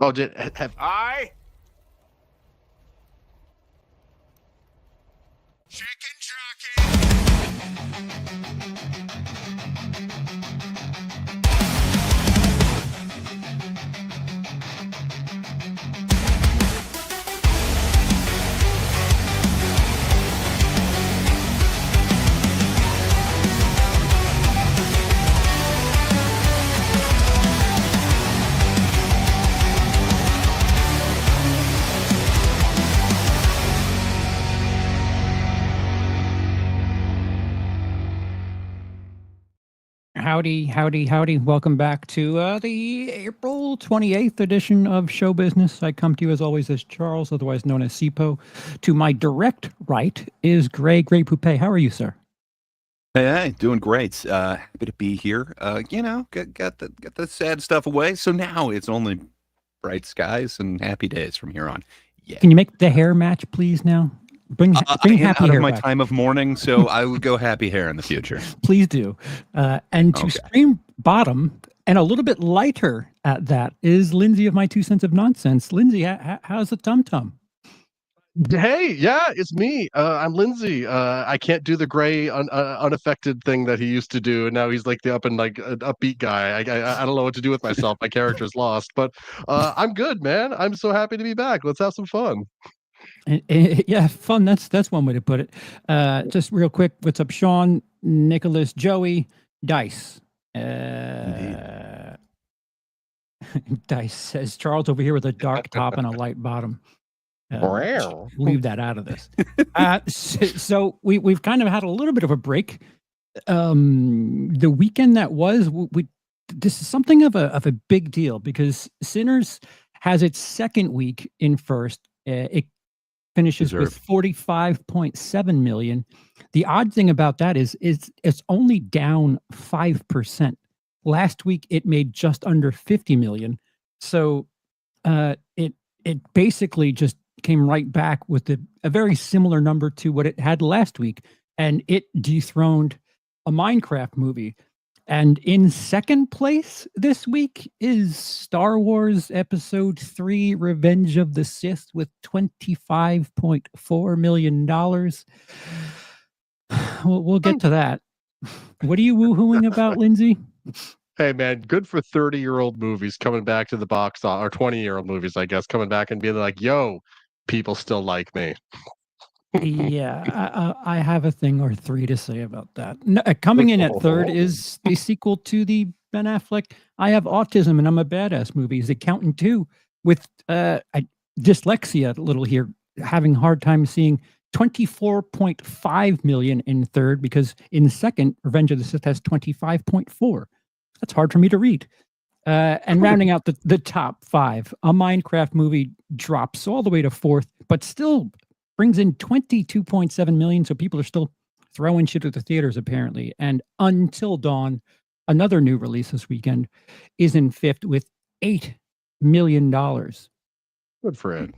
Oh, have I chicken jockey. Howdy, howdy, howdy. Welcome back to the April 28th edition of Show Business. I come to you as always as Charles, otherwise known as Sipo. To my direct right is Grey Poupet. How are you, sir? Hey, doing great. Happy to be here. Got the sad stuff away, so now it's only bright skies and happy days from here on. Yeah. Can you make the hair match, please, now? Bring I happy am out hair of my back. time of mourning, so I would go happy hair in the future. Please do. And to Okay. stream bottom and a little bit lighter at that is Lindsey of My 2 Cents of Nonsense. Lindsey, how's the tum-tum? Hey, yeah, it's me. I'm Lindsey. I can't do the gray, unaffected thing that he used to do, and now he's like the upbeat guy. I don't know what to do with myself. My character's lost, but I'm good, man. I'm so happy to be back. Let's have some fun. Yeah, fun. That's one way to put it. Just real quick, what's up, Sean, Nicholas, Joey, Dice? Dice says Charles over here with a dark top and a light bottom. Leave that out of this. So we've kind of had a little bit of a break. The weekend that was, this is something of a big deal because Sinners has its second week in first. It finishes with 45.7 million. The odd thing about that is it's only down 5%. Last week it made just under 50 million. So it basically just came right back with a very similar number to what it had last week, and it dethroned a Minecraft movie. And in second place this week is Star Wars Episode 3 Revenge of the Sith with $25.4 million. We'll get to that. What are you woohooing about, Lindsey? Hey, man, good for 30-year-old movies coming back to the box, or 20-year-old movies, I guess, coming back and being like, yo, people still like me. Yeah, I have a thing or three to say about that. No, coming in at third is the sequel to the Ben Affleck I Have Autism and I'm a Badass movie, is Accountant 2, with dyslexia a little here, having a hard time seeing 24.5 million in third, because in second, Revenge of the Sith has 25.4. That's hard for me to read. And rounding out the top five, a Minecraft movie drops all the way to fourth, but still brings in 22.7 million. So people are still throwing shit at the theaters, apparently. And Until Dawn, another new release this weekend, is in fifth with $8 million. Good for it.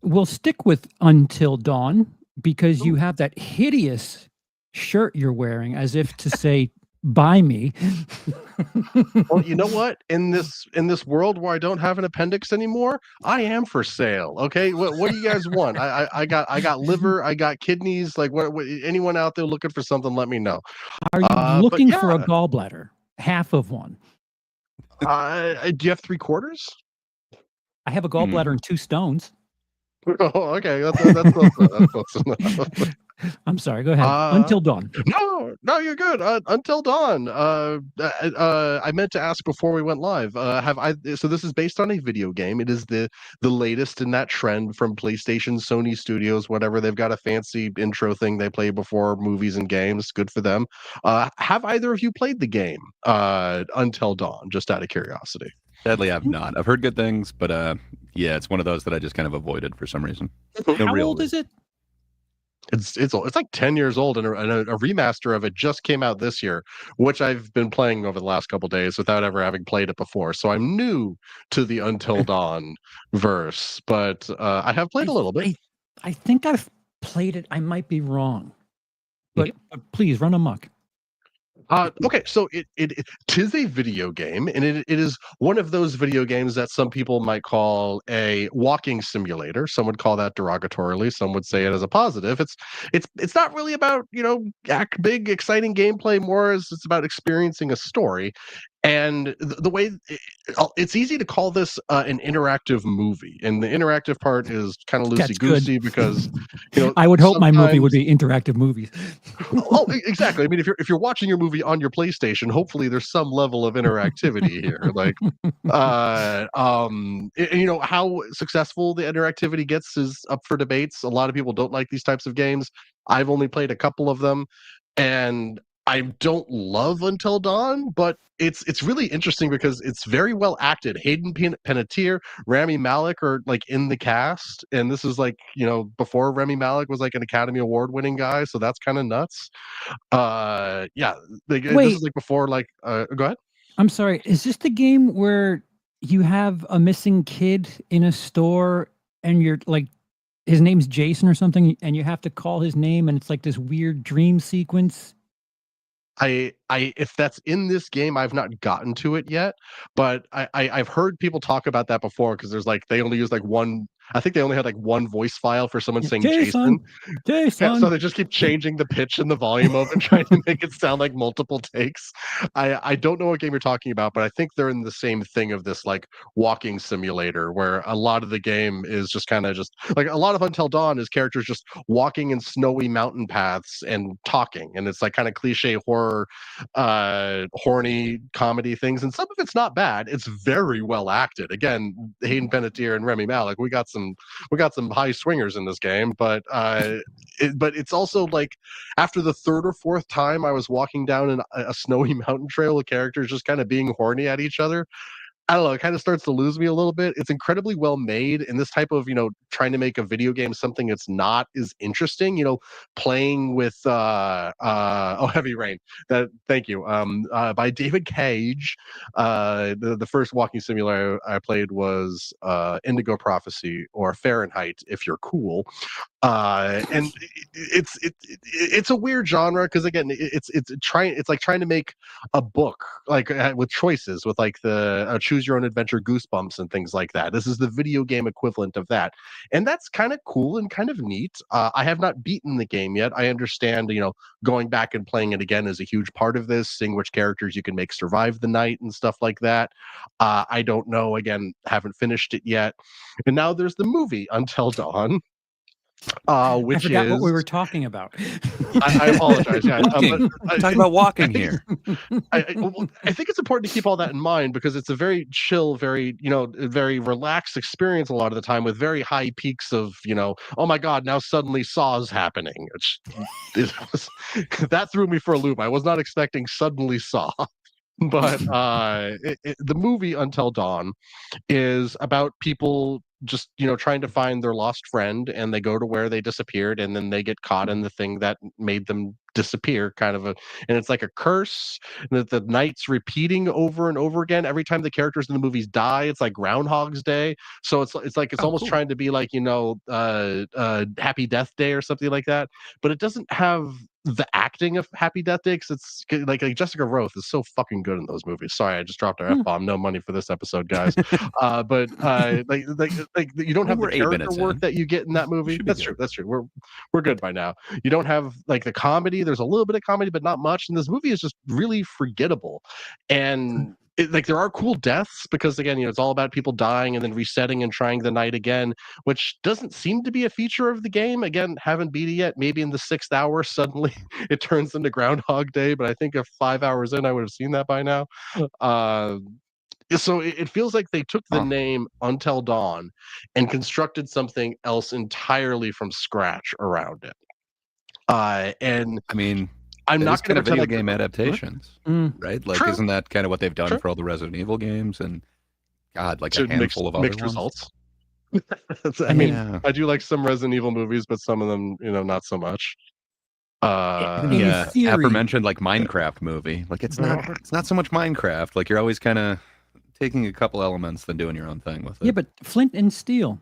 We'll stick with Until Dawn because you have that hideous shirt you're wearing as if to say, buy me. Well, you know what? In this world where I don't have an appendix anymore, I am for sale. Okay, what do you guys want? I got liver, I got kidneys. Like, what anyone out there looking for something? Let me know. Are you looking for a gallbladder? Half of one. Do you have 3/4? I have a gallbladder and 2 stones. Oh, okay. That's close enough. I'm sorry. Go ahead. Until Dawn. No, you're good. Until Dawn. I meant to ask before we went live. So this is based on a video game. It is the latest in that trend from PlayStation, Sony Studios, whatever. They've got a fancy intro thing they play before movies and games. Good for them. Have either of you played the game Until Dawn? Just out of curiosity. Sadly, I've not. I've heard good things, but yeah, it's one of those that I just kind of avoided for some reason. How old is it? It's like 10 years old, and a remaster of it just came out this year, which I've been playing over the last couple of days without ever having played it before. So I'm new to the Until Dawn verse, but I have played a little bit. I think I've played it. I might be wrong, but please run amok. Okay, so it tis a video game, and it is one of those video games that some people might call a walking simulator. Some would call that derogatorily. Some would say it as a positive. It's not really about big exciting gameplay. More as it's about experiencing a story. And the way it's easy to call this an interactive movie, and the interactive part is kind of That's loosey goosey because I would hope my movie would sometimes- be interactive movies. Oh, exactly. I mean, if you're watching your movie on your PlayStation, hopefully there's some level of interactivity here. Like, and how successful the interactivity gets is up for debates. A lot of people don't like these types of games. I've only played a couple of them, and I don't love Until Dawn, but it's really interesting because it's very well acted. Hayden Panettiere, Rami Malek are like in the cast, and this is like before Rami Malek was like an Academy Award winning guy, so that's kind of nuts. Yeah, this is like before like go ahead. I'm sorry. Is this the game where you have a missing kid in a store and you're like, his name's Jason or something, and you have to call his name, and it's like this weird dream sequence? If that's in this game, I've not gotten to it yet, but I've heard people talk about that before because there's like they only use like one. I think they only had like one voice file for someone saying Jason. Yeah, so they just keep changing the pitch and the volume of it, trying to make it sound like multiple takes. I don't know what game you're talking about, but I think they're in the same thing of this like walking simulator where a lot of the game is just kind of just like a lot of Until Dawn is characters just walking in snowy mountain paths and talking, and it's like kind of cliche horror, horny comedy things, and some of it's not bad. It's very well acted. Again, Hayden Panettiere and Rami Malek, we got some high swingers in this game, but it's also like after the third or fourth time I was walking down a snowy mountain trail with characters just kind of being horny at each other, I don't know, it kind of starts to lose me a little bit. It's incredibly well made, and this type of, trying to make a video game something it's not is interesting. Playing with Heavy Rain. Thank you. By David Cage. The first walking simulator I played was Indigo Prophecy or Fahrenheit, if you're cool. And it's a weird genre because again it's like trying to make a book like with choices with like the choose your own adventure Goosebumps and things like that. This is the video game equivalent of that, and that's kind of cool and kind of neat. I have not beaten the game yet. I understand going back and playing it again is a huge part of this, seeing which characters you can make survive the night and stuff like that. I don't know, again, haven't finished it yet. And now there's the movie Until Dawn, which I forgot is what we were talking about. I apologize. Yeah, Talking about walking here. I think it's important to keep all that in mind because it's a very chill, very very relaxed experience a lot of the time with very high peaks of oh my god, now suddenly Saw's happening. That threw me for a loop. I was not expecting suddenly Saw. But the movie Until Dawn is about people just trying to find their lost friend, and they go to where they disappeared, and then they get caught in the thing that made them disappear, and it's like a curse that the night's repeating over and over again. Every time the characters in the movies die, it's like Groundhog's Day, so it's almost cool. trying to be like Happy Death Day or something like that, but it doesn't have the acting of Happy Death Day, because it's like Jessica Roth is so fucking good in those movies. Sorry, I just dropped our F-bomb. No money for this episode, guys. But like you don't have the character work that you get in that movie. That's true. We're good by now. You don't have like the comedy. There's a little bit of comedy, but not much. And this movie is just really forgettable. And there are cool deaths because again, it's all about people dying and then resetting and trying the night again, which doesn't seem to be a feature of the game. Again, haven't beat it yet. Maybe in the 6th hour, suddenly it turns into Groundhog Day. But I think if 5 hours in, I would have seen that by now. So it feels like they took the name Until Dawn and constructed something else entirely from scratch around it. And I mean, I'm not going to video game adaptations, right? Like, True. Isn't that kind of what they've done for all the Resident Evil games? And God, like a handful of other mixed ones. results. I do like some Resident Evil movies, but some of them, not so much. The aforementioned like Minecraft movie, like it's not so much Minecraft. Like you're always kind of taking a couple elements then doing your own thing with it. Yeah, but Flint and Steel.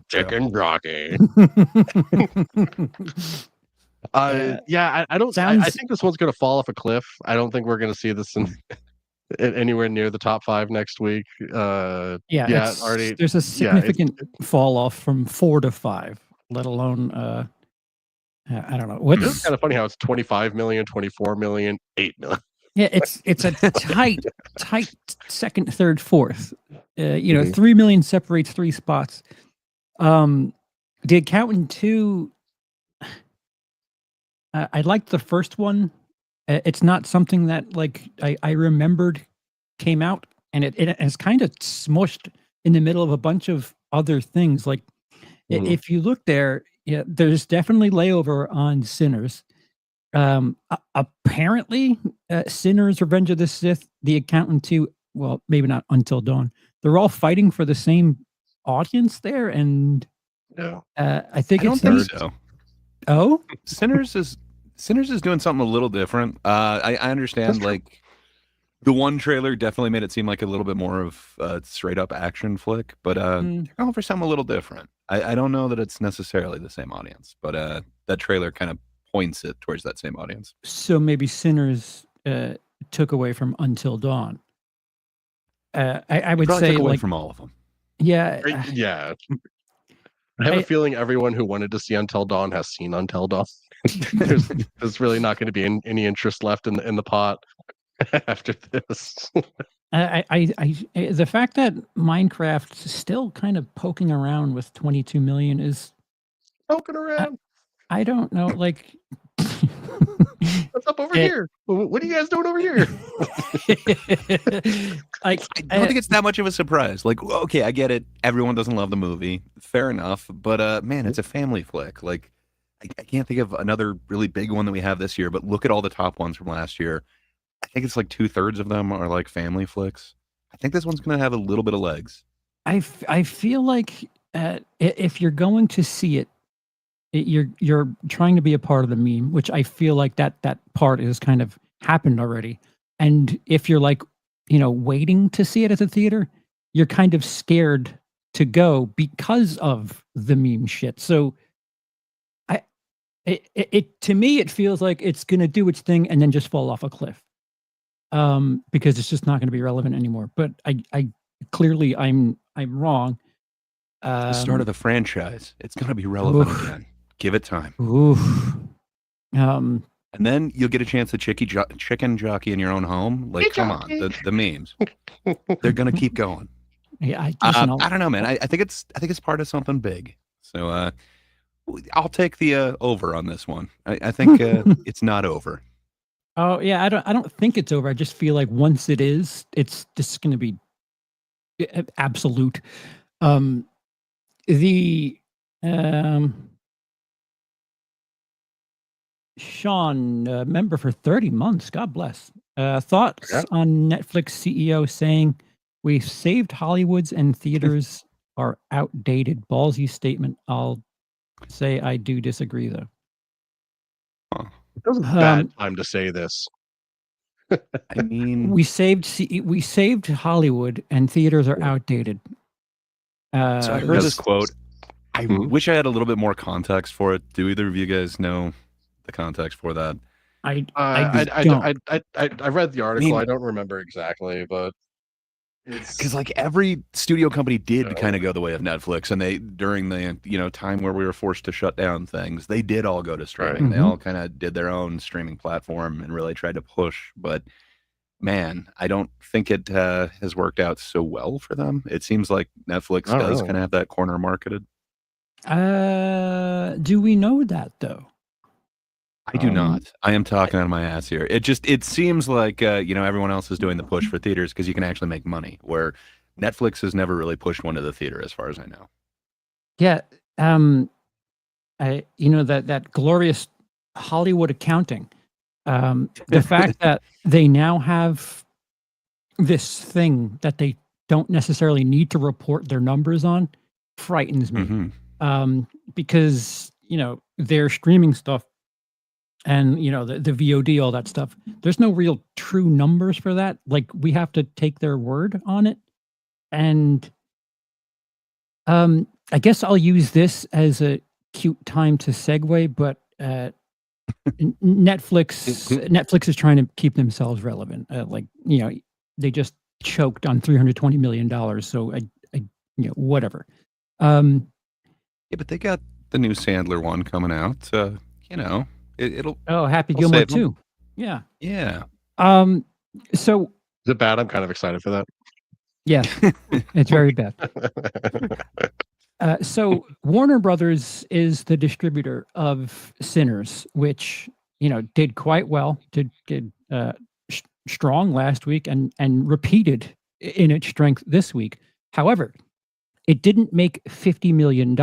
Chicken jockey. Yeah, I don't. I Sounds think this one's going to fall off a cliff. I don't think we're going to see this anywhere near the top 5 next week. yeah, Yeah, already. there's a Yeah, significant fall off from 4 to 5, let alone I don't know. it's What's kind of funny how it's 25 million, 24 million, 8 million. Yeah, it's a tight second, third, fourth. Mhm. 3 million separates 3 spots. The Accountant 2, I liked the first one. It's not something that like I remembered came out, and it has kind of smushed in the middle of a bunch of other things. Like Mhm. if you look there, yeah, there's definitely layover on Sinners. Apparently, Sinners, Revenge of the Sith, The Accountant 2, well, maybe not Until Dawn. They're all fighting for the same audience there, and Yeah. I think I don't it's think neat. so. Oh, Sinners is doing something a little different. I understand true. like the one trailer definitely made it seem like a little bit more of a straight up action flick, but mm, they're going for something a little different. I don't know that it's necessarily the same audience, but that trailer kind of points it towards that same audience. so maybe Sinners took away from Until Dawn. I would Probably say took away like from all of them. yeah, Yeah. I have a I, feeling everyone who wanted to see Until Dawn has seen Until Dawn. There's really not going to be any interest left in the pot after this. the fact that Minecraft's still kind of poking around with 22 million is Poking I, around. I don't know like What's up over it, here? What are you guys doing over here? like I don't think it's that much of a surprise. Like, okay, I get it. Everyone doesn't love the movie. Fair enough. But man, it's a family flick. Like, I can't think of another really big one that we have this year, but look at all the top ones from last year. I think it's like 2/3 of them are like family flicks. I think this one's gonna have a little bit of legs. I feel like if you're going to see it, you're trying to be a part of the meme, which I feel like that part is kind of happened already. And if you're like, waiting to see it at the theater, you're kind of scared to go because of the meme shit. So I it to me it feels like it's gonna do its thing and then just fall off a cliff. Because it's just not gonna be relevant anymore. But I clearly I'm wrong. It's the start of Um the franchise. It's gonna be relevant oof, again. Give it time. oof. Um And then you'll get a chance to chicken jockey in your own home. Like, come on, the memes. They're gonna keep going. yeah, listen, I don't know, man. I think it's part of something big. So I'll take the over on this one. I think it's not over. oh yeah, I don't think it's over. I just feel like once it is, it's just gonna be absolute. Um the um Sean, member for 30 months. God bless. Thoughts Yeah. on Netflix CEO saying we've saved Hollywoods and theaters are outdated. Ballsy statement. I'll say I do disagree though. Huh. It was a bad time to say this. I mean, We saved Hollywood and theaters are outdated. so I heard Yes. this quote. I Mhm. wish I had a little bit more context for it. Do either of you guys know the context for that? I I don't. I read the article. mean- I don't remember exactly, but Because like every studio company did Yeah. kind of go the way of Netflix, and they during the time where we were forced to shut down things, they did all go to streaming. They Mhm. all kind of did their own streaming platform and really tried to push. But man, I don't think it has worked out so well for them. It seems like Netflix Not does really. kind of have that corner marketed. Do we know that though? I do not. I am talking out of my ass here. It seems like everyone else is doing the push for theaters because you can actually make money. Where Netflix has never really pushed one to the theater, as far as I know. Yeah. That glorious Hollywood accounting. The fact that they now have this thing that they don't necessarily need to report their numbers on frightens me. Mhm. Because their streaming stuff and the VOD, all that stuff, there's no real true numbers for that. Like we have to take their word on it. And I guess I'll use this as a cute time to segue, but Netflix is trying to keep themselves relevant. They just choked on $320 million. So whatever. Yeah, but they got the new Sandler one coming out. It'll. Happy I'll Gilmore save 'em. too. Yeah. Yeah. So Is it bad? I'm kind of excited for that. yeah, it's very bad. So Warner Brothers is the distributor of Sinners, which did quite well, did strong last week, and repeated in its strength this week. However, it didn't make $50 million,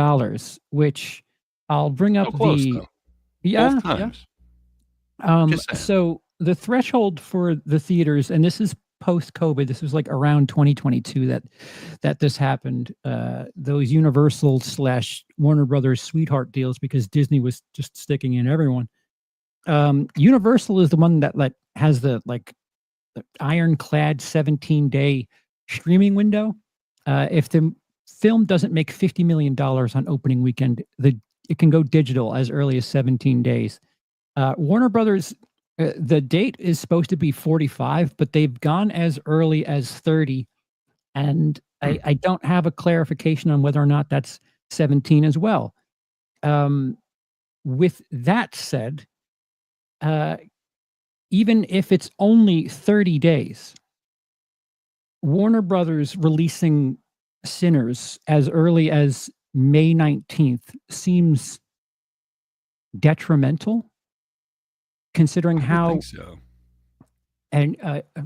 which I'll bring up Close, though. yeah, Both times. Just saying. so the threshold for the theaters, and this is post-COVID, this was like around 2022 that this happened. Those Universal / Warner Brothers sweetheart deals, because Disney was just sticking in everyone. Universal is the one that has the ironclad 17-day streaming window. If the film doesn't make $50 million on opening weekend, it can go digital as early as 17 days. Warner Brothers, the date is supposed to be 45, but they've gone as early as 30. And I don't have a clarification on whether or not that's 17 as well. With that said, even if it's only 30 days, Warner Brothers releasing Sinners as early as May 19th seems detrimental, considering I think so. And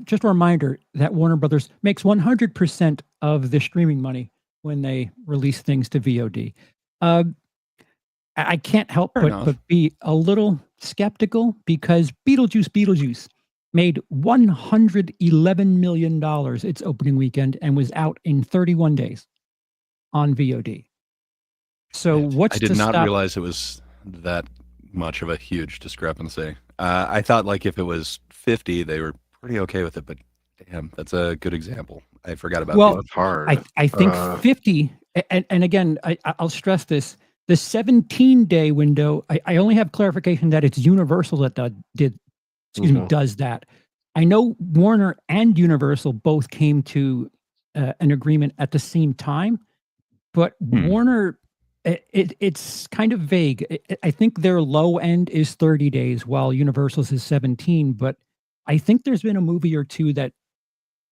just a reminder that Warner Brothers makes 100% of the streaming money when they release things to VOD. I can't help but be a little skeptical, because Beetlejuice made $111 million its opening weekend and was out in 31 days on VOD. So I did not realize it was that much of a huge discrepancy. I thought if it was 50, they were pretty okay with it, but damn, that's a good example. I forgot about that. Well, it's hard. I think 50, and again, I'll stress this, the 17-day window, I only have clarification that it's Universal that does that. I know Warner and Universal both came to an agreement at the same time, but Warner, it's kind of vague. I think their low end is 30 days, while Universal's is 17. But I think there's been a movie or two that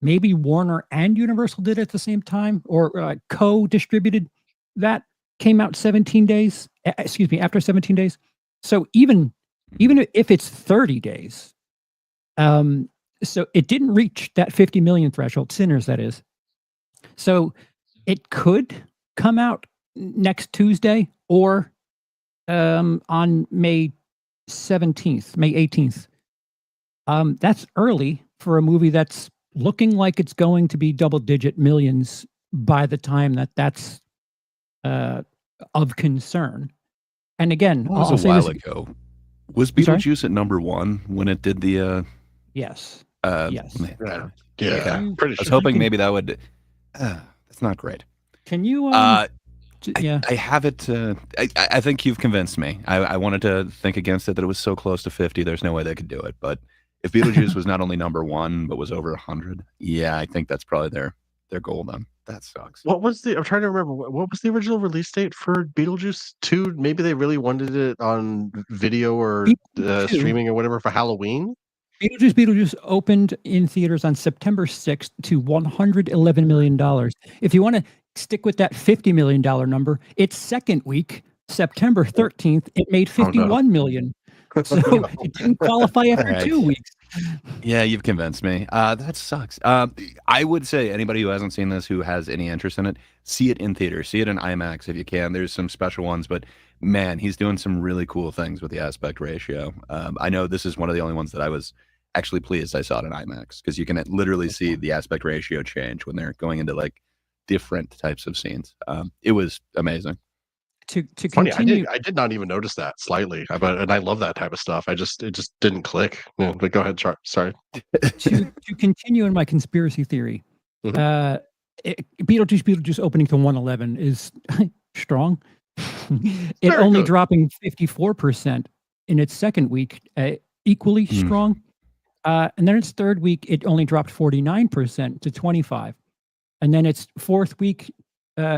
maybe Warner and Universal did at the same time, or co-distributed, that came out 17 days. Excuse me, after 17 days. So even if it's 30 days, so it didn't reach that 50 million threshold, Sinners, that is. So it could come out next Tuesday, or on May 17th, May 18th. That's early for a movie that's looking like it's going to be double-digit millions by the time that's of concern. And again, it was a while ago. Was Beetlejuice at number 1 when it did the? Yes. Yes. Yeah. Okay. I was hoping maybe that would. That's not great. Can you? I have it. I think you've convinced me. I wanted to think against it, that it was so close to 50. There's no way they could do it. But if Beetlejuice was not only number 1 but was over 100, yeah, I think that's probably their goal then. That sucks. I'm trying to remember, what was the original release date for Beetlejuice 2? Maybe they really wanted it on video or streaming or whatever for Halloween. Beetlejuice opened in theaters on September 6th to $111 million. If you want to stick with that $50 million number, its second week, September 13th, it made $51 million. So it didn't qualify after 2 weeks. Yeah, you've convinced me. That sucks. I would say anybody who hasn't seen this, who has any interest in it, see it in theater. See it in IMAX if you can. There's some special ones, but man, he's doing some really cool things with the aspect ratio. I know this is one of the only ones that I was actually pleased I saw it in IMAX, because you can literally see the aspect ratio change when they're going into different types of scenes. It was amazing. To Funny, continue, I did not even notice that slightly, and I love that type of stuff. It just didn't click. Yeah, but go ahead, Sorry. to continue in my conspiracy theory, Beetlejuice opening to 111 is strong. It only dropping 54% in its second week, equally strong. And then its third week, it only dropped 49% to 25. And then its fourth week,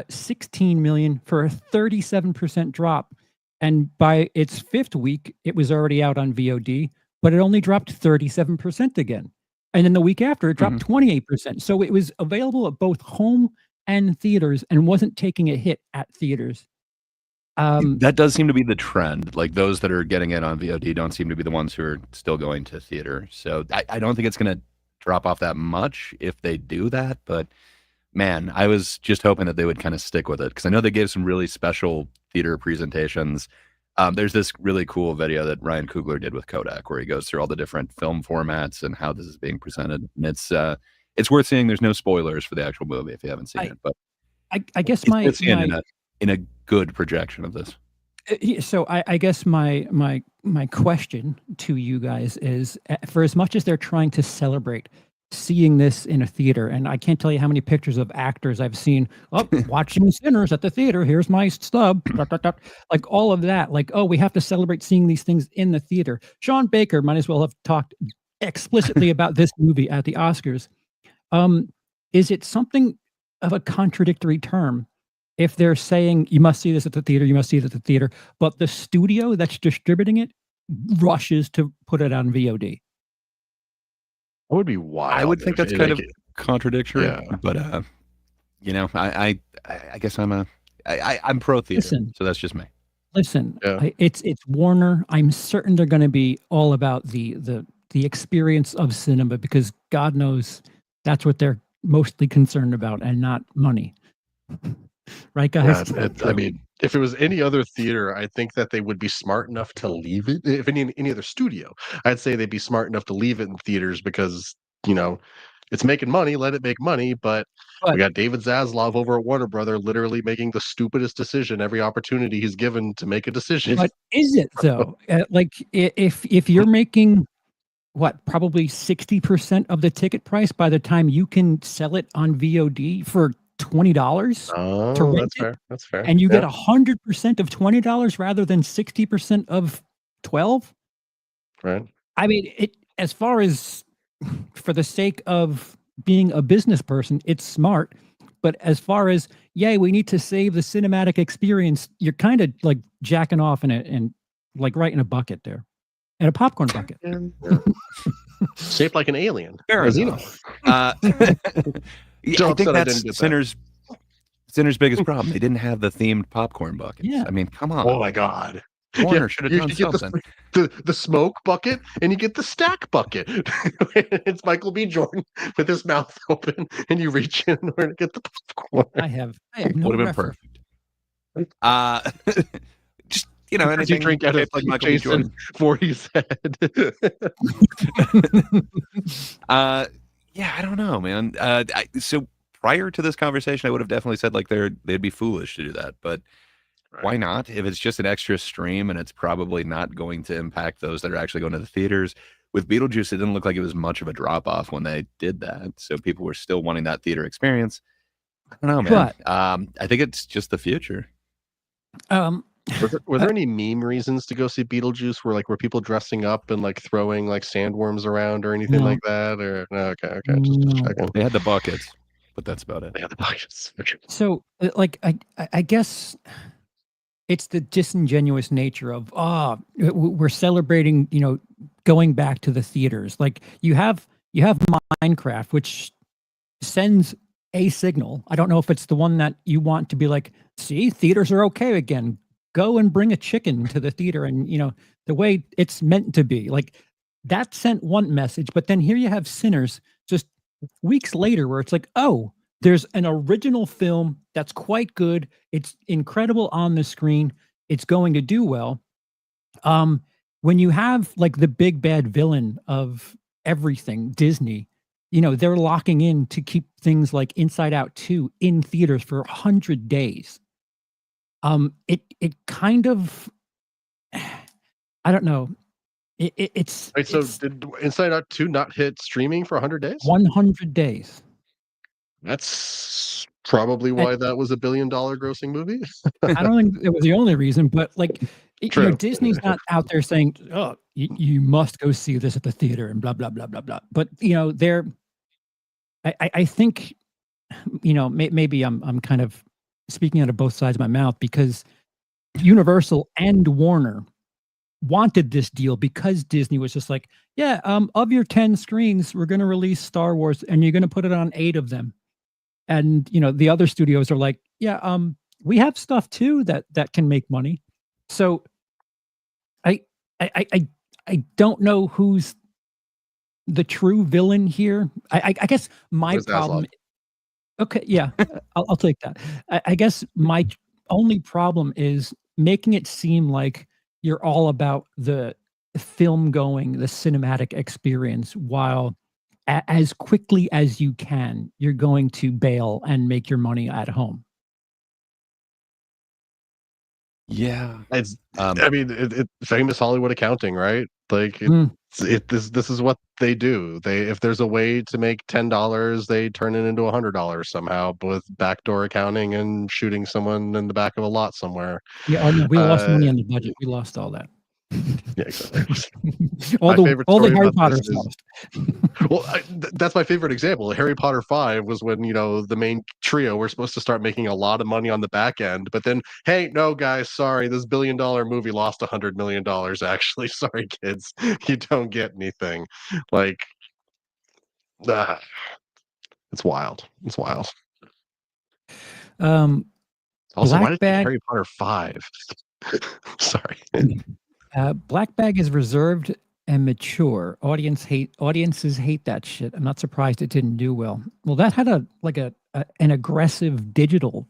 16 million for a 37% drop. And by its fifth week, it was already out on VOD, but it only dropped 37% again. And then the week after, it dropped 28%. So it was available at both home and theaters and wasn't taking a hit at theaters. That does seem to be the trend. Like those that are getting it on VOD don't seem to be the ones who are still going to theater. So I don't think it's going to drop off that much if they do that. But man, I was just hoping that they would kind of stick with it because I know they gave some really special theater presentations. There's this really cool video that Ryan Coogler did with Kodak where he goes through all the different film formats and how this is being presented. And it's worth seeing. There's no spoilers for the actual movie if you haven't seen it. But I guess it's in a good projection of this. So I guess my question to you guys is, for as much as they're trying to celebrate seeing this in a theater, and I can't tell you how many pictures of actors I've seen watching Sinners at the theater. Here's my stub, like all of that. Like, oh, we have to celebrate seeing these things in the theater. Sean Baker might as well have talked explicitly about this movie at the Oscars. Is it something of a contradictory term if they're saying you must see this at the theater, you must see it at the theater, but the studio that's distributing it rushes to put it on VOD? That would be wild. I would think that's kind of contradictory, but I guess I'm pro theater, so that's just me. Listen, it's Warner. I'm certain they're going to be all about the experience of cinema because God knows that's what they're mostly concerned about and not money. Right, guys? Yeah, I mean, if it was any other theater, I think that they would be smart enough to leave it. If any other studio, I'd say they'd be smart enough to leave it in theaters because, it's making money, let it make money. But we got David Zaslav over at Warner Brother literally making the stupidest decision every opportunity he's given to make a decision. But is it, though? Like, if you're making, probably 60% of the ticket price by the time you can sell it on VOD for $20 to rent that's fair. And you get 100% of $20 rather than 60% of $12. Right. I mean, as far as for the sake of being a business person, it's smart. But as far as we need to save the cinematic experience, you're kind of like jacking off in it and like right in a bucket there, in a popcorn bucket. Shaped like an alien. Fair enough. I think that's Sinner's biggest problem. They didn't have the themed popcorn buckets. Yeah. I mean, come on. Oh my God. Warner should have done something. The smoke bucket and you get the stack bucket. It's Michael B. Jordan with his mouth open and you reach in order to get the popcorn. I have no would have been perfect. Just anything you drink out of like Michael B. Jordan Voorhees head. I don't know, man. So prior to this conversation, I would have definitely said like they'd be foolish to do that, but why not? If it's just an extra stream and it's probably not going to impact those that are actually going to the theaters. With Beetlejuice, it didn't look like it was much of a drop off when they did that, so people were still wanting that theater experience. I don't know, man. But, I think it's just the future. Were there any meme reasons to go see Beetlejuice? Were people dressing up and like throwing like sandworms around or anything like that? Or no, okay, just checking. They had the buckets, but that's about it. They had the buckets. So, like, I guess it's the disingenuous nature of we're celebrating, going back to the theaters. Like you have Minecraft, which sends a signal. I don't know if it's the one that you want to be like, see, theaters are okay again. Go and bring a chicken to the theater and, the way it's meant to be. Like that sent one message, but then here you have Sinners just weeks later where it's like, oh, there's an original film that's quite good. It's incredible on the screen. It's going to do well. When you have like the big bad villain of everything, Disney, they're locking in to keep things like Inside Out 2 in theaters for 100 days. It kind of, I don't know. It's Wait, so did Inside Out 2 not hit streaming for 100 days? 100 days. That's probably why that was $1 billion grossing movie. I don't think it was the only reason, but like True. Disney's not out there saying, "Oh, you must go see this at the theater," and blah blah blah blah blah. But they're. I think, maybe I'm kind of speaking out of both sides of my mouth, because Universal and Warner wanted this deal because Disney was just like, yeah, of your 10 screens, we're going to release Star Wars, and you're going to put it on 8 of them. And the other studios are like, yeah, we have stuff too that can make money. So I don't know who's the true villain here. I guess my Where's problem. Zaslav? Okay, yeah, I'll take that. I guess my only problem is making it seem like you're all about the film going, the cinematic experience, while as quickly as you can, you're going to bail and make your money at home. Yeah. It's, Um, I mean, it famous Hollywood accounting, right? Like Mm. this is what they do. If there's a way to make $10, they turn it into $100 somehow with backdoor accounting and shooting someone in the back of a lot somewhere. Yeah, oh no, we lost money on the budget. We lost all that. Yeah, exactly. all My the favorite all the story Harry about Potter this is- lost. Well, that's my favorite example. Harry Potter 5 was when, the main trio were supposed to start making a lot of money on the back end, but then, hey, no, guys, sorry, this billion-dollar movie lost $100 million, actually. Sorry, kids, you don't get anything. Like, it's wild. It's wild. Also, why Black did you Bag. Harry Potter 5? Sorry. Black Bag is reserved and mature. Audiences hate that shit. I'm not surprised it didn't do well. Well, that had an aggressive digital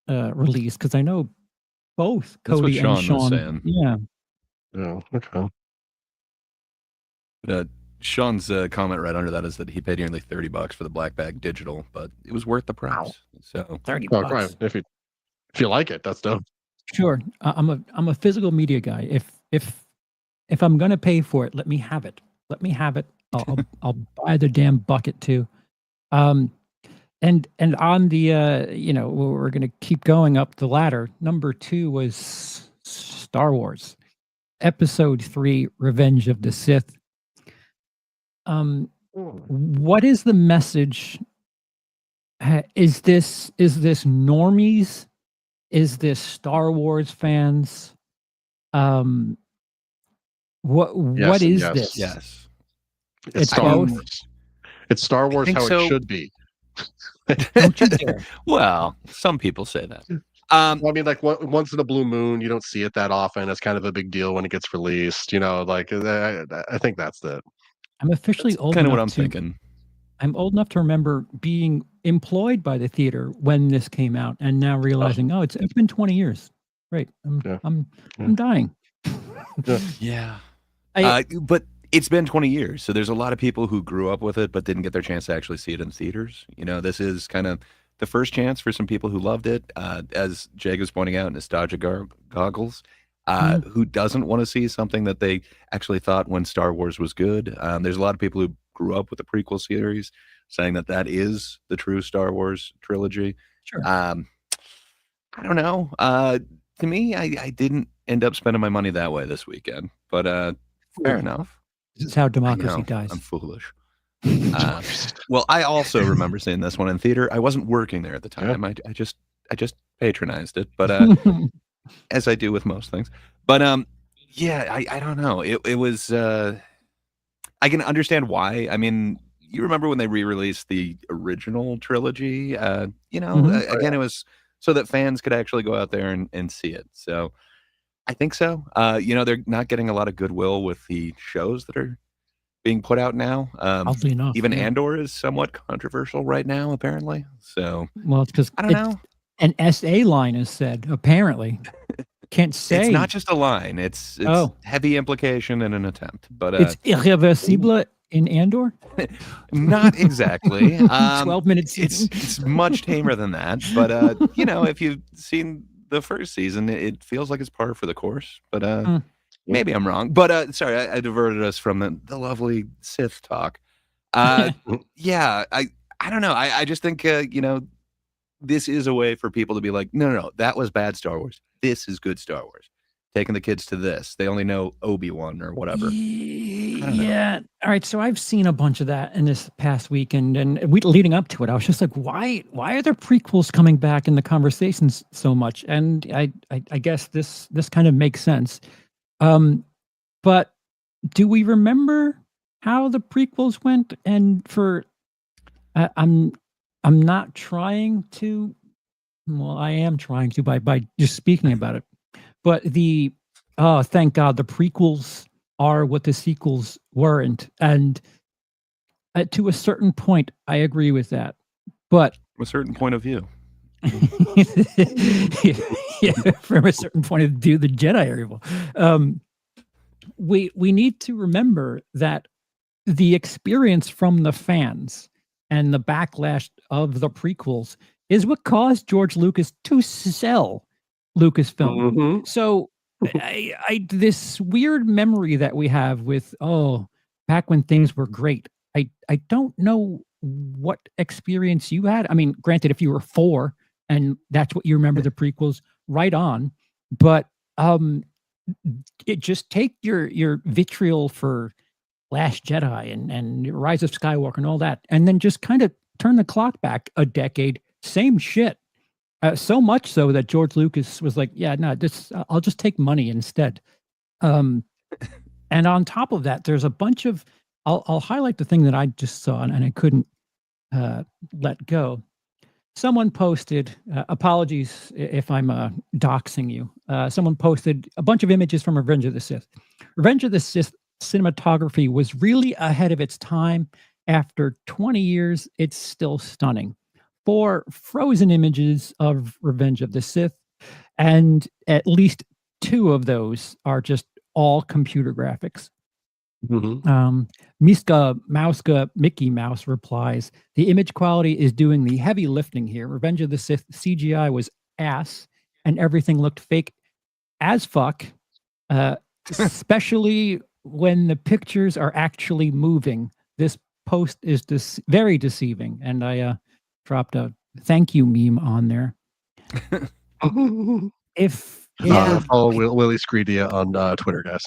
release, because I know both That's what Cody and Sean was Sean. saying. Yeah. Oh, okay. Sean's comment right under that is that he paid nearly $30 for the Black Bag digital, but it was worth the price. So $30. Oh, right. If you like it, that's dope. Sure. I'm a physical media guy. If I'm gonna pay for it, let me have it. Let me have it. I'll buy the damn bucket too. And on the we're gonna keep going up the ladder. Number 2 was Star Wars, Episode 3, Revenge of the Sith. What is the message? Is this normies? Is this Star Wars fans? What is yes. this? yes. It's Star both? Wars. It's Star Wars think how so. it should be. Don't you dare. Well, some people say that. Well, I mean, like once in a blue moon, you don't see it that often. It's kind of a big deal when it gets released. Like I think that's it. I'm officially old Kind of enough what I'm to. thinking. I'm old enough to remember being employed by the theater when this came out, and now realizing, it's been 20 years. Right. Yeah. I'm Yeah. dying. Yeah. I- But it's been 20 years, so there's a lot of people who grew up with it but didn't get their chance to actually see it in theaters. This is kind of the first chance for some people who loved it, as Jake was pointing out, nostalgia goggles. Who doesn't want to see something that they actually thought when Star Wars was good? There's a lot of people who grew up with the prequel series saying that is the true Star Wars trilogy. Sure. I don't know. To me, I didn't end up spending my money that way this weekend, but fair enough. This is how I democracy know, dies. I'm foolish. Well, I also remember seeing this one in theater. I wasn't working there at the time. I just patronized it, but as I do with most things. But yeah, I don't know. It was. I can understand why. I mean, you remember when they re-released the original trilogy? Again, it was so that fans could actually go out there and see it. So I think so. They're not getting a lot of goodwill with the shows that are being put out now. Oddly enough, Even yeah. Andor is somewhat controversial right now, apparently. So Well, it's because I don't know. an SA line is said, apparently. Can't say. It's not just a line. It's heavy implication and an attempt. But It's irreversible in Andor? not exactly. 12 minutes. It's much tamer than that. But if you've seen the first season, it feels like it's par for the course. But maybe I'm wrong. But sorry, I diverted us from the lovely Sith talk. Yeah, I don't know. I just think this is a way for people to be like, no, that was bad Star Wars. This is good Star Wars. taking the kids to this. They only know Obi-Wan or whatever. Yeah. All right. So I've seen a bunch of that in this past weekend, and leading up to it, I was just like, why are there prequels coming back in the conversations so much? And I guess this kind of makes sense. But do we remember how the prequels went? And I'm not trying to. Well, I am trying to by just speaking about it. But thank God, the prequels are what the sequels weren't. And to a certain point, I agree with that. But From a certain point of view. yeah, from a certain point of view, the Jedi are evil. We need to remember that the experience from the fans and the backlash of the prequels is what caused George Lucas to sell Lucasfilm. Mhm. So this weird memory that we have with back when things were great. I don't know what experience you had. I mean, granted, if you were 4 and that's what you remember the prequels, right on. But it just take your vitriol for Last Jedi and Rise of Skywalker and all that, and then just kind of turn the clock back a decade. Same shit. So much so that George Lucas was like, "Yeah, no, I'll just take money instead." And on top of that, there's a bunch of. I'll highlight the thing that I just saw and I couldn't let go. Someone posted. Apologies if I'm doxing you. Someone posted a bunch of images from Revenge of the Sith. Revenge of the Sith cinematography was really ahead of its time. After 20 years, it's still stunning. 4 frozen images of Revenge of the Sith, and at least 2 of those are just all computer graphics. Miska Mauska Mickey Mouse replies, the image quality is doing the heavy lifting here. Revenge of the Sith CGI was ass, and everything looked fake as fuck, especially when the pictures are actually moving. This post is very deceiving, and I dropped a thank you meme on there. Follow WILIscredia on Twitter, guys.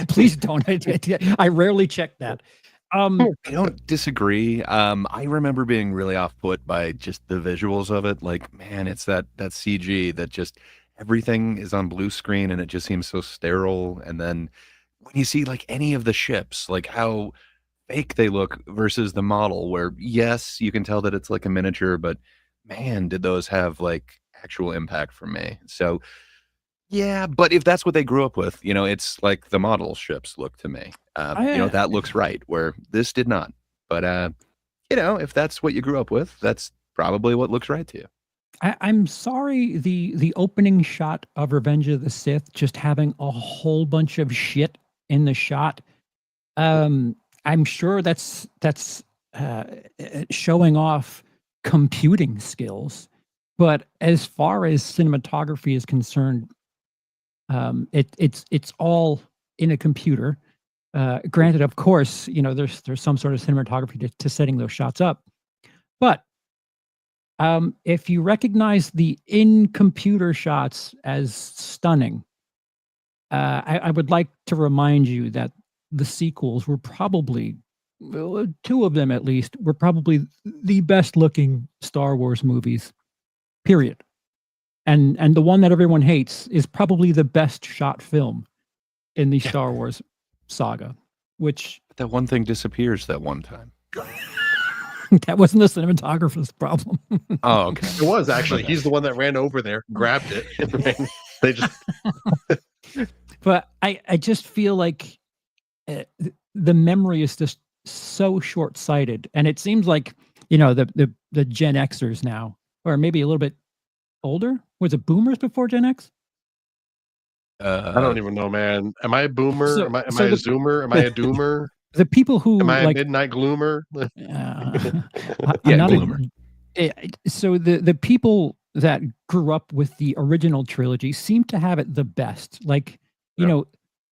Please don't. I rarely check that. I don't disagree. I remember being really off put by just the visuals of it. Like, man, it's that CG that just everything is on blue screen and it just seems so sterile. And then when you see like any of the ships, like how fake they look versus the model, where yes, you can tell that it's like a miniature, but man, did those have like actual impact for me. So yeah, but if that's what they grew up with, it's like the model ships look to me. That looks right, where this did not. But if that's what you grew up with, that's probably what looks right to you. I'm sorry, the opening shot of Revenge of the Sith just having a whole bunch of shit in the shot. I'm sure that's showing off computing skills, but as far as cinematography is concerned, it's all in a computer. Granted, of course, there's some sort of cinematography to setting those shots up, but if you recognize the in-computer shots as stunning, I would like to remind you that the sequels were probably, 2 of them at least, were probably the best-looking Star Wars movies, period. And the one that everyone hates is probably the best shot film in the Star Wars saga, which... That one thing disappears that one time. That wasn't the cinematographer's problem. Oh, okay. It was actually. He's the one that ran over there, grabbed it. They just. But I just feel like the memory is just so short-sighted, and it seems like the Gen Xers now, or maybe a little bit older. Was it Boomers before Gen X? I don't even know, man. Am I a boomer? Am I a zoomer? Am I a doomer? The people who am I a midnight gloomer? Gloomer. So the people that grew up with the original trilogy seem to have it the best. Like,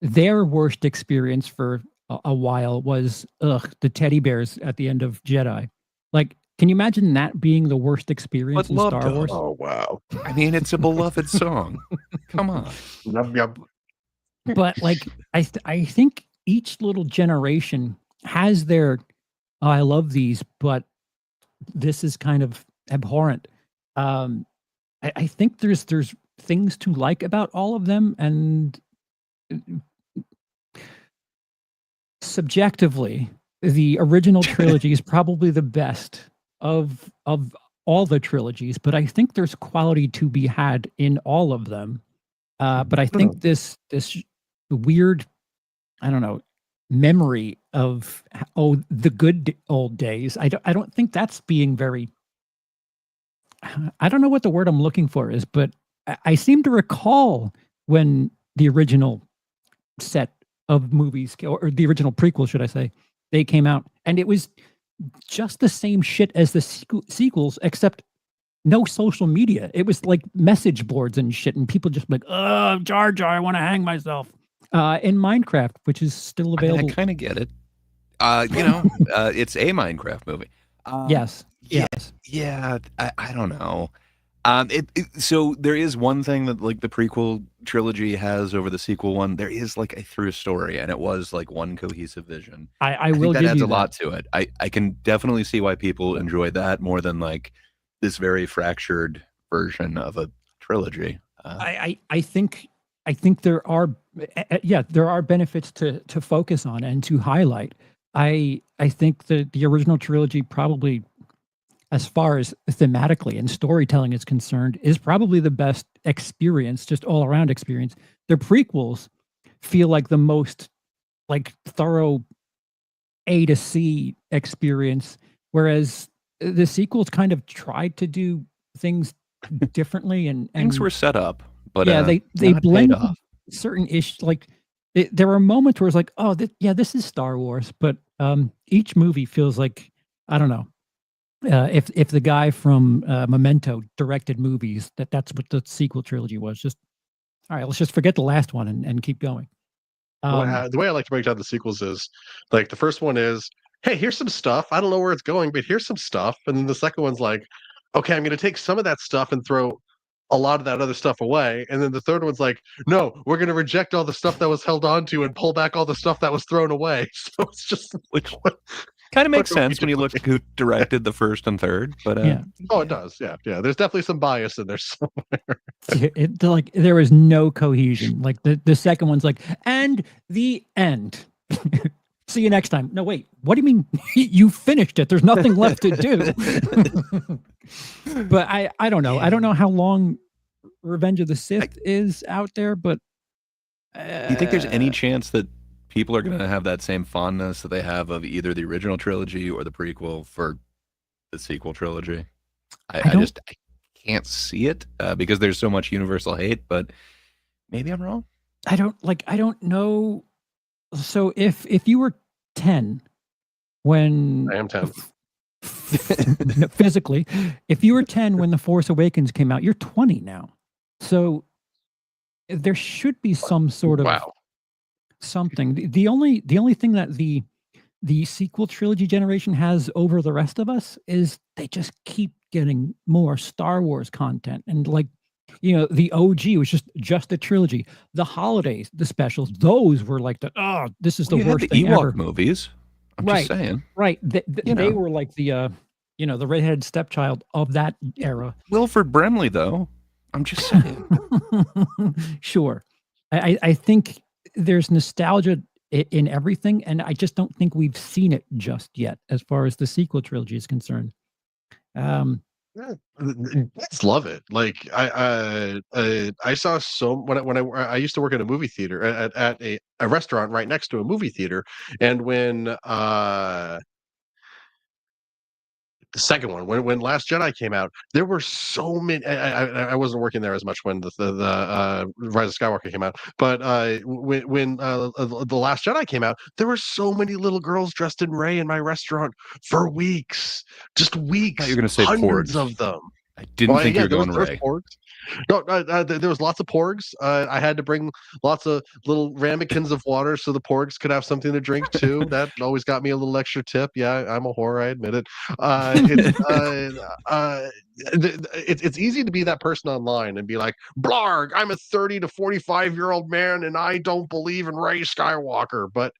their worst experience for a while was the teddy bears at the end of Jedi. Like, can you imagine that being the worst experience in Star Wars? Oh wow! I mean, it's a beloved song. Come on. Yum, yum. But like I think each little generation has their I love these, but this is kind of abhorrent. I think there's things to like about all of them, and subjectively, the original trilogy is probably the best of all the trilogies. But I think there's quality to be had in all of them. But I think this weird, I don't know, memory of the good old days. I don't think that's being very. I don't know what the word I'm looking for is, but I seem to recall when the original set of movies, or the original prequel, should I say, they came out, and it was just the same shit as the sequels, except no social media. It was like message boards and shit, and people just like, "Oh, Jar Jar, I want to hang myself." In Minecraft, which is still available. I kind of get it. It's a Minecraft movie. Yes. Yeah. I don't know. So there is one thing that like the prequel trilogy has over the sequel one. There is like a through story, and it was like one cohesive vision. I will think that give adds you a lot to it. I can definitely see why people enjoy that more than like this very fractured version of a trilogy. I think there are there are benefits to focus on and to highlight. I think that the original trilogy probably, as far as thematically and storytelling is concerned, is probably the best experience, just all around experience. The prequels feel like the most like thorough A to C experience, whereas the sequels kind of tried to do things differently and things were set up, but yeah, they not blend paid off. certain issues. Like there are moments where it's like, oh, this is Star Wars, but each movie feels like, I don't know. If the guy from Memento directed movies, that's what the sequel trilogy was. Just all right, let's just forget the last one and keep going. The way I like to break down the sequels is like the first one is, hey, here's some stuff. I don't know where it's going, but here's some stuff. And then the second one's like, okay, I'm going to take some of that stuff and throw a lot of that other stuff away. And then the third one's like, no, we're going to reject all the stuff that was held on to and pull back all the stuff that was thrown away. So it's just Which kind of makes what are we sense when you look at who directed the first and third. But Yeah, Oh, it does. Yeah. There's definitely some bias in there somewhere. like there was no cohesion. Like the second one's like, and the end. See you next time. No, wait. What do you mean? You finished it. There's nothing left to do. But I don't know. I don't know how long Revenge of the Sith is out there, but Do you think there's any chance that people are going to have that same fondness that they have of either the original trilogy or the prequel for the sequel trilogy? I can't see it because there's so much universal hate, but maybe I'm wrong. I don't know. So if you were 10 when I am 10. physically, if you were 10 when The Force Awakens came out, you're 20 now. So there should be some sort of something. The only thing that the sequel trilogy generation has over the rest of us is they just keep getting more Star Wars content. And like, you know, the OG was just a trilogy. The holidays, the specials, those were like this is the worst thing Ewok ever. movies. I'm just saying. Right. They were like the the redheaded stepchild of that era. Wilford Brimley, though. I'm just saying. Sure. I think there's nostalgia in everything, and I just don't think we've seen it just yet as far as the sequel trilogy is concerned. Kids love it. Like I saw when I used to work at a movie theater at a restaurant right next to a movie theater, and when the second one, when Last Jedi came out, there were so many. I wasn't working there as much when the Rise of Skywalker came out, but when the Last Jedi came out, there were so many little girls dressed in Rey in my restaurant for weeks, just weeks. You're going to say hundreds hordes of them. I didn't think you were going there was Ray. porgs. No, there was lots of porgs. I had to bring lots of little ramekins of water so the porgs could have something to drink too. That always got me a little extra tip. Yeah, I'm a whore. I admit it. It's easy to be that person online and be like, "Blarg, I'm a 30 to 45-year-old man and I don't believe in Ray Skywalker." But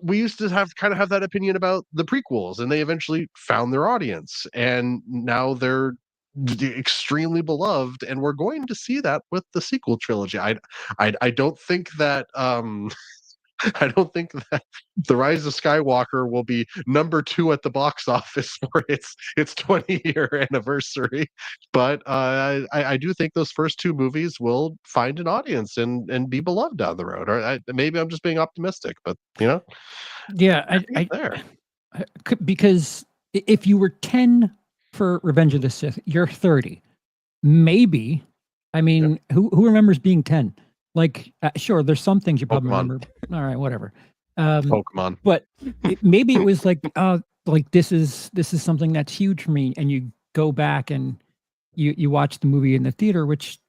we used to have that opinion about the prequels, and they eventually found their audience, and now they're extremely beloved, and we're going to see that with the sequel trilogy. I don't think that I don't think that The Rise of Skywalker will be number 2 at the box office for its 20-year anniversary, but I do think those first 2 movies will find an audience and be beloved down the road. Or maybe I'm just being optimistic, but Yeah, because if you were 10 for Revenge of the Sith, you're 30. Maybe. I mean, who remembers being 10? Like, sure, there's some things you probably remember. All right, whatever. Pokemon. But maybe it was like this is something that's huge for me, and you go back and you watch the movie in the theater, which,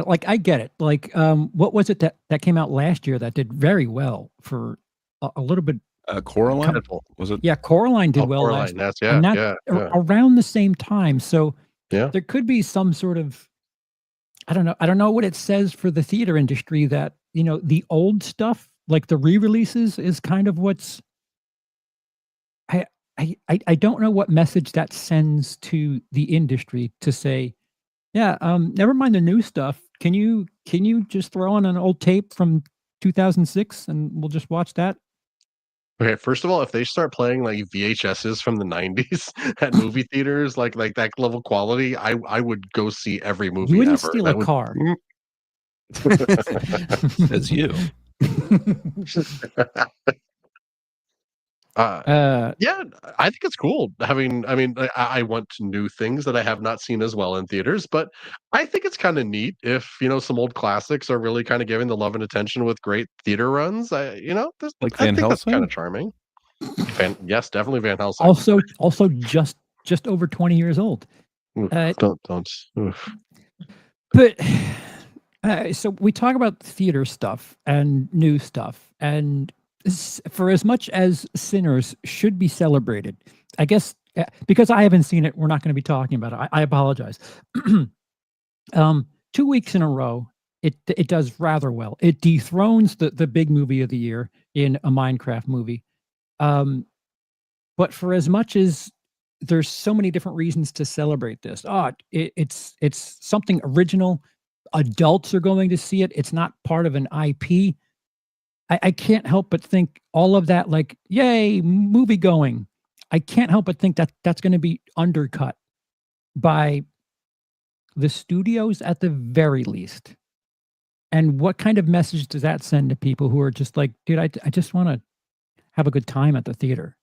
like, I get it. Like, what was it that came out last year that did very well for a little bit? Coraline, was it? Yeah, Coraline did well Coraline, last. yeah, around the same time. So yeah, there could be some sort of, I don't know what it says for the theater industry that, the old stuff, like the re-releases, is kind of what's, I don't know what message that sends to the industry to say, yeah, never mind the new stuff. Can you just throw on an old tape from 2006 and we'll just watch that? Okay, first of all, if they start playing like VHSs from the 90s at movie theaters, like that level quality, I would go see every movie You wouldn't ever. steal a car. Says you. Yeah, I think it's cool. I want new things that I have not seen as well in theaters, but I think it's kind of neat if some old classics are really kind of giving the love and attention with great theater runs. Like I Van think that's Helsing? kind of charming. Yes, definitely Van Helsing. Also just over 20 years old. Oof, don't. Oof. But so we talk about theater stuff and new stuff, and for as much as Sinners should be celebrated, I guess because I haven't seen it, we're not going to be talking about it. I apologize. 2 weeks in a row, it does rather well. It dethrones the big movie of the year in a Minecraft movie. But for as much as there's so many different reasons to celebrate this, it's something original. Adults are going to see it. It's not part of an IP. I can't help but think all of that, like, yay, movie going. I can't help but think that that's going to be undercut by the studios at the very least. And what kind of message does that send to people who are just like, dude, I just want to have a good time at the theater?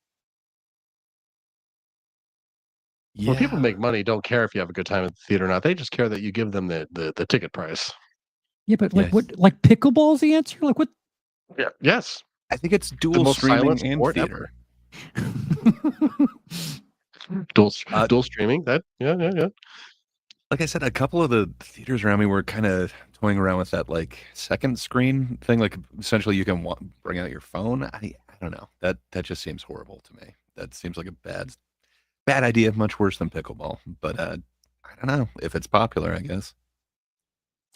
Yeah. When people make money, don't care if you have a good time at the theater or not. They just care that you give them the ticket price. Yeah, but what? Like pickleball's the answer? Like what? Yeah. Yes. I think it's dual streaming and theater. dual streaming. That yeah. Like I said, a couple of the theaters around me were kind of toying around with that like second screen thing. Like essentially, you can bring out your phone. I don't know. That just seems horrible to me. That seems like a bad idea. Much worse than pickleball. But I don't know if it's popular. I guess.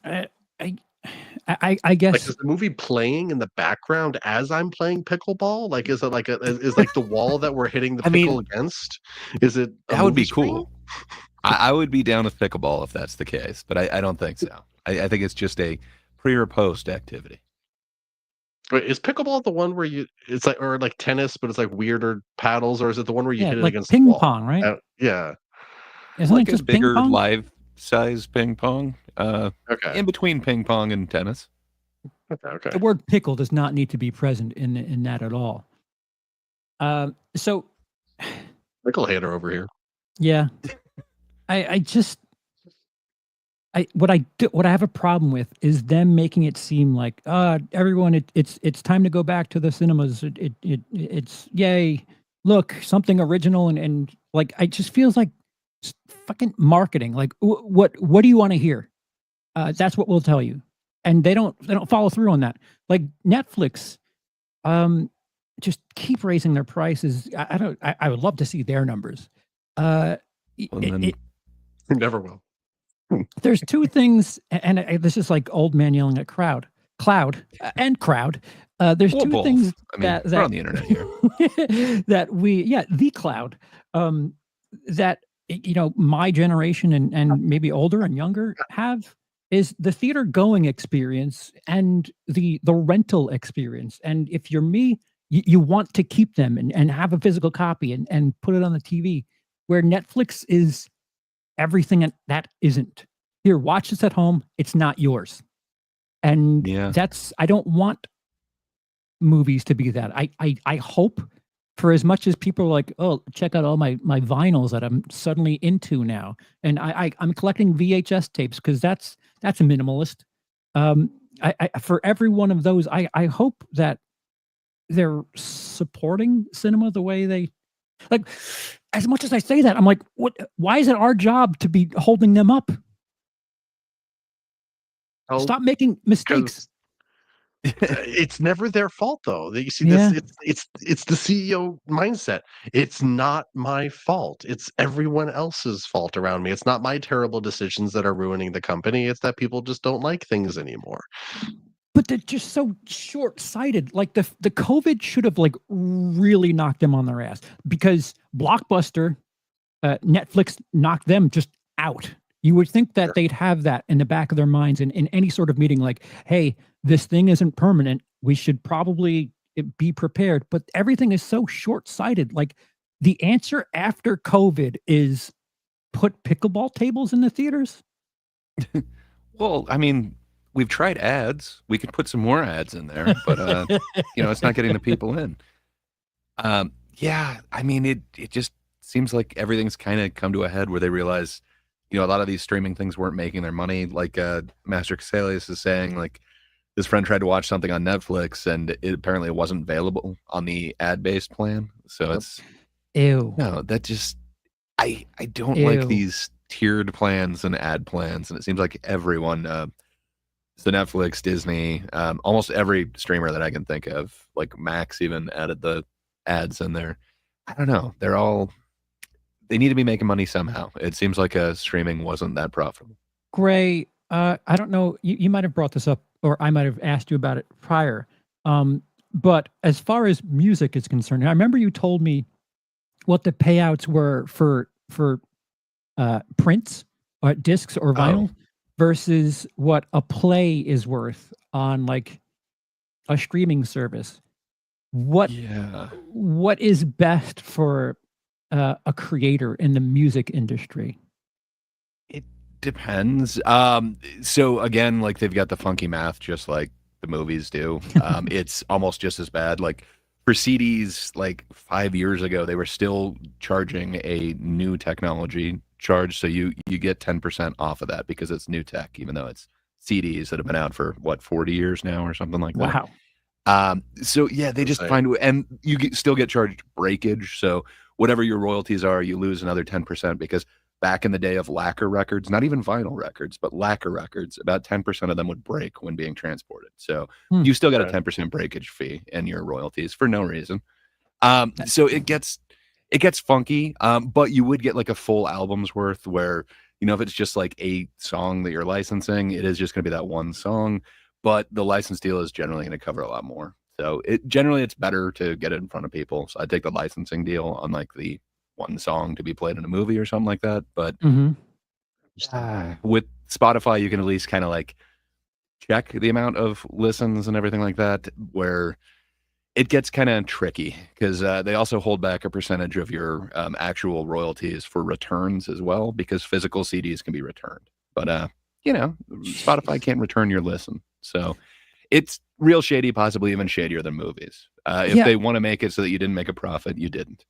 I guess. Like, is the movie playing in the background as I'm playing pickleball? Like, is it like is like the wall that we're hitting the pickle against? Is it? That would be cool. I would be down with pickleball if that's the case, but I don't think so. I think it's just a pre or post activity. Wait, is pickleball the one where it's like, or like tennis, but it's like weirder paddles, or is it the one where you hit it like against ping the wall? pong, right? Yeah. Isn't like it just a bigger ping pong? live size ping pong. Okay. In between ping pong and tennis. Okay. The word pickle does not need to be present in that at all. So Pickle hater over here. yeah, what I have a problem with is them making it seem like everyone it's time to go back to the cinemas. It's yay, look, something original and like it just feels like fucking marketing. Like, what do you want to hear? That's what we'll tell you, and they don't follow through on that. Like Netflix, just keep raising their prices. I would love to see their numbers. Never will. There's two things, and this is like old man yelling at cloud. There's two both. things I mean, we're on the internet here. that the cloud, that my generation and maybe older and younger have, is the theater going experience and the rental experience. And if you're me, you want to keep them and have a physical copy and put it on the TV, where Netflix is everything that isn't. Here, watch this at home. It's not yours. And I don't want movies to be that. I hope, for as much as people are like, oh, check out all my vinyls that I'm suddenly into now. And I'm collecting VHS tapes because that's a minimalist. For every one of those, I hope that they're supporting cinema the way they, like, as much as I say that, I'm like, why is it our job to be holding them up? Stop making mistakes. It's never their fault, though. You see, this it's the CEO mindset. It's not my fault. It's everyone else's fault around me. It's not my terrible decisions that are ruining the company. It's that people just don't like things anymore. But they're just so short-sighted. Like the COVID should have like really knocked them on their ass, because Blockbuster, Netflix knocked them just out. You would think that they'd have that in the back of their minds in any sort of meeting, like, hey, this thing isn't permanent. We should probably be prepared. But everything is so short-sighted. Like, the answer after COVID is put pickleball tables in the theaters. Well, I mean, we've tried ads. We could put some more ads in there, but it's not getting the people in. Yeah, I mean, it just seems like everything's kind of come to a head where they realize, a lot of these streaming things weren't making their money. Like Master Casalius is saying, like, his friend tried to watch something on Netflix and it apparently wasn't available on the ad-based plan. So it's that just I don't like these tiered plans and ad plans, and it seems like everyone, so Netflix, Disney, almost every streamer that I can think of, like Max even added the ads in there. I don't know. They need to be making money somehow. It seems like streaming wasn't that profitable. Gray, I don't know. You might have brought this up, or I might have asked you about it prior. But as far as music is concerned, I remember you told me what the payouts were for prints, or discs, or vinyl, versus what a play is worth on like a streaming service. What is best for a creator in the music industry? It depends. So again, like, they've got the funky math just like the movies do. It's almost just as bad. Like, for CDs, like 5 years ago, they were still charging a new technology charge, so you get 10% off of that because it's new tech, even though it's CDs that have been out for 40 years now or something like that. Wow. So yeah, they just find, and you still get charged breakage. So whatever your royalties are, you lose another 10%, because back in the day of lacquer records, not even vinyl records, but lacquer records, about 10% of them would break when being transported. So you still got a 10% breakage fee in your royalties for no reason. So it gets funky, but you would get like a full album's worth, where, if it's just like a song that you're licensing, it is just going to be that one song, but the license deal is generally going to cover a lot more. So it's better to get it in front of people. So I take the licensing deal on like the one song to be played in a movie or something like that. But with Spotify, you can at least kind of like check the amount of listens and everything like that, where it gets kind of tricky, because they also hold back a percentage of your actual royalties for returns as well, because physical CDs can be returned. But, Spotify can't return your listen. So it's real shady, possibly even shadier than movies. If they want to make it so that you didn't make a profit, you didn't.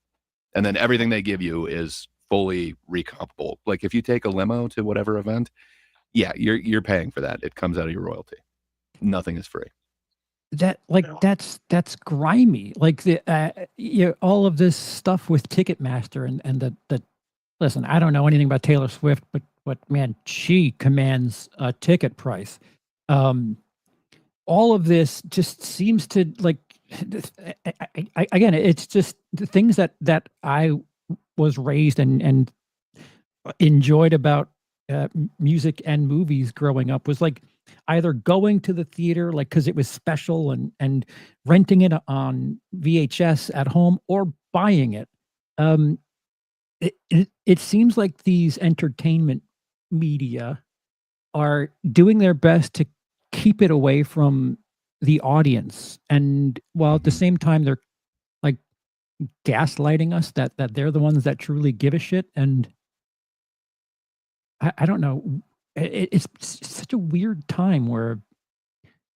And then everything they give you is fully recoupable. Like, if you take a limo to whatever event, you're paying for that. It comes out of your royalty. Nothing is free. That's grimy. Like, the all of this stuff with Ticketmaster and the listen, I don't know anything about Taylor Swift, but man, she commands a ticket price. All of this just seems to like, again, it's just the things that I was raised and enjoyed about music and movies growing up was like either going to the theater like because it was special and renting it on VHS at home or buying it. It seems like these entertainment media are doing their best to keep it away from the audience, and while at the same time they're like gaslighting us that they're the ones that truly give a shit. And I don't know. It's such a weird time where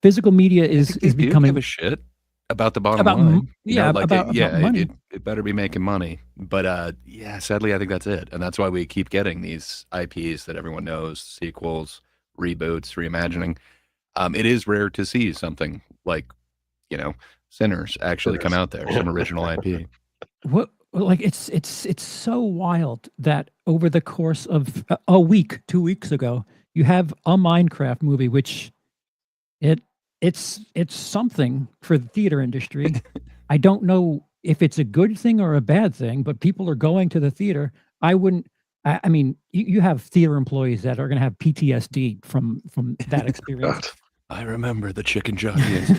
physical media is becoming give a shit about the bottom line. About money. It better be making money. But yeah, sadly, I think that's it, and that's why we keep getting these IPs that everyone knows, sequels, reboots, reimagining. It is rare to see something like, Sinners actually come out there, some original IP. What like it's so wild that over the course of a week, 2 weeks ago, you have a Minecraft movie, which it's something for the theater industry. I don't know if it's a good thing or a bad thing, but people are going to the theater. I mean, you have theater employees that are going to have PTSD from that experience. I remember the chicken jockeys.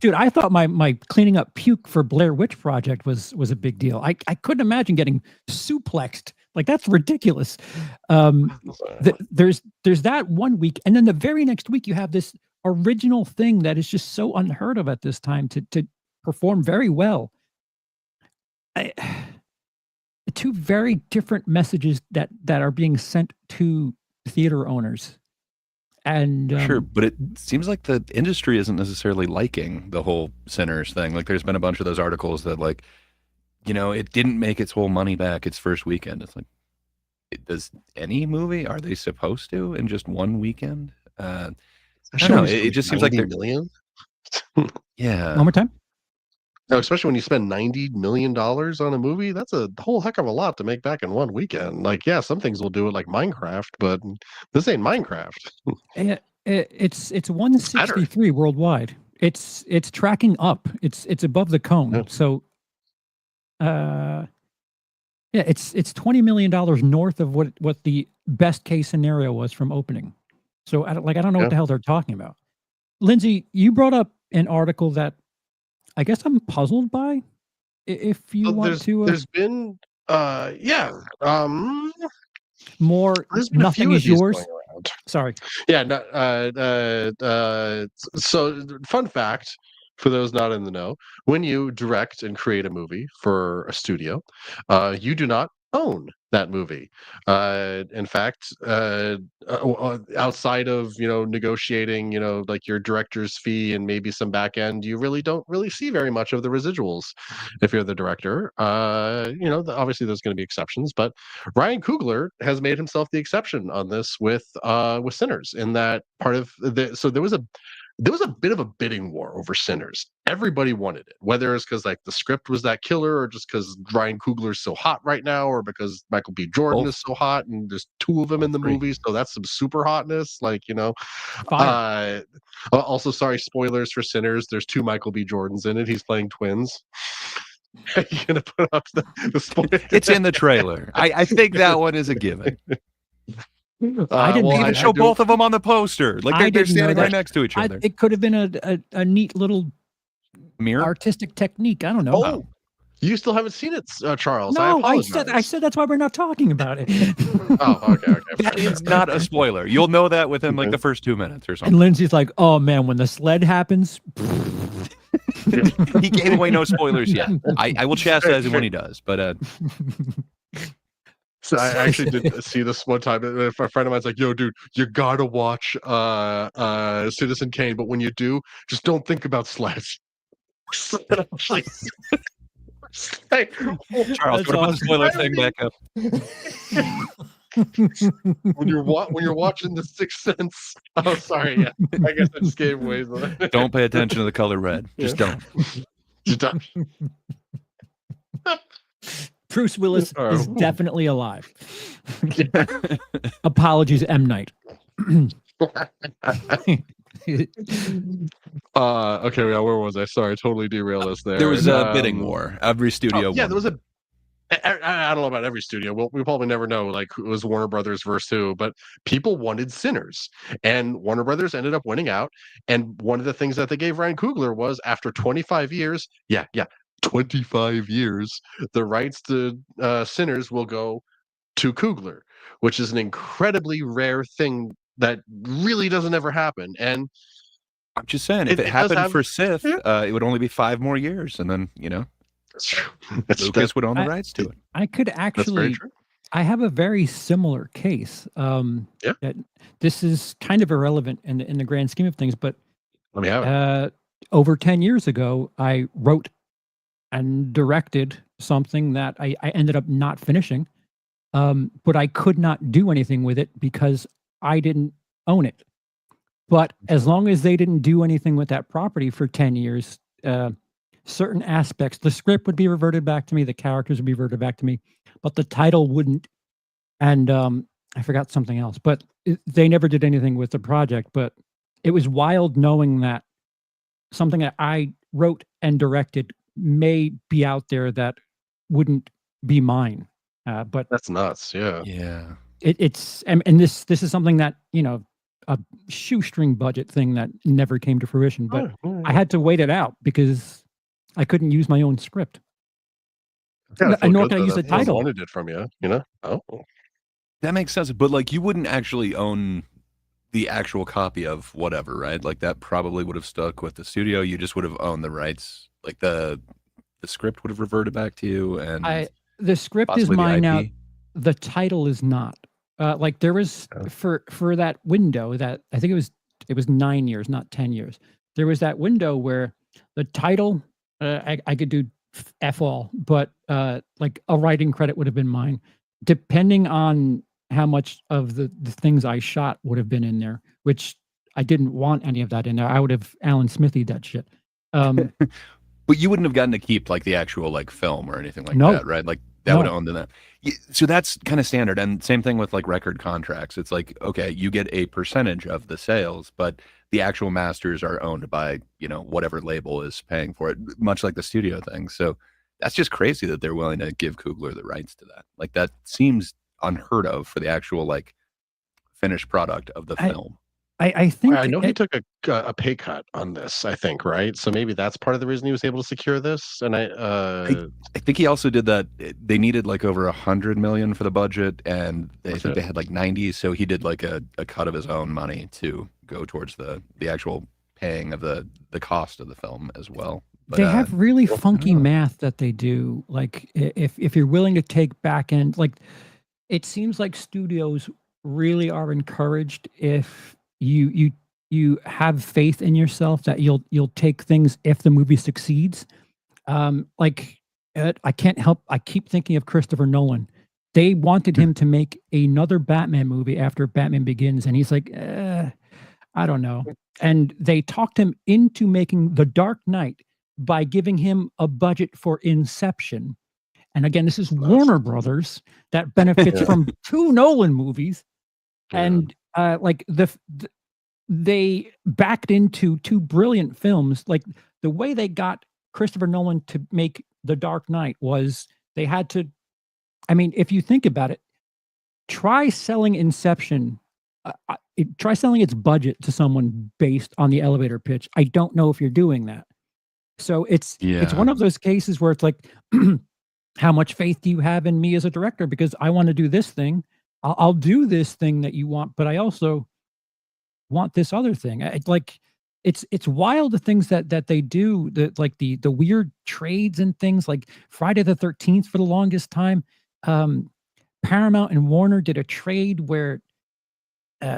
Dude, I thought my cleaning up puke for Blair Witch Project was a big deal. I couldn't imagine getting suplexed. Like, that's ridiculous. There's that 1 week, and then the very next week you have this original thing that is just so unheard of at this time to perform very well. Two very different messages that are being sent to theater owners. And sure, but it seems like the industry isn't necessarily liking the whole Sinners thing. Like, there's been a bunch of those articles that, like, it didn't make its whole money back its first weekend. It's like, does any movie, are they supposed to in just one weekend? I don't know. It just seems like they're million. Yeah. One more time. No, especially when you spend $90 million on a movie, that's a whole heck of a lot to make back in one weekend. Like, yeah, some things will do it, like Minecraft, but this ain't Minecraft. It's 163 worldwide. It's tracking up. It's above the cone. Yeah. So, it's $20 million north of what the best case scenario was from opening. So, I don't know what the hell they're talking about. Lindsey, you brought up an article that I guess I'm puzzled by. If you want to, there's been more. There's been Nothing is yours. Sorry. Yeah. So, fun fact for those not in the know: when you direct and create a movie for a studio, you do not own that movie. In fact, outside of negotiating, like your director's fee and maybe some back end, you really don't see very much of the residuals if you're the director. Obviously there's going to be exceptions, but Ryan Coogler has made himself the exception on this with Sinners. In that part of so there was a bit of a bidding war over Sinners. Everybody wanted it, whether it's because like the script was that killer, or just because Ryan Coogler's so hot right now, or because Michael B. Jordan is so hot, and there's two of them in the movie, so that's some super hotness. Like, also, sorry, spoilers for Sinners. There's two Michael B. Jordans in it. He's playing twins. Are you gonna put up the spoiler? It's in the trailer. I think that one is a given. I didn't even show both of them on the poster. Like, they're standing right next to each other. It could have been a neat little mirror artistic technique. I don't know. Oh, you still haven't seen it, Charles. No, I said that's why we're not talking about it. Oh, okay. That is not a spoiler. You'll know that within like the first 2 minutes or something. And Lindsey's like, "Oh man, when the sled happens." He gave away no spoilers yet. I will chastise him when he does, but So I actually did see this one time. A friend of mine's like, "Yo, dude, you gotta watch Citizen Kane, but when you do, just don't think about sleds." Charles, put the spoiler thing back up. when you're watching The Sixth Sense. Oh, sorry. Yeah, I guess I just gave away. Don't pay attention to the color red. Just don't. Just don't. Bruce Willis is Oh. definitely alive. Apologies, M. Night. Okay, yeah, where was I? Sorry, totally derailed us there. There was a bidding war. Every studio yeah, won. there was a. I don't know about every studio. We probably never know. Like, it was Warner Brothers versus who, but people wanted Sinners, and Warner Brothers ended up winning out. And one of the things that they gave Ryan Coogler was, after 25 years, 25 years, the rights to Sinners will go to Coogler, which is an incredibly rare thing that really doesn't ever happen. And I'm just saying, if it does happened have- for Sith, yeah. it would only be 5 more years, and then That's true. That's Lucas would own the rights to it. I could very actually. true. I have a very similar case. That this is kind of irrelevant in the grand scheme of things, but Let me have it. over 10 years ago, I wrote and directed something that I ended up not finishing, but I could not do anything with it because I didn't own it. But as long as they didn't do anything with that property for 10 years, certain aspects, the script would be reverted back to me, the characters would be reverted back to me, but the title wouldn't. And I forgot something else, but they never did anything with the project. But it was wild knowing that something that I wrote and directed may be out there that wouldn't be mine. But That's nuts. Yeah. Yeah. it's and this is something that, a shoestring budget thing that never came to fruition. But I had to wait it out because I couldn't use my own script. Nor can I use the title. Wanted it from you, Oh, That makes sense. But like, you wouldn't actually own the actual copy of whatever, right? Like, that probably would have stuck with the studio. You just would have owned the rights. Like, the script would have reverted back to you, and the script is possibly the mine now. IP. The title is not. Like, there was for that window that I think it was 9 years, not 10 years. There was that window where the title I could do F all, but like a writing credit would have been mine, depending on how much of the things I shot would have been in there, which I didn't want any of that in there. I would have Alan Smithied that shit. But you wouldn't have gotten to keep like the actual like film or anything like No. that, right? Like, that would have owned that. So that's kind of standard. And same thing with like record contracts. It's like, okay, you get a percentage of the sales, but the actual masters are owned by, whatever label is paying for it, much like the studio thing. So that's just crazy that they're willing to give Coogler the rights to that. Like, that seems unheard of for the actual like finished product of the film. I think I know he took a pay cut on this, I think, right? So maybe that's part of the reason he was able to secure this. And I think he also did that. They needed like over $100 million for the budget, and I think they had like 90. So he did like a cut of his own money to go towards the actual paying of the cost of the film as well. But, they have really funky math that they do. Like, if you're willing to take back end, like, it seems like studios really are encouraged if you have faith in yourself that you'll take things if the movie succeeds. Like, I can't help, I keep thinking of Christopher Nolan. They wanted him to make another Batman movie after Batman Begins, and he's like, I don't know. And they talked him into making The Dark Knight by giving him a budget for Inception. And again, this is Warner Brothers that benefits from 2 Nolan movies. And like they backed into 2 brilliant films. Like, the way they got Christopher Nolan to make The Dark Knight was they had to, I mean, if you think about it, try selling Inception, try selling its budget to someone based on the elevator pitch. I don't know if you're doing that. So it's one of those cases where it's like, how much faith do you have in me as a director? Because I want to do this thing. I'll do this thing that you want, but I also want this other thing. It's wild, the things that they do, like the weird trades and things, like Friday the 13th for the longest time. Paramount and Warner did a trade where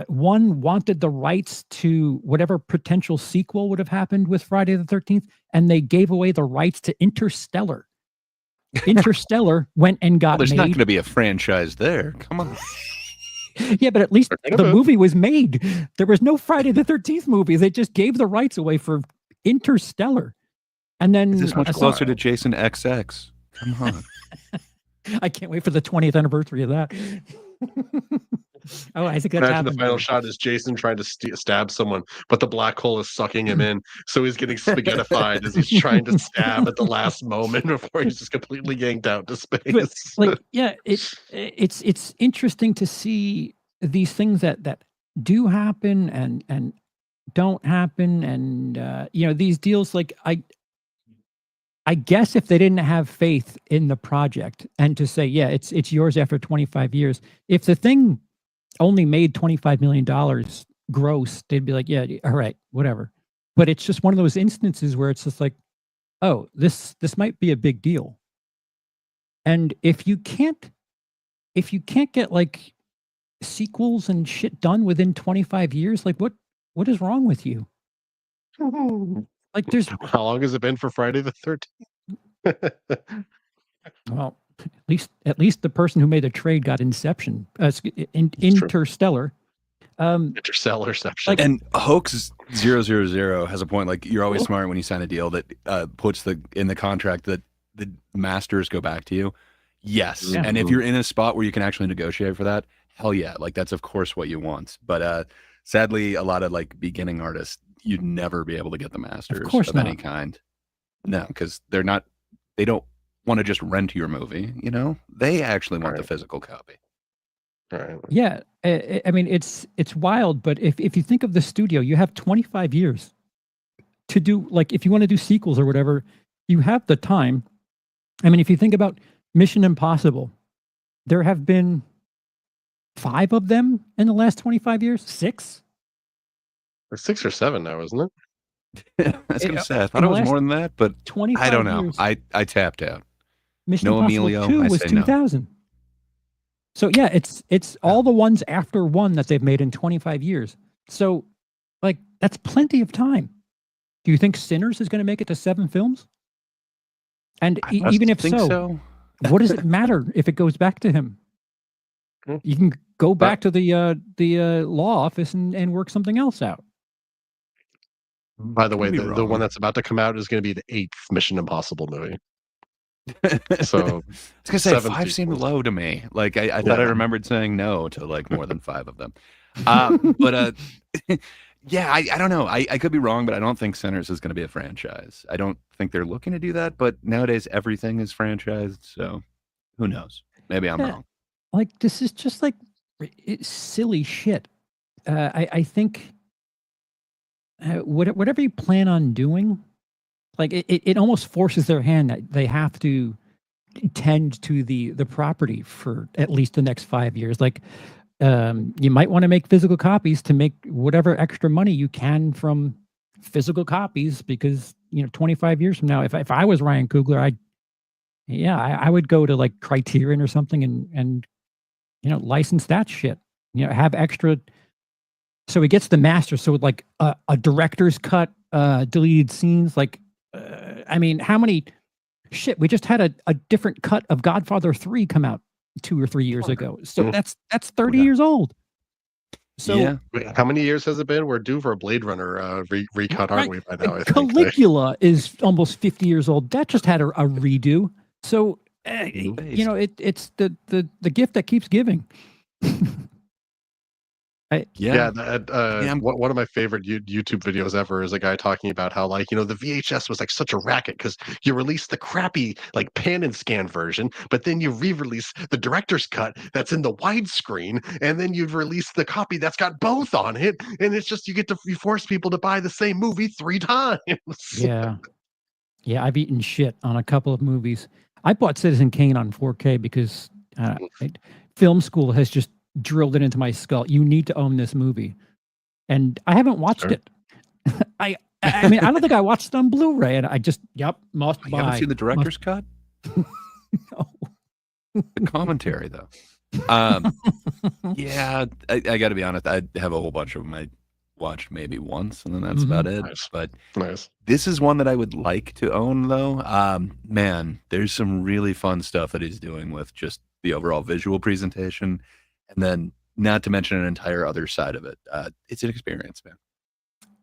one wanted the rights to whatever potential sequel would have happened with Friday the 13th, and they gave away the rights to Interstellar. Interstellar went and got there's made. not going to be a franchise there. Come on. Yeah, but at least the movie was made. There was no Friday the 13th movie. They just gave the rights away for Interstellar. And then Is this much closer to Jason XX? Come on. I can't wait for the 20th anniversary of that. Oh, I think that's Imagine happened. the final shot is Jason trying to stab someone, but the black hole is sucking him in, so he's getting spaghettified as he's trying to stab at the last moment before he's just completely yanked out to space. But, like, yeah, it's interesting to see these things that do happen and don't happen, and these deals. Like, I guess if they didn't have faith in the project and to say, yeah, it's yours after 25 years, if the thing only made $25 million gross, they'd be like, yeah, all right, whatever. But it's just one of those instances where it's just like, oh, this might be a big deal. And if you can't get like sequels and shit done within 25 years, like what is wrong with you? Like, there's How long has it been for Friday the 13th? well, at least the person who made the trade got Inception, Interstellar. Interstellarception. Like- And Hoax 000 has a point. Like, you're always smart when you sign a deal that puts in the contract that the masters go back to you. Yes. Yeah. And if you're in a spot where you can actually negotiate for that, hell yeah. Like, that's of course what you want. But sadly, a lot of like beginning artists, you'd never be able to get the masters course of not. any kind. No, because they don't want to just rent your movie, They actually want the Right. physical copy. Right. Yeah, I mean, it's wild, but if you think of the studio, you have 25 years to do, like, if you want to do sequels or whatever, you have the time. I mean, if you think about Mission Impossible, there have been 5 of them in the last 25 years, 6. It's 6 or 7 now, isn't it? I was going to say, I in thought the it was last more than that, but 25 I don't know. years. I tapped out. Mission No Impossible Emilio, 2 I was say no. 2000. So yeah, it's all the ones after one that they've made in 25 years. So, like, that's plenty of time. Do you think Sinners is going to make it to 7 films? And I even if think so, what does it matter if it goes back to him? Hmm. You can go back to the law office and work something else out. By the way, Could be the one wrong. that's about to come out is going to be the 8th Mission Impossible movie. So I was gonna say 7 5 seemed sequels. low to me. Like, I thought I Yeah. remembered saying no to like more than 5 of them. But yeah, I don't know. I could be wrong, but I don't think Sinners is going to be a franchise. I don't think they're looking to do that. But nowadays, everything is franchised, so who knows? Maybe I'm Yeah. wrong. Like, this is just like it's silly shit. I think whatever you plan on doing, like, it almost forces their hand that they have to tend to the property for at least the next 5 years. Like, you might want to make physical copies to make whatever extra money you can from physical copies, because 25 years from now, if I was Ryan Coogler, I would go to like Criterion or something and license that shit. Have extra, so he gets the master. So like a director's cut, deleted scenes. Like, I mean, how many? Shit, we just had a different cut of Godfather 3 come out 2 or 3 years ago. So Mm. that's 30 Yeah. years old. So yeah, Wait, how many years has it been? We're due for a Blade Runner recut, aren't Right. we, by now? I think. Caligula is almost 50 years old. That just had a redo. So it's the gift that keeps giving. Yeah, I'm- one of my favorite YouTube videos ever is a guy talking about how, like, the VHS was like such a racket because you release the crappy like pan and scan version, but then you re-release the director's cut that's in the widescreen, and then you've released the copy that's got both on it, and it's just you force people to buy the same movie 3 times. Yeah. I've eaten shit on a couple of movies. I bought Citizen Kane on 4K because film school has just drilled it into my skull. You need to own this movie, and I haven't watched Sure. it. I mean, I don't think I watched it on Blu-ray, and I just must you buy. haven't seen the director's cut? No. The commentary, though. Yeah, I got to be honest. I have a whole bunch of them I watched maybe once, and then that's about it. Nice. But Nice. this is one that I would like to own, though. Man, there's some really fun stuff that he's doing with just the overall visual presentation, and then not to mention an entire other side of it. It's an experience, man.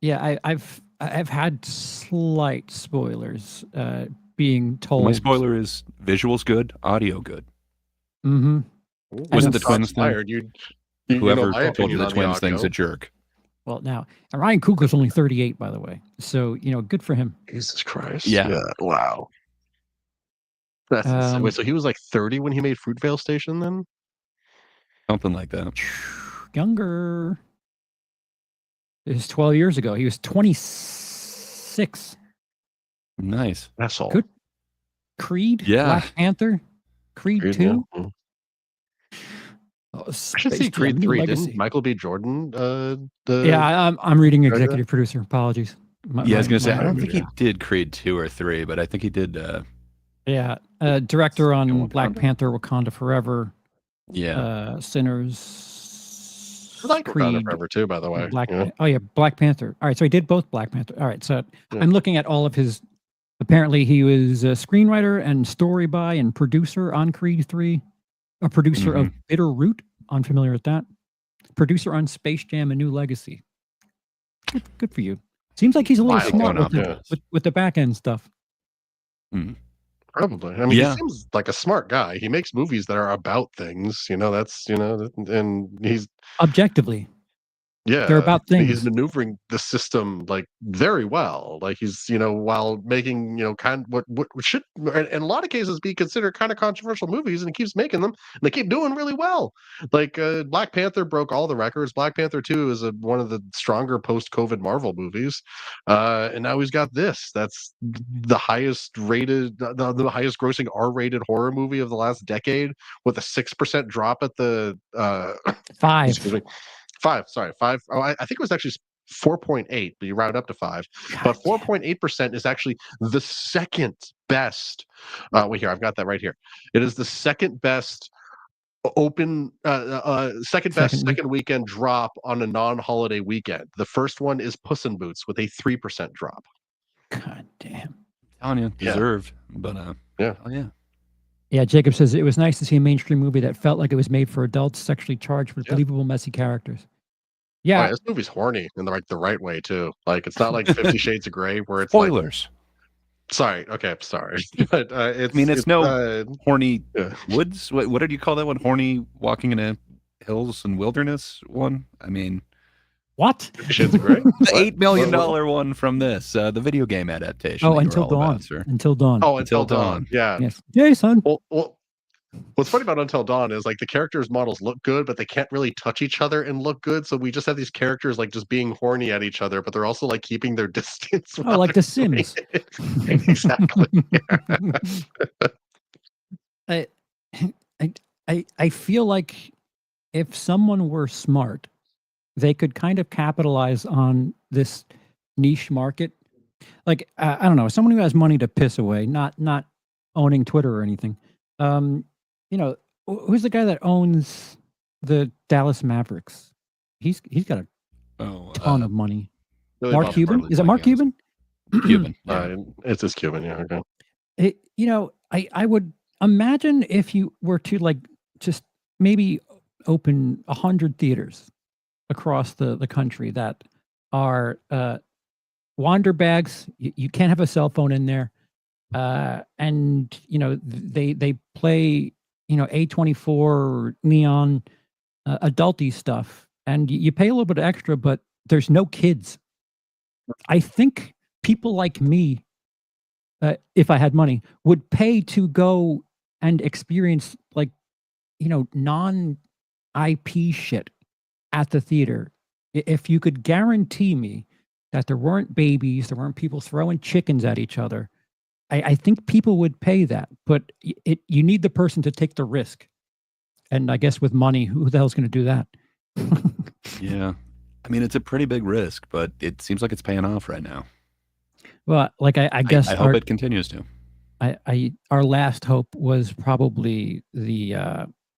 Yeah, I've had slight spoilers being told. My spoiler is visuals good, audio good. Mm-hmm. Was it the twins thing? Inspired. You Whoever know my told you opinion the on the twins thing's audio. a jerk. Well, now, and Ryan Coogler's only 38, by the way. So, good for him. Jesus Christ. Yeah. Wow. That's insane. Wait, so he was like 30 when he made Fruitvale Station then? Something like that. Younger. It was 12 years ago. He was 26. Nice. That's all. Good. Creed? Yeah. Black Panther? Creed 2? Yeah. Oh, I should see Space Creed Jam, 3. Legacy. Didn't Michael B. Jordan Yeah, I'm reading Director? executive producer. Apologies. Yeah, I was going to say, I don't my- think he did Creed 2 or 3, but I think he did. Yeah, director on Wakanda. Black Panther, Wakanda Forever, Yeah. Sinners, I like Wakanda Creed, Forever too, by the way. Black. Yeah. Oh yeah, Black Panther. All right, so he did both Black Panther. All right, so Yeah. I'm looking at all of his. Apparently, he was a screenwriter and story by and producer on Creed 3, a producer of Bitter Root. Unfamiliar with that. Producer on Space Jam: A New Legacy. Good for you. Seems like he's a little Wild smart going with, up, with the back end stuff. Probably. I mean, he seems like a smart guy. He makes movies that are about things, that's, and he's Objectively, yeah, they're about things. He's maneuvering the system like very well. Like he's, while making, kind what should in a lot of cases be considered kind of controversial movies, and he keeps making them, and they keep doing really well. Like Black Panther broke all the records. Black Panther 2 is one of the stronger post-COVID Marvel movies, and now he's got this. That's the highest rated, the highest grossing R-rated horror movie of the last decade, with a 6% drop at the 5. excuse me. 5. Sorry, 5. Oh, I think it was actually 4.8, but you round up to 5. But 4.8% is actually the second best. Wait here, I've got that right here. It is the second best second weekend drop on a non-holiday weekend. The first one is Puss in Boots with a 3% drop. God damn. Telling you, Yeah. deserved. But Yeah. oh yeah. Yeah, Jacob says it was nice to see a mainstream movie that felt like it was made for adults, sexually charged with believable, messy characters. Yeah, This movie's horny in the right way too. Like it's not like 50 Shades of Grey where it's Spoilers. Sorry. Okay, I'm sorry. But it's no horny yeah. woods. What did you call that one? Horny walking in a hills and wilderness one? I mean, what? 50 Shades of Grey? the $8 million one from this, the video game adaptation. Oh, that you were Until all Dawn. about, sir. Until Dawn. Oh, Until Dawn. Yeah. Yes. Jason. Well, what's funny about Until Dawn is like the characters' models look good, but they can't really touch each other and look good. So we just have these characters like just being horny at each other, but they're also like keeping their distance. Oh, like The Sims. Exactly. I feel like if someone were smart, they could kind of capitalize on this niche market. Like I don't know, someone who has money to piss away, not owning Twitter or anything. Who's the guy that owns the Dallas Mavericks? He's got a ton of money. Really Mark Bob Cuban? Marley, Is it Mark Cuban? Cuban. It's just Cuban. Yeah. Okay. I would imagine if you were to like just maybe open 100 theaters across the country that are wander bags. You can't have a cell phone in there. And they play A24 neon adulty stuff, and you pay a little bit extra, but there's no kids. I think people like me, if I had money, would pay to go and experience like non IP shit at the theater. If you could guarantee me that there weren't babies, there weren't people throwing chickens at each other, I think people would pay that, but you need the person to take the risk. And I guess with money, who the hell's going to do that? Yeah. I mean, it's a pretty big risk, but it seems like it's paying off right now. Well, like I guess I hope it continues to. Our last hope was probably the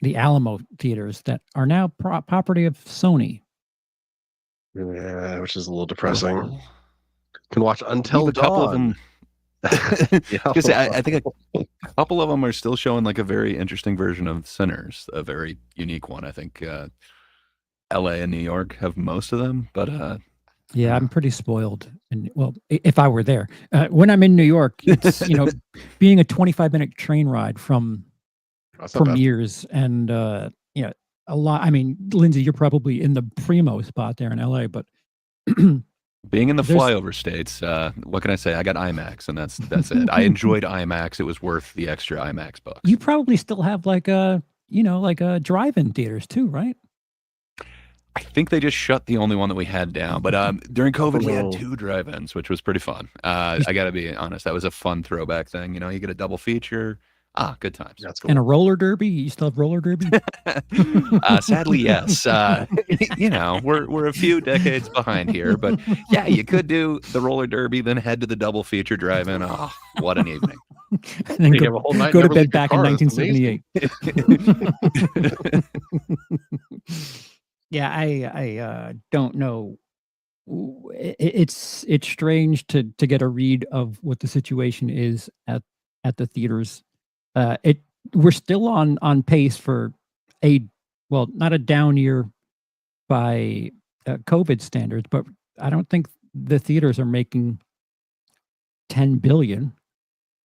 Alamo theaters that are now property of Sony. Yeah, which is a little depressing. Can watch Until A couple of Dawn. them. I think a couple of them are still showing like a very interesting version of Sinners, a very unique one. I think LA and New York have most of them, but yeah, I'm pretty spoiled. And well, if I were there, when I'm in New York, it's being a 25-minute train ride from That's not bad. premieres and a lot. I mean, Lindsey, you're probably in the primo spot there in LA, but Being in the There's- flyover states, what can I say? I got IMAX, and that's it. I enjoyed IMAX. It was worth the extra IMAX bucks. you probably still have like a drive-in theaters too, right? I think they just shut the only one that we had down. But during COVID, we had no. 2 drive-ins, which was pretty fun. I got to be honest, that was a fun throwback thing. You know, you get a double feature. Good times. That's cool. And a roller derby. You still have roller derby? Sadly, yes. You know, we're a few decades behind here, but yeah, you could do the roller derby, then head to the double feature drive-in. Oh, what an evening! And then You have go, a whole night, go to never leave bed your back in car. That's amazing. 1978. Yeah, I don't know. It's strange to get a read of what the situation is at the theaters. We're still on pace for not a down year by COVID standards, but I don't think the theaters are making 10 billion,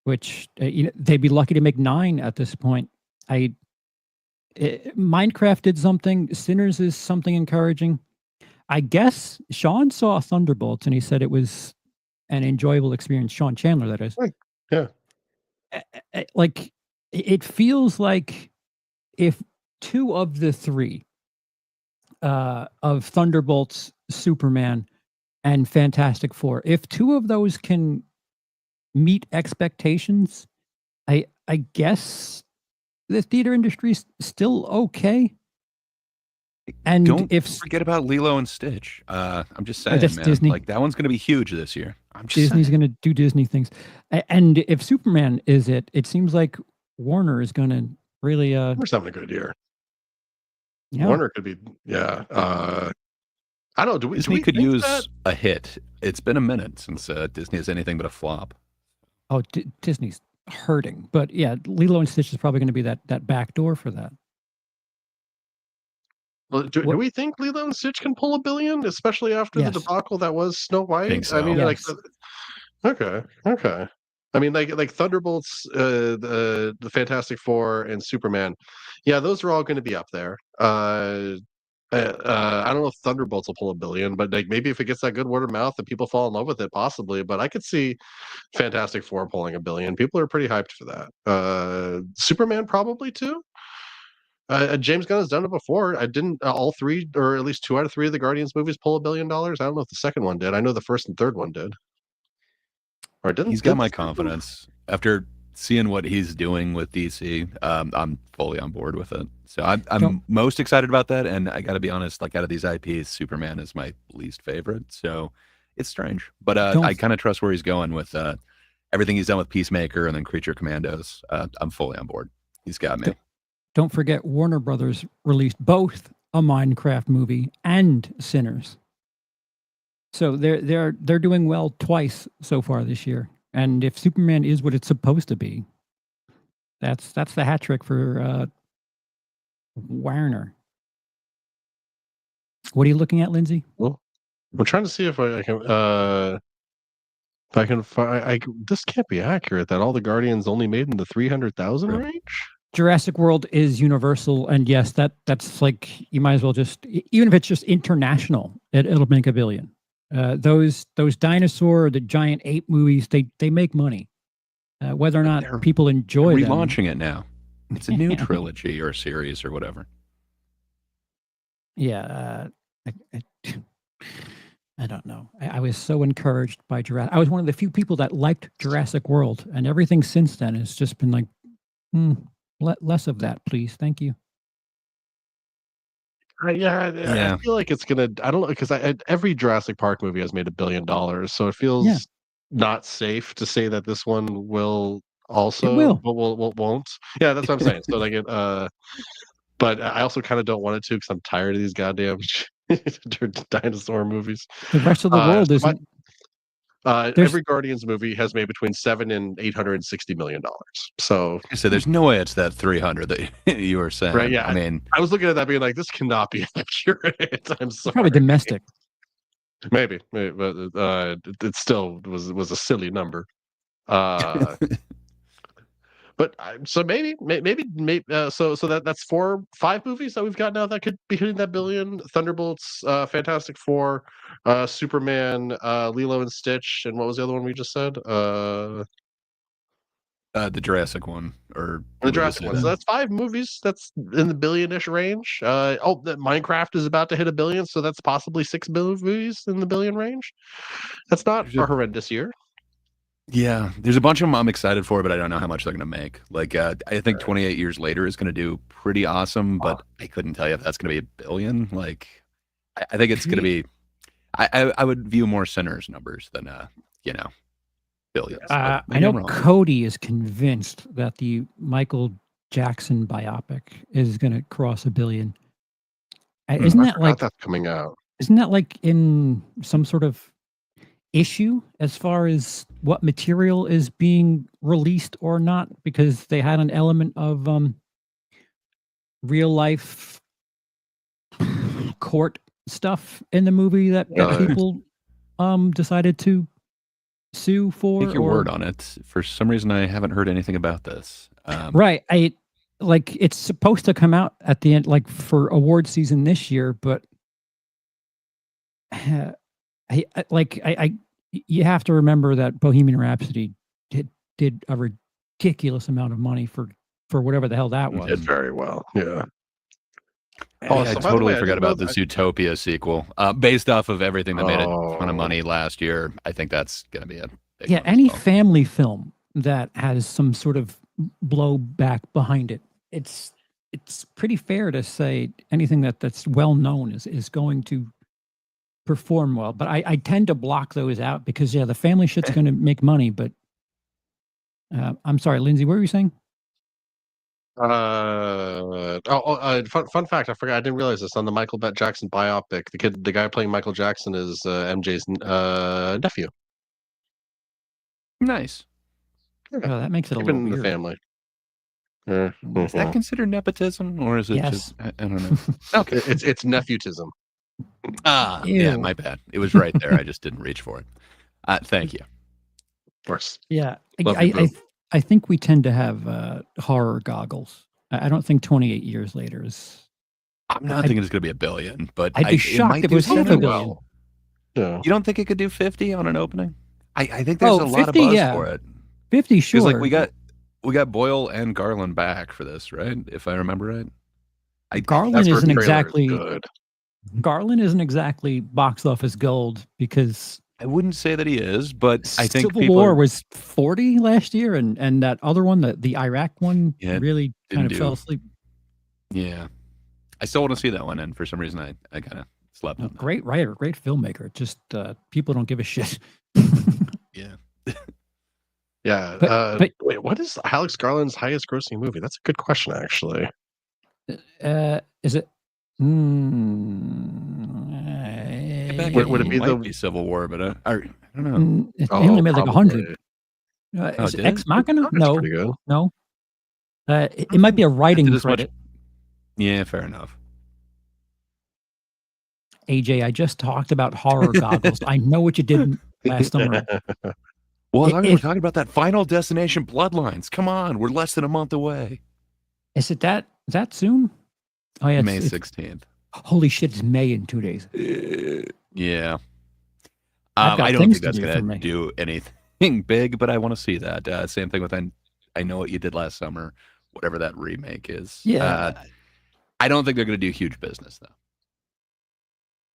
which they'd be lucky to make 9 at this point. Minecraft did something. Sinners is something encouraging. I guess Sean saw Thunderbolts and he said it was an enjoyable experience. Sean Chandler, that is. Yeah. Like, it feels like if 2 of the 3 of Thunderbolts, Superman, and Fantastic Four, if 2 of those can meet expectations, I guess the theater industry's still okay. And Don't if forget about Lilo and Stitch. I'm just saying, that's man. Disney. Like that one's going to be huge this year. I'm just Disney's saying. going to do Disney things, and if Superman is it seems like Warner is going to really We're having a good year. yeah. Warner could be, yeah. I don't know. Do we Disney could think use that? a hit. It's been a minute since Disney has anything but a flop. Oh, Disney's hurting, but yeah, Lilo and Stitch is probably going to be that back door for that. Well, do we think Lilo and Stitch can pull $1 billion, especially after the Yes. debacle that was Snow White? Think so. I mean, Yes. okay. I mean, like Thunderbolts, the Fantastic Four, and Superman. Yeah, those are all going to be up there. I don't know if Thunderbolts will pull $1 billion, but like maybe if it gets that good word of mouth and people fall in love with it, possibly. But I could see Fantastic Four pulling $1 billion. People are pretty hyped for that. Superman probably too. James Gunn has done it before. I didn't all 3 or at least 2 out of 3 of the Guardians movies pull $1 billion. I don't know if the second one did. I know the first and third one did. Or didn't? He's got did my the second one? confidence. After seeing what he's doing with DC, I'm fully on board with it. So I'm Don't- most excited about that. And I got to be honest, like out of these IPs, Superman is my least favorite. So it's strange, but Don't- I kind of trust where he's going with everything he's done with Peacemaker and then Creature Commandos. I'm fully on board. He's got me. Don't forget Warner Brothers released both a Minecraft movie and Sinners. So they're doing well twice so far this year. And if Superman is what it's supposed to be, that's the hat trick for Warner. What are you looking at, Lindsey? Well, I'm trying to see if I can. If I can find, this can't be accurate. That all the Guardians only made in the 300,000 Right. range. Jurassic World is Universal, and yes, that's like you might as well just even if it's just international, it'll make $1 billion. Those dinosaur, the giant ape movies, they make money. Whether or not They're people enjoy them. Relaunching it now. It's a new trilogy or a series or whatever. Yeah, I don't know. I was so encouraged by Jurassic. I was one of the few people that liked Jurassic World, and everything since then has just been like, less of that, please. Thank you. I feel like it's gonna. I don't know because every Jurassic Park movie has made $1 billion, so it feels not safe to say that this one will also. It will. But won't. Yeah, that's what I'm saying. So like it. But I also kind of don't want it to because I'm tired of these goddamn dinosaur movies. The rest of the world isn't. Every Guardians movie has made between $700 and $860 million. So there's no way it's that 300 that you were saying. Right? Yeah. I mean, I was looking at that being like, this cannot be accurate. I'm sorry. Probably domestic. Maybe, but it still was a silly number. But But so maybe so that's 5 movies that we've got now that could be hitting that billion. Thunderbolts, Fantastic Four, Superman, Lilo and Stitch, and what was the other one we just said? The Jurassic one, or The Jurassic one. So that's 5 movies. That's in the billion-ish range. Minecraft is about to hit a billion, so that's possibly 6 movies in the billion range. That's not a horrendous year. Yeah, there's a bunch of them I'm excited for, but I don't know how much they're going to make. Like, I think 28 Years Later is going to do pretty awesome, but I couldn't tell you if that's going to be a billion. Like, I think it's going to be. I would view more Sinners numbers than billions. I know Cody is convinced that the Michael Jackson biopic is going to cross a billion. Isn't that like that's coming out? Isn't that like in some sort of issue as far as what material is being released or not? Because they had an element of real life court stuff in the movie that people decided to sue for. Take your word on it. For some reason, I haven't heard anything about this. Right. It's supposed to come out at the end, like for award season this year, but you have to remember that Bohemian Rhapsody did a ridiculous amount of money for whatever the hell that was. Did very well. Yeah. I totally forgot about this Utopia sequel. Based off of everything that made a ton of money last year, I think that's going to be a big one any family film that has some sort of blowback behind it. It's pretty fair to say anything that's well known is going to perform well. But I tend to block those out because the family shit's going to make money. But I'm sorry, Lindsey, what were you saying? Fun fact, I forgot, I didn't realize this. On the Michael Jackson biopic, the guy playing Michael Jackson is MJ's nephew. Nice. Oh, that makes it a little weird. In the family. Is that considered nepotism, or is it just? I don't know. Okay, it's nephewtism. Yeah, my bad. It was right there. I just didn't reach for it. Thank you. Of course. Yeah, I think we tend to have horror goggles. I don't think 28 Years Later is. I'm not thinking it's going to be a billion, but I'd be shocked if it was half a billion. Yeah. You don't think it could do 50 on an opening? I think there's a lot 50, of buzz for it. 50, sure. Like we got Boyle and Garland back for this, right? If I remember right. Garland isn't exactly good. Garland isn't exactly box office gold because I wouldn't say that he is, but I think Civil War was 40 last year, and that other one, the Iraq one, really kind of fell asleep. Yeah, I still want to see that one, and for some reason, I kind of slept on that. Great writer, great filmmaker. Just people don't give a shit. Yeah. Yeah. Wait, what is Alex Garland's highest grossing movie? That's a good question, actually. Is it? Would it be Civil War? But I don't know. It only made like 100. Is it Ex Machina? No, pretty good. No. It might be a writing credit. Yeah, fair enough. AJ, I just talked about horror goggles. I know what you did last summer. Well, we're talking about that Final Destination Bloodlines. Come on, we're less than a month away. Is it that soon? Oh yeah, May 16th. Holy shit! It's May in 2 days. Yeah. I don't think that's gonna do anything big, but I want to see that. Same thing with I Know What You Did Last Summer, whatever that remake is. Yeah. I don't think they're gonna do huge business though.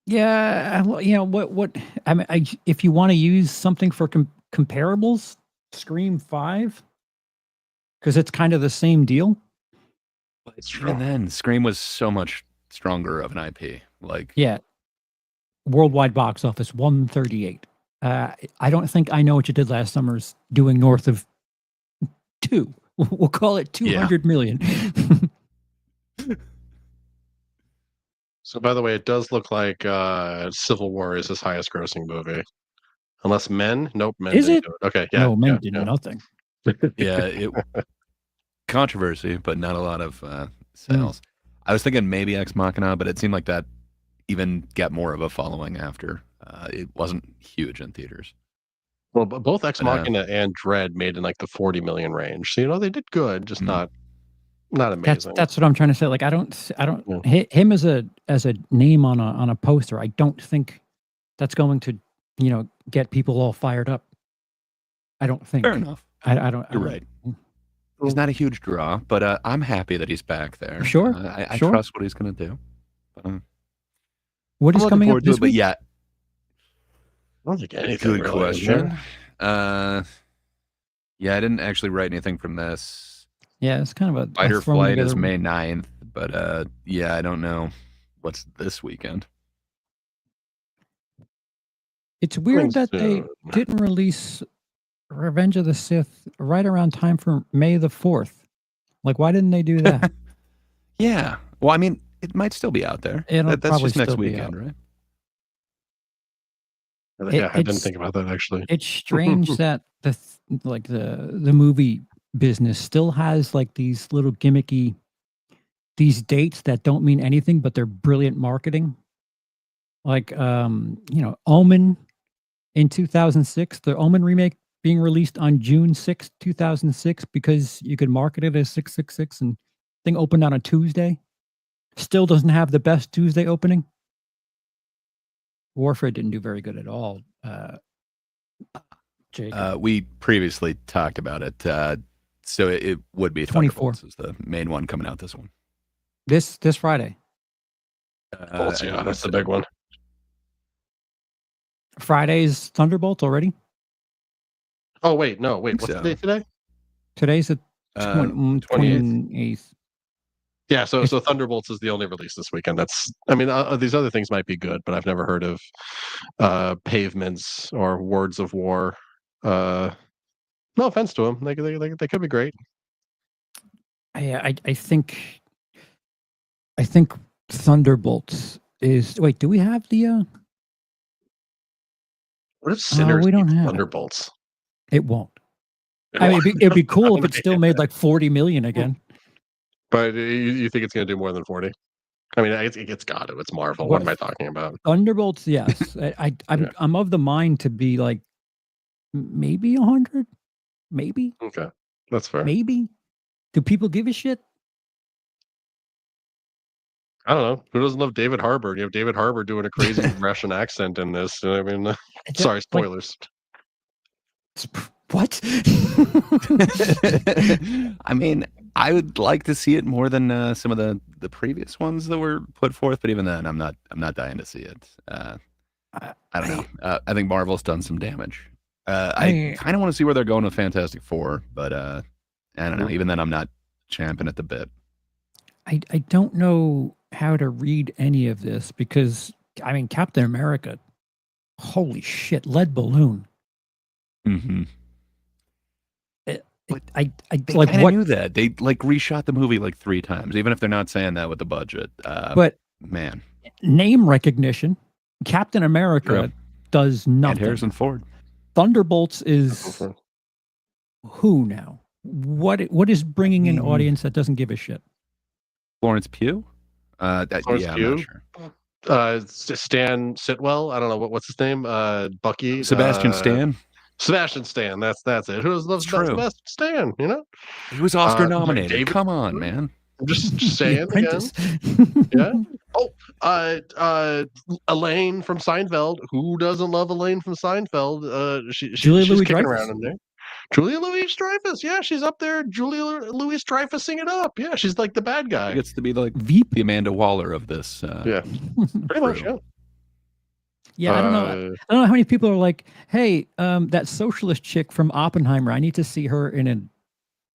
Yeah, what I mean, if you want to use something for comparables, Scream 5, because it's kind of the same deal. And then Scream was so much stronger of an IP. Like, yeah, worldwide box office 138. I don't think I Know What You Did Last Summer's doing north of 2. We'll call it 200 million. So, by the way, it does look like Civil War is his highest grossing movie. Unless Men? Nope, Men is didn't it? do it. Okay, yeah. No, Men did nothing. Yeah, controversy, but not a lot of sales. I was thinking maybe Ex Machina, but it seemed like that even got more of a following after. It wasn't huge in theaters. Well, both Ex Machina and Dread made in like the 40 million range. So they did good, just not amazing. That's what I'm trying to say. Like I don't him as a name on a poster. I don't think that's going to get people all fired up. I don't think. Fair enough. I don't. You're right. He's not a huge draw, but I'm happy that he's back there. Sure. I trust what he's going to do. What is coming up this week? But yeah, I don't think anything. Good question. Yeah, I didn't actually write anything from this. Yeah, it's kind of a Fighter Flight is May 9th, but yeah, I don't know what's this weekend. It's weird that they didn't release Revenge of the Sith right around time for May the 4th. Like, why didn't they do that? Yeah. Well, I mean, it might still be out there. That's just next weekend, right? Yeah, I didn't think about that actually. It's strange that the movie business still has like these little gimmicky dates that don't mean anything, but they're brilliant marketing. Like Omen in 2006, the Omen remake being released on June 6th, 2006, because you could market it as 666 and thing opened on a Tuesday. Still doesn't have the best Tuesday opening. Warfare didn't do very good at all. Jake. We previously talked about it. So it would be 24 is the main one coming out this one. This Friday. Yeah, that's the big one. Friday's Thunderbolts already? Oh, wait. What's the date today? Today's the 28th. Yeah, so Thunderbolts is the only release this weekend. These other things might be good, but I've never heard of Pavements or Words of War. No offense to them, they could be great. I think Thunderbolts is. Wait, do we have the? What if Sinners we don't have Thunderbolts? It won't. I mean, it'd be cool if it still made like 40 million again. But you think it's going to do more than 40? I mean, it's got to. It's Marvel. What am I talking about? Thunderbolts, yes. I'm of the mind to be like maybe 100, maybe. Okay, that's fair. Maybe. Do people give a shit? I don't know. Who doesn't love David Harbour? You have David Harbour doing a crazy Russian accent in this. I mean, sorry, spoilers. What? I mean, I would like to see it more than some of the previous ones that were put forth, but even then, I'm not dying to see it. I don't know. I think Marvel's done some damage. I kind of want to see where they're going with Fantastic Four, but I don't know. Even then, I'm not champing at the bit. I don't know how to read any of this because I mean, Captain America, holy shit, lead balloon. Mm-hmm. But I like what knew that they like reshot the movie like 3 times, even if they're not saying that with the budget. But man, name recognition, Captain America does nothing. And Harrison Ford. Thunderbolts is who now? What is bringing an audience that doesn't give a shit? Florence Pugh. Florence Pugh? I'm not sure. Stan Sitwell. I don't know what's his name. Bucky. Sebastian Stan. Sebastian Stan. That's it. Who loves Sebastian Stan? You know, he was Oscar nominated. Come on, man. I'm just saying again. Yeah. Oh, Elaine from Seinfeld. Who doesn't love Elaine from Seinfeld? She's kicking around in there. Julia Louis-Dreyfus. Yeah, she's up there. Julia Louis-Dreyfus, sing it up. Yeah, she's like the bad guy. She gets to be like the Amanda Waller of this. Yeah, pretty much. Yeah. Yeah, I don't know how many people are like, hey, that socialist chick from Oppenheimer, I need to see her in a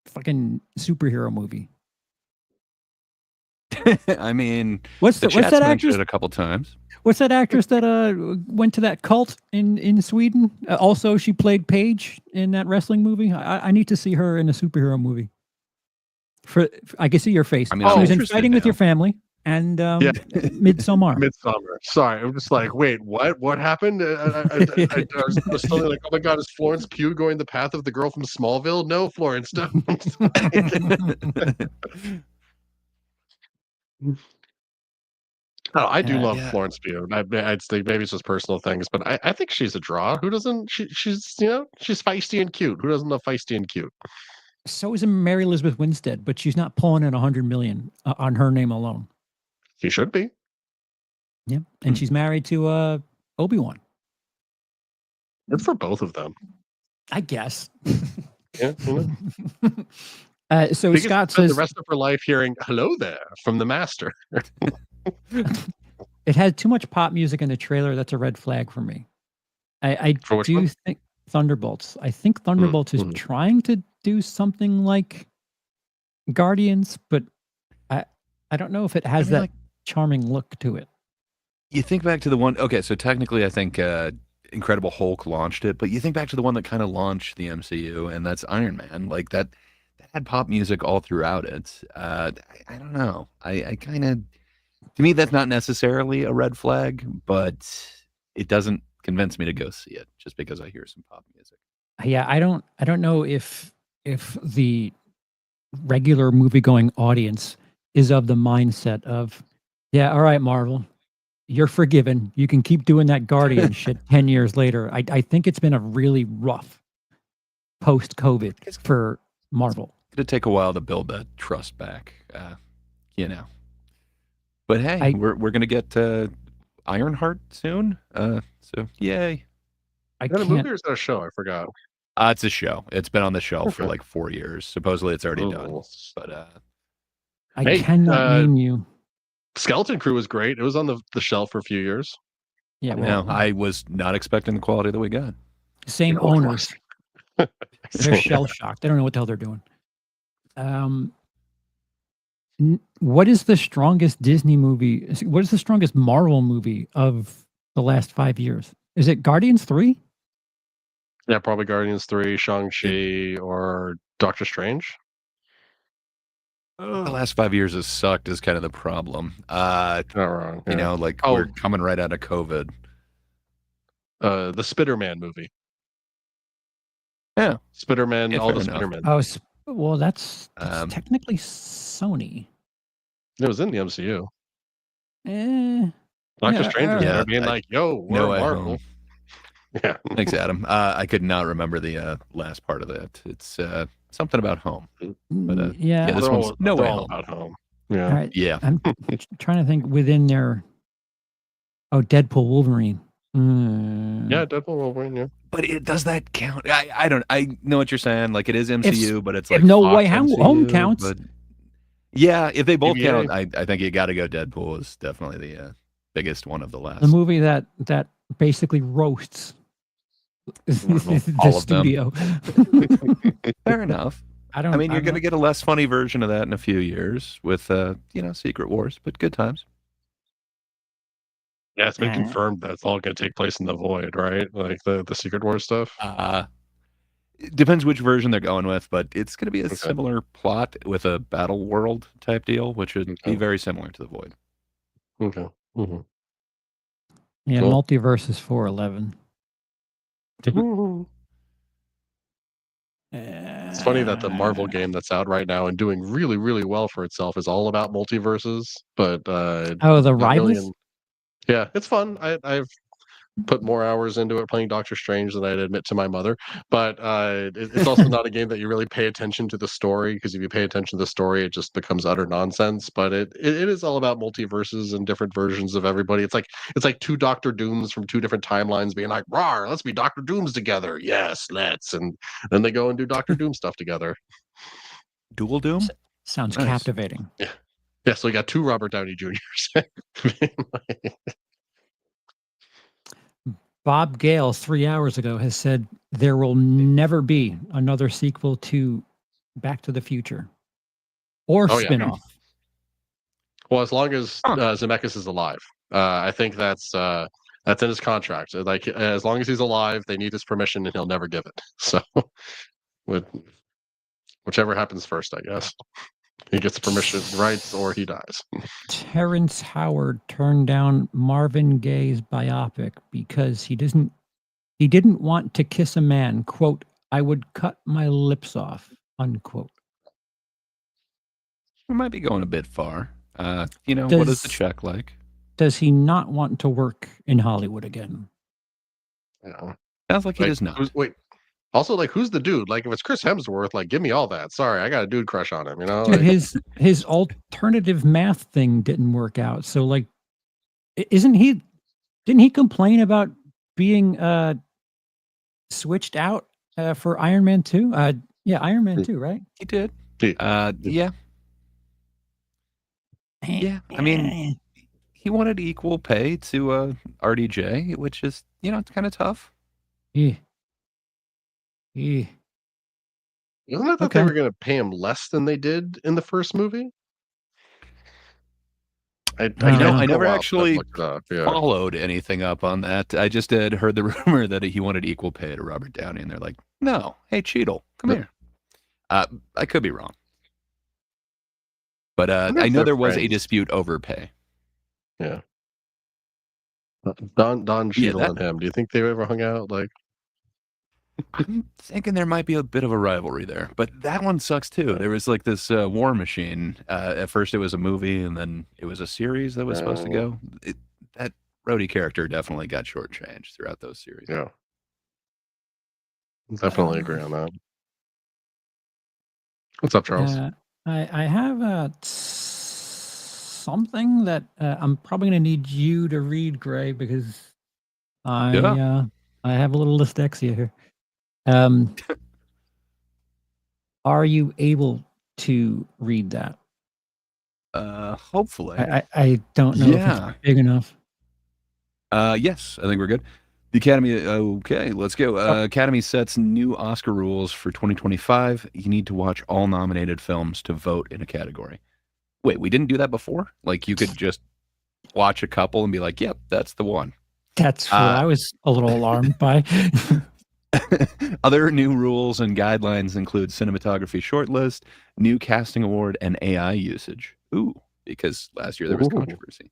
fucking superhero movie. I mean, what's that actress? A couple times. What's that actress that went to that cult in Sweden? Also, she played Paige in that wrestling movie. I need to see her in a superhero movie. I can see your face. I mean, she was in Fighting with Your Family. And Midsommar. Sorry, I'm just like, wait, what? What happened? I was still like, oh my god, is Florence Pugh going the path of the girl from Smallville? No, Florence, don't. Oh, I do love Yeah. Florence Pugh. I'd say maybe it's just personal things, but I think she's a draw. Who doesn't? She's she's feisty and cute. Who doesn't love feisty and cute? So is Mary Elizabeth Winstead, but she's not pulling in 100 million on her name alone. She should be. Yeah, and she's married to Obi-Wan. Good for both of them. I guess. Yeah. So Because Scott spend says the rest of her life hearing "Hello there" from the master. it had too much pop music in the trailer. That's a red flag for me. I For which do one? think Thunderbolts. I think Thunderbolts is trying to do something like Guardians, but I don't know if it has that charming look to it. You think back to the one. Okay, so technically, I think Incredible Hulk launched it, but you think back to the one that kind of launched the MCU, and that's Iron Man. Like that had pop music all throughout it. I don't know. I kind of, to me, that's not necessarily a red flag, but it doesn't convince me to go see it just because I hear some pop music. Yeah, I don't know if the regular movie-going audience is of the mindset of, yeah, all right, Marvel, you're forgiven. You can keep doing that Guardian shit 10 years later. I think it's been a really rough post-COVID for Marvel. It'll take a while to build that trust back, But hey, we're gonna get Ironheart soon. So yay! I Is that a can't. movie or is that a show? I forgot. It's a show. It's been on the shelf for like 4 years. Supposedly, it's already done. But I cannot name you. Skeleton Crew was great. It was on the shelf for a few years. Yeah, no, I was not expecting the quality that we got. Same owners. They're shell shocked. They don't know what the hell they're doing. What is the strongest Disney movie? What is the strongest Marvel movie of the last 5 years? Is it Guardians 3? Yeah, probably Guardians 3, Shang-Chi, or Doctor Strange. The last 5 years has sucked is kind of the problem. Not wrong. You know, like we're coming right out of COVID. The Spider-Man movie. Yeah. Spider-Man, Yeah, all the fair enough. Spider-Man. Oh, well, that's technically Sony. It was in the MCU. Doctor Strange was there being like, yo, we're Marvel. Yeah. Thanks, Adam. I could not remember the last part of that. It's something about home. But yeah, this one's No Way Home. About home. Yeah. All right. Yeah. I'm trying to think within their. Oh, Deadpool, Wolverine. Yeah, Deadpool, Wolverine. Yeah. But does that count? I don't. I know what you're saying. Like it is MCU, but it's like No Fox Way MCU, Home counts. But yeah, if they both TVA. count, I think you got to go. Deadpool is definitely the biggest one of the last. The movie that basically roasts the all of studio. Fair enough. I mean, you're going to get a less funny version of that in a few years with, Secret Wars, but good times. Yeah, it's been confirmed that it's all going to take place in the void, right? Like the Secret Wars stuff. It depends which version they're going with, but it's going to be a similar plot with a battle world type deal, which would be very similar to the void. Okay. Mm-hmm. Yeah, Multiverse is 411. It's funny that the Marvel game that's out right now and doing really, really well for itself is all about multiverses. But the Rivals? Yeah, it's fun. I've put more hours into it playing Doctor Strange than I'd admit to my mother. But it's also not a game that you really pay attention to the story, because if you pay attention to the story, it just becomes utter nonsense. But it is all about multiverses and different versions of everybody. It's like two Doctor Dooms from two different timelines being like, "Rawr, let's be Doctor Dooms together." Yes, let's. And then they go and do Doctor Doom stuff together. Dual Doom? Sounds captivating. Yeah, so we got two Robert Downey Jr.'s. Bob Gale 3 hours ago has said there will never be another sequel to Back to the Future or spinoff. Well, as long as Zemeckis is alive, I think that's in his contract. Like, as long as he's alive, they need his permission, and he'll never give it. So, whichever happens first, I guess. He gets permission, rights, or he dies. Terrence Howard turned down Marvin Gaye's biopic because he didn't want to kiss a man. Quote, "I would cut my lips off." Unquote. We might be going a bit far. What is the check like? does he not want to work in Hollywood again? Yeah. Sounds like he Like, does not. wait. Also, like, who's the dude? Like, if it's Chris Hemsworth, like, give me all that. Sorry, I got a dude crush on him. You know, Dude, like, his alternative math thing didn't work out. So like, isn't he? Didn't he complain about being switched out for Iron Man 2? Yeah, Iron Man 2, right? He did. Yeah. Yeah. Yeah. I mean, he wanted equal pay to RDJ, which is, it's kind of tough. Yeah. Yeah. Isn't it that they were going to pay him less than they did in the first movie? I never actually Yeah. followed anything up on that. I just had heard the rumor that he wanted equal pay to Robert Downey, and they're like, no, hey, Cheadle, come here. I could be wrong. But I know there was a dispute over pay. Yeah. Don Cheadle and him. Do you think they ever hung out? Like, I'm thinking there might be a bit of a rivalry there, but that one sucks too. There was like this War Machine. At first, it was a movie, and then it was a series that was supposed to go. That Rhodey character definitely got shortchanged throughout those series. Yeah, definitely agree on that. What's up, Charles? I have something that I'm probably going to need you to read, Gray, because I have a little dyslexia here. Are you able to read that? Hopefully. I don't know if it's big enough. Yes, I think we're good. The Academy, okay, let's go. Academy sets new Oscar rules for 2025. You need to watch all nominated films to vote in a category. Wait, we didn't do that before? Like, you could just watch a couple and be like, yep, that's the one. That's what I was a little alarmed by. Other new rules and guidelines include cinematography shortlist, new casting award, and AI usage. Ooh, because last year there was controversy.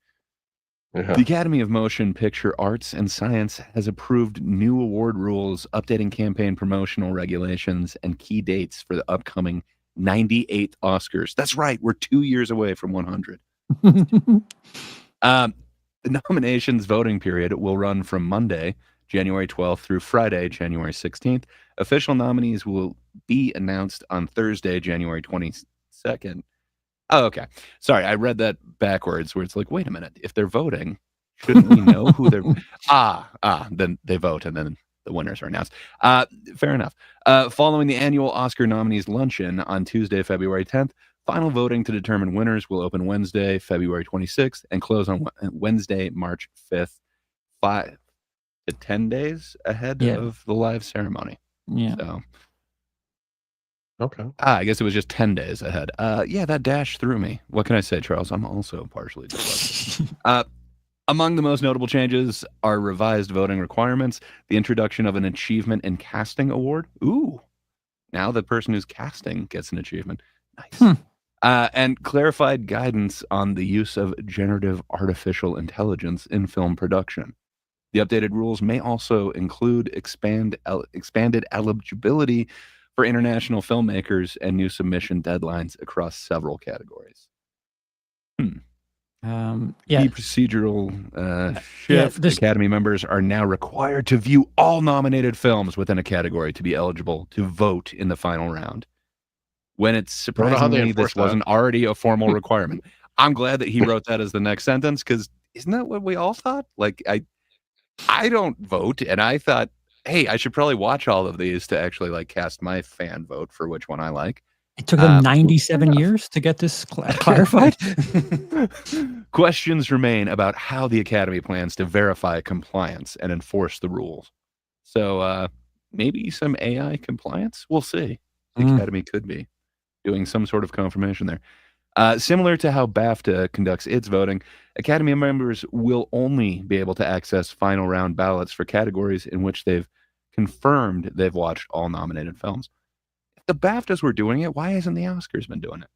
Yeah. The Academy of Motion Picture Arts and Science has approved new award rules, updating campaign promotional regulations and key dates for the upcoming 98th Oscars. That's right, we're 2 years away from 100. The nominations voting period will run from Monday, January 12th through Friday, January 16th. Official nominees will be announced on Thursday, January 22nd. Oh, okay. Sorry, I read that backwards where it's like, wait a minute. If they're voting, shouldn't we know who they're... Then they vote and then the winners are announced. Fair enough. Following the annual Oscar nominees luncheon on Tuesday, February 10th, final voting to determine winners will open Wednesday, February 26th and close on Wednesday, March 5th. 5 to 10 days ahead of the live ceremony. Yeah. So, okay. I guess it was just 10 days ahead. Yeah, that dash threw me. What can I say, Charles? I'm also partially dyslexic. Among the most notable changes are revised voting requirements, the introduction of an Achievement in Casting Award. Ooh, now the person who's casting gets an achievement. Nice. And clarified guidance on the use of generative artificial intelligence in film production. The updated rules may also include expanded eligibility for international filmmakers and new submission deadlines across several categories. Key procedural shift. Academy members are now required to view all nominated films within a category to be eligible to vote in the final round. When it's surprisingly this wasn't already a formal requirement. I'm glad that he wrote that as the next sentence, because isn't that what we all thought? Like, I don't vote, and I thought, hey, I should probably watch all of these to actually like cast my fan vote for which one I like. It took them 97 years to get this clarified. Questions remain about how the Academy plans to verify compliance and enforce the rules. So maybe some AI compliance? We'll see. The Academy could be doing some sort of confirmation there. Similar to how BAFTA conducts its voting, Academy members will only be able to access final round ballots for categories in which they've confirmed they've watched all nominated films. If the BAFTAs were doing it, why hasn't the Oscars been doing it?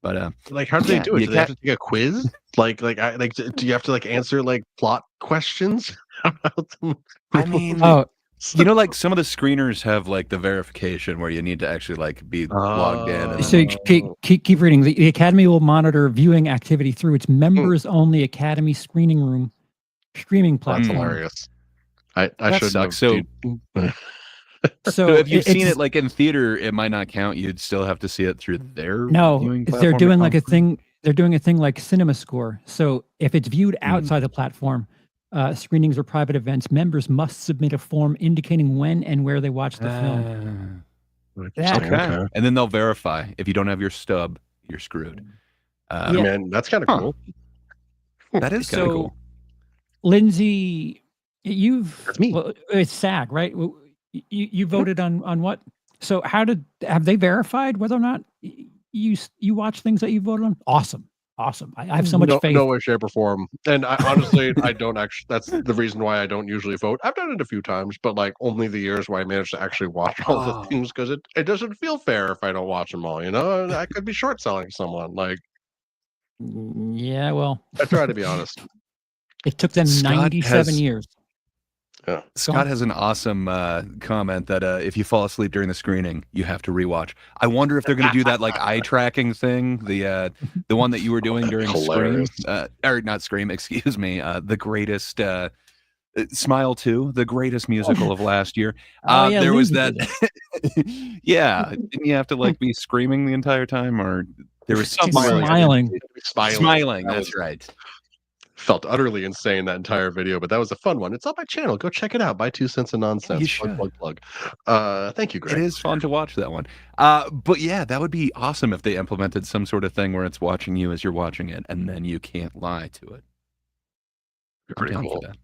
But like, how do they do it? Do they have to take a quiz? Do you have to like answer like plot questions about them? I mean, You know, like some of the screeners have like the verification where you need to actually like be logged in. And So you keep reading. The Academy will monitor viewing activity through its members-only Academy screening room streaming That's platform. hilarious. I That shouldn't have. sucks. So, So if you've seen it's- it like in theater, it might not count. You'd still have to see it through their no, viewing they're platform to doing like come a through? thing. They're doing a thing like Cinema Score. So if it's viewed outside the platform, screenings or private events, members must submit a form indicating when and where they watched the film. Okay. And then they'll verify. If you don't have your stub, you're screwed. Yeah. Man, that's kind of cool. That is kind of So, cool. Lindsey, That's me. well, it's SAG, right? You voted on what? So have they verified whether or not you watch things that you voted on? Awesome. I have so much faith. No way, shape, or form. And I honestly, I don't actually. That's the reason why I don't usually vote. I've done it a few times, but like only the years where I managed to actually watch all the things, because it doesn't feel fair if I don't watch them all. You know, and I could be short selling someone. Like, Yeah, well, I try to be honest. it took them Scott 97 has- years. Yeah. Scott has an awesome comment that if you fall asleep during the screening, you have to rewatch. I wonder if they're going to do that like eye tracking thing, the one that you were doing during Scream, Hilarious. or not Scream, excuse me, the greatest Smile 2, the greatest musical of last year. Yeah, there was Lindsey that. did Yeah, didn't you have to like be screaming the entire time, or there was She's something smiling. Smiling. That That's was- right. Felt utterly insane that entire video, but that was a fun one. It's on my channel. Go check it out. Buy 2 cents of nonsense. You should. Plug. Thank you, Greg. It is fun to watch that one. But yeah, that would be awesome if they implemented some sort of thing where it's watching you as you're watching it, and then you can't lie to it. I'm Pretty down cool. for that.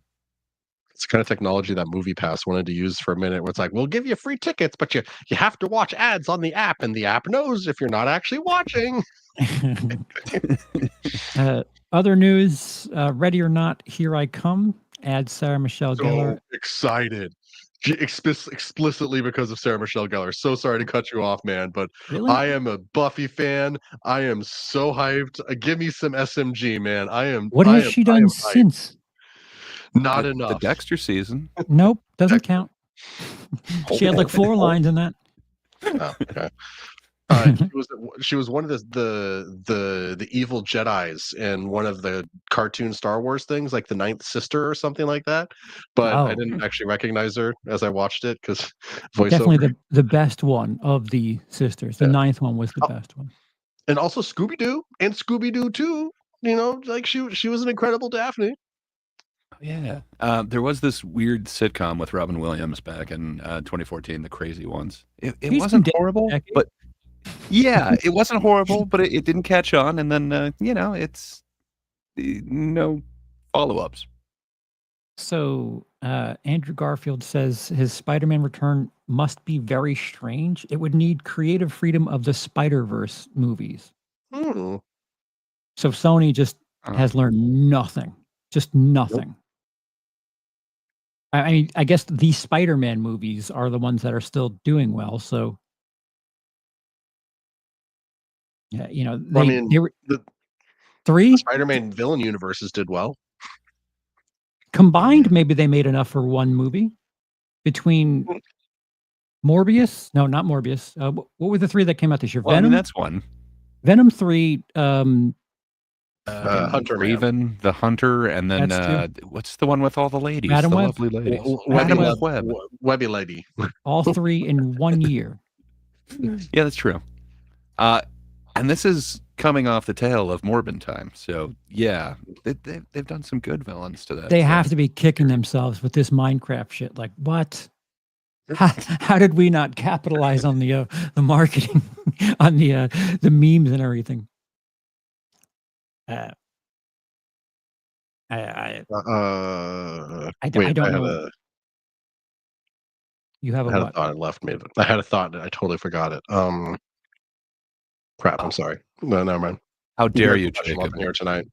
It's the kind of technology that MoviePass wanted to use for a minute, where it's like, we'll give you free tickets, but you have to watch ads on the app, and the app knows if you're not actually watching. Other news, Ready or Not, Here I Come, adds Sarah Michelle Gellar. So excited. Explicitly because of Sarah Michelle Gellar. So sorry to cut you off, man, but Really? I am a Buffy fan. I am so hyped. Give me some SMG, man. What has she done hyped. since? Not The enough. Dexter season. Nope, doesn't count. She had like 4 lines in that. Oh, okay. She was one of the evil Jedis in one of the cartoon Star Wars things, like the Ninth Sister or something like that. But Oh. I didn't actually recognize her as I watched it, because Definitely voiceover. the best one of the sisters. The Yeah. 9th one was the Oh. best one. And also Scooby-Doo and Scooby-Doo 2. You know, like she was an incredible Daphne. Yeah. There was this weird sitcom with Robin Williams back in 2014, The Crazy Ones. It He's wasn't been dead horrible, for a decade. but yeah, it wasn't horrible, but it didn't catch on. And then, it's no follow-ups. So Andrew Garfield says his Spider-Man return must be very strange. It would need creative freedom of the Spider-Verse movies. Hmm. So Sony just has learned nothing. Just nothing. I mean, I guess the Spider-Man movies are the ones that are still doing well. So, yeah, Well, I mean, they were the 3 Spider-Man villain universes did well. combined. Maybe they made enough for one movie between Morbius. No, not Morbius. What were the 3 that came out this year? Well, I mean, Venom. that's one. Venom 3. Hunter Man. Raven, the Hunter, and then That's what's the one with all the ladies? Madam the Web? lovely ladies. Webby Madam Web. Webby Lady. all 3 in 1 year. Yeah, that's true. And this is coming off the tail of Morbin time. So yeah, they've done some good villains to that. They have to be kicking themselves with this Minecraft shit. Like, what? How did we not capitalize on the marketing, on the memes and everything? I don't know. You have I a had a what? thought and left me. I had a thought and I totally forgot it. Crap. I'm sorry. No, never mind. How dare you, Jacob? Jacob? Here tonight.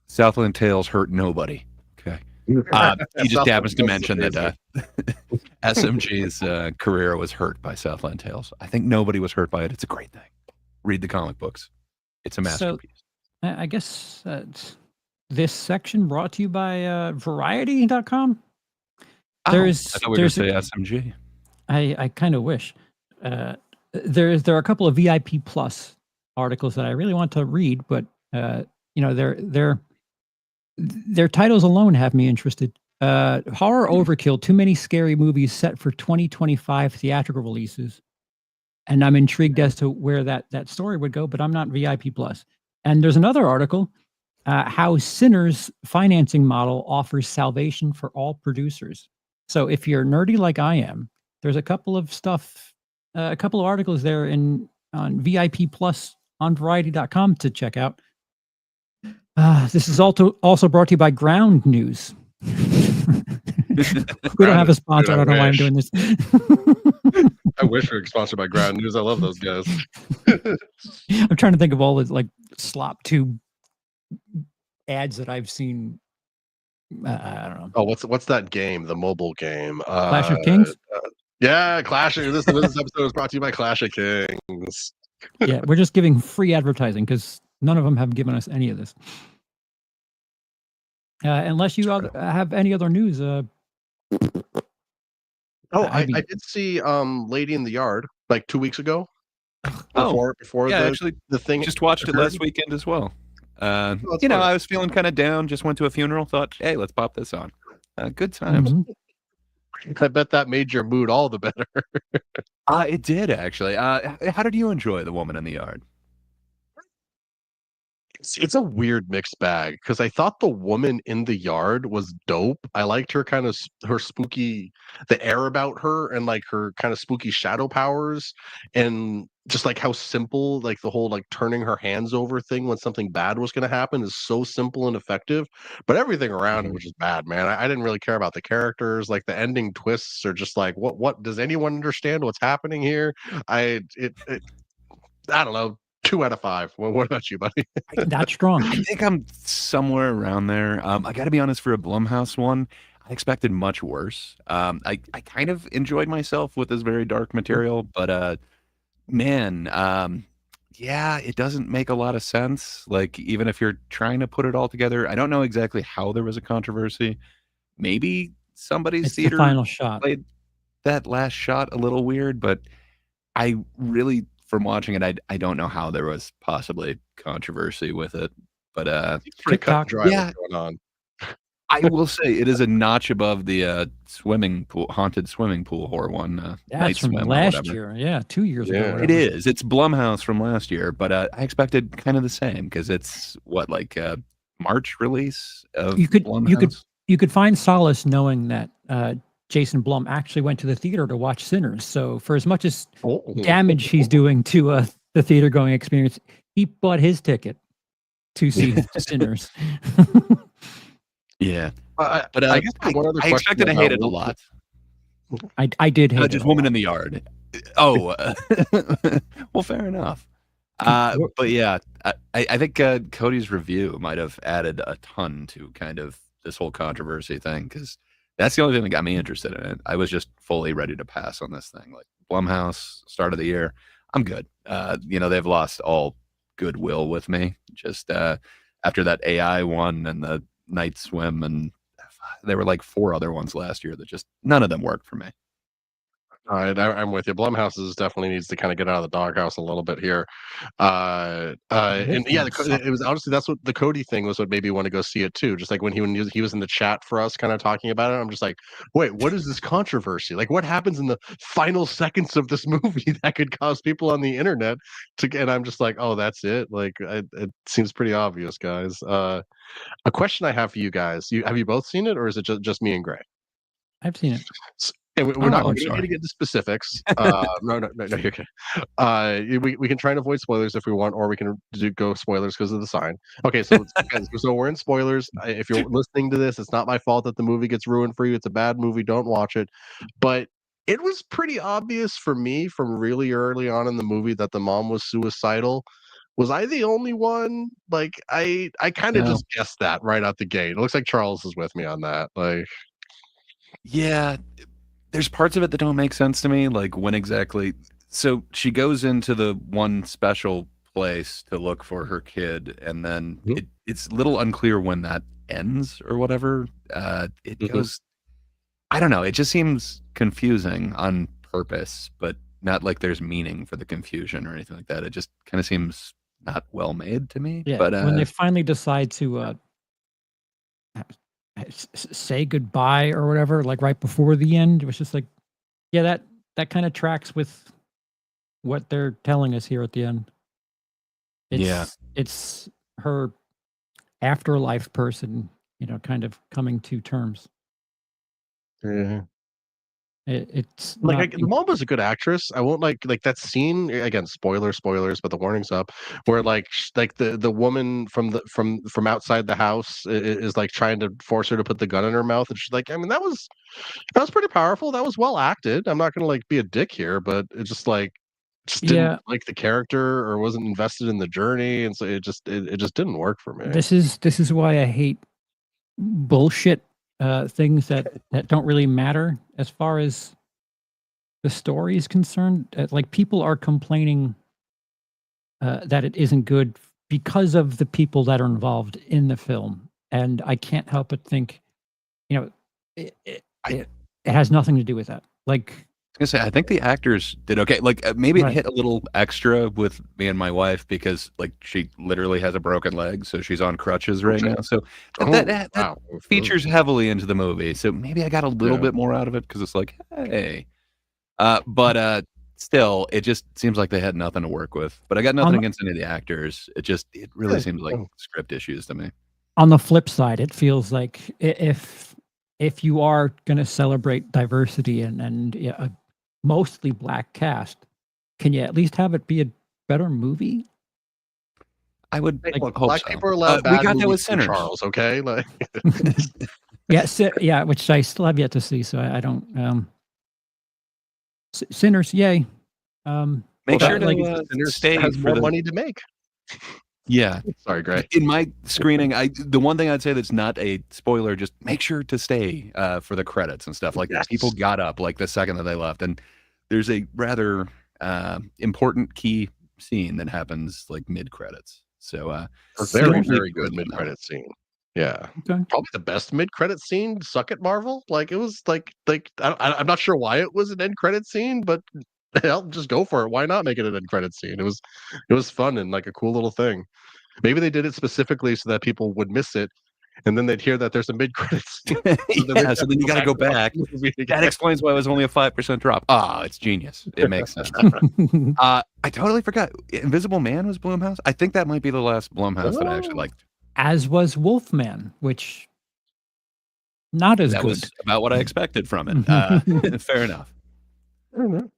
Southland Tales hurt nobody. Okay. He just happens to mention that SMG's career was hurt by Southland Tales. I think nobody was hurt by it. It's a great thing. Read the comic books. It's a masterpiece. I guess this section brought to you by Variety.com. I thought we were going to say SMG. I kind of wish. There are a couple of VIP Plus articles that I really want to read, but their titles alone have me interested. Horror overkill, too many scary movies set for 2025 theatrical releases. And I'm intrigued as to where that story would go, but I'm not VIP Plus. And there's another article, how Sinners financing model offers salvation for all producers. So if you're nerdy like I am, there's a couple of articles there on VIP Plus on Variety.com to check out. This is also brought to you by Ground News. We don't have a sponsor. I don't know why I'm doing this. I wish we were sponsored by Ground News. I love those guys. I'm trying to think of all the like slop tube ads that I've seen. I don't know. Oh, what's that game? The mobile game. Clash of Kings? Yeah, Clash of this episode is brought to you by Clash of Kings. Yeah, we're just giving free advertising because none of them have given us any of this. Unless you have any other news. I did see Lady in the Yard like 2 weeks ago. Before actually, the thing. Just watched it last weekend as well. I was feeling kind of down. Just went to a funeral. Thought, hey, let's pop this on. Good times. I bet that made your mood all the better. It did actually. How did you enjoy The Woman in the Yard? It's a weird mixed bag because I thought The Woman in the Yard was dope. I liked her kind of her spooky, the air about her, and like her kind of spooky shadow powers, and just like how simple, like the whole like turning her hands over thing when something bad was going to happen is so simple and effective. But everything around it was just bad, man. I didn't really care about the characters. Like the ending twists are just like, what does anyone understand what's happening here? I don't know. 2 out of 5. Well, what about you, buddy? That's strong. I think I'm somewhere around there. I got to be honest, for a Blumhouse one, I expected much worse. I kind of enjoyed myself with this very dark material, but it doesn't make a lot of sense. Like, even if you're trying to put it all together, I don't know exactly how there was a controversy. Maybe somebody's theater final shot played that last shot a little weird, but I really, from watching it, I don't know how there was possibly controversy with it, but it's pretty cut and dry what's going on. I will say it is a notch above the haunted swimming pool horror one. That's from last year, 2 years ago. It is. It's Blumhouse from last year, but I expected kind of the same because it's March release of Blumhouse. You could find solace knowing that Jason Blum actually went to the theater to watch Sinners. So for as much as damage he's doing to the theater going experience, he bought his ticket to see Sinners. Yeah, but I guess I expected to hate it a lot. I did hate just Woman in the Yard. Oh, well, fair enough. But yeah, I think Cody's review might have added a ton to kind of this whole controversy thing, because that's the only thing that got me interested in it. I was just fully ready to pass on this thing. Like, Blumhouse, start of the year, I'm good. They've lost all goodwill with me. Just after that AI one and the Night Swim, and there were like 4 other ones last year that just none of them worked for me. All right, I'm with you. Blumhouse definitely needs to kind of get out of the doghouse a little bit here. And yeah, it was honestly, that's what the Cody thing was. What made me want to go see it too. Just like when he was in the chat for us, kind of talking about it. I'm just like, wait, what is this controversy? Like, what happens in the final seconds of this movie that could cause people on the internet to? And I'm just like, oh, that's it. Like, it seems pretty obvious, guys. A question I have for you guys: have you both seen it, or is it just me and Gray? I've seen it. And we're not going to get into specifics. No, you're okay. We can try and avoid spoilers if we want, or we can go spoilers because of the sign. Okay, so we're in spoilers. If you're listening to this, it's not my fault that the movie gets ruined for you. It's a bad movie. Don't watch it. But it was pretty obvious for me from really early on in the movie that the mom was suicidal. Was I the only one? Like, I kind of just guessed that right out the gate. It looks like Charles is with me on that. Like, yeah. There's parts of it that don't make sense to me, like when exactly. So she goes into the one special place to look for her kid, and then it's a little unclear when that ends or whatever. It goes. I don't know. It just seems confusing on purpose, but not like there's meaning for the confusion or anything like that. It just kind of seems not well made to me. Yeah, But when they finally decide to say goodbye or whatever, like right before the end, it was just like, yeah, that kind of tracks with what they're telling us here at the end. It's her afterlife person, kind of coming to terms. Yeah. It's Like not the mom was a good actress. I won't like that scene again. Spoilers, but the warning's up. Where like the woman from outside the house is like trying to force her to put the gun in her mouth, and she's like, I mean, that was pretty powerful. That was well acted. I'm not gonna like be a dick here, but it just didn't Yeah, like the character or wasn't invested in the journey, and so it just didn't work for me. this is why I hate bullshit things that don't really matter as far as the story is concerned. Like people are complaining that it isn't good because of the people that are involved in the film, and I can't help but think, it has nothing to do with that. Like, I was gonna say, I think the actors did okay. Like maybe it Right. hit a little extra with me and my wife because like she literally has a broken leg, so she's on crutches right now. So that Wow. features heavily into the movie. So maybe I got a little bit more out of it because it's like, hey, but still, it just seems like they had nothing to work with. But I got nothing against any of the actors. It really seems like script issues to me. on the flip side, it feels like if you are going to celebrate diversity and a mostly black cast, can you at least have it be a better movie? I would Hey, look, hope black so. people are allowed We bad got that with movies too, Sinners. Charles. Okay, like Yeah, which I still have yet to see, so I don't. Sinners, yay! Make sure to like Sinners stay has for more the money to make. yeah. Sorry, Gray. In my screening, the one thing I'd say that's not a spoiler, just make sure to stay for the credits and stuff. Like Yes. people got up like the second that they left, and there's a rather important key scene that happens like mid credits. So A very, stay very good tuned mid for that. credit scene. Yeah, Okay. probably the best mid credit scene. Suck it, Marvel. Like it was I'm not sure why it was an end credit scene, but hell, just go for it. Why not make it an end credit scene? It was fun and like a cool little thing. Maybe they did it specifically so that people would miss it, and then they'd hear that there's a mid credits scene. Yeah, so then you got to go back. to the movie again. That explains why it was only a 5% drop. Ah, it's genius. It makes sense. I totally forgot. Invisible Man was Blumhouse. I think that might be the last Blumhouse that I actually liked. As was Wolfman, which not as That good. was about what I expected from it. Fair enough. I don't know.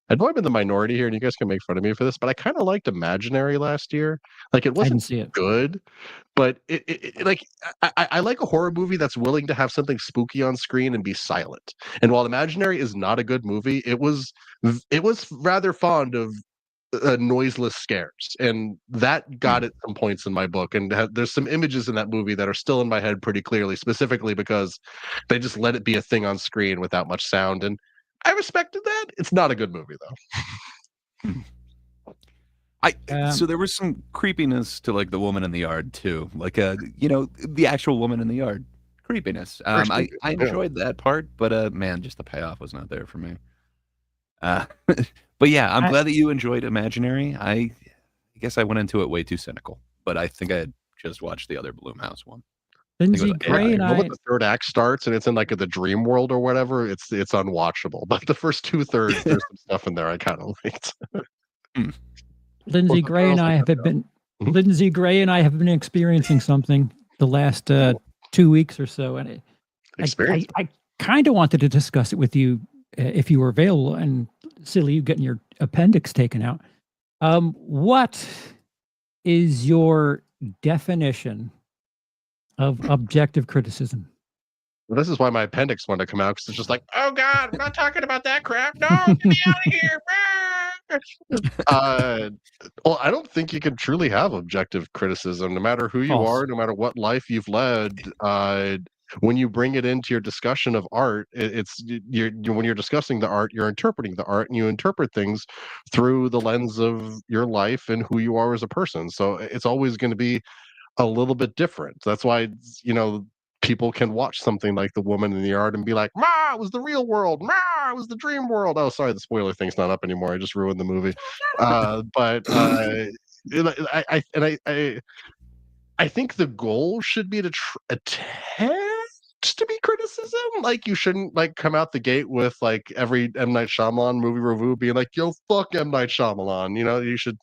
I'd probably been the minority here, and you guys can make fun of me for this, but I kind of liked Imaginary last year. Like it I didn't wasn't see it. good, but like I like a horror movie that's willing to have something spooky on screen and be silent. And while Imaginary is not a good movie, it was rather fond of noiseless scares, and that got at some points in my book. And there's some images in that movie that are still in my head pretty clearly, specifically because they just let it be a thing on screen without much sound. And I respected that. It's not a good movie though. So there was some creepiness to like the woman in the yard too, like the actual woman in the yard creepiness. I enjoyed that part, but man, just the payoff was not there for me. But yeah, I'm glad that you enjoyed Imaginary. I guess I went into it way too cynical, but I think I had just watched the other Blumhouse one. Lindsey Gray and I. When the third act starts and it's in like the dream world or whatever, it's unwatchable. But the first 2/3, there's some stuff in there I kind of liked. Lindsey Gray and I have been Lindsey Gray and I have been experiencing something the last 2 weeks or so, and I kind of wanted to discuss it with you if you were available. And silly, you getting your appendix taken out. What is your definition of objective criticism? Well, this is why my appendix wanted to come out, because it's just like, oh God, we're not talking about that crap. No, get me out of here. Well, I don't think you can truly have objective criticism, no matter who you are, no matter what life you've led. When you bring it into your discussion of art, when you're discussing the art, you're interpreting the art, and you interpret things through the lens of your life and who you are as a person. So it's always going to be a little bit different. That's why, people can watch something like The Woman in the Yard and be like, "Ma, it was the real world. Ma, it was the dream world." Oh, sorry, the spoiler thing's not up anymore. I just ruined the movie. But I think the goal should be to attempt to be criticism. Like, you shouldn't like come out the gate with like every M. Night Shyamalan movie review being like, "Yo, fuck M. Night Shyamalan." You should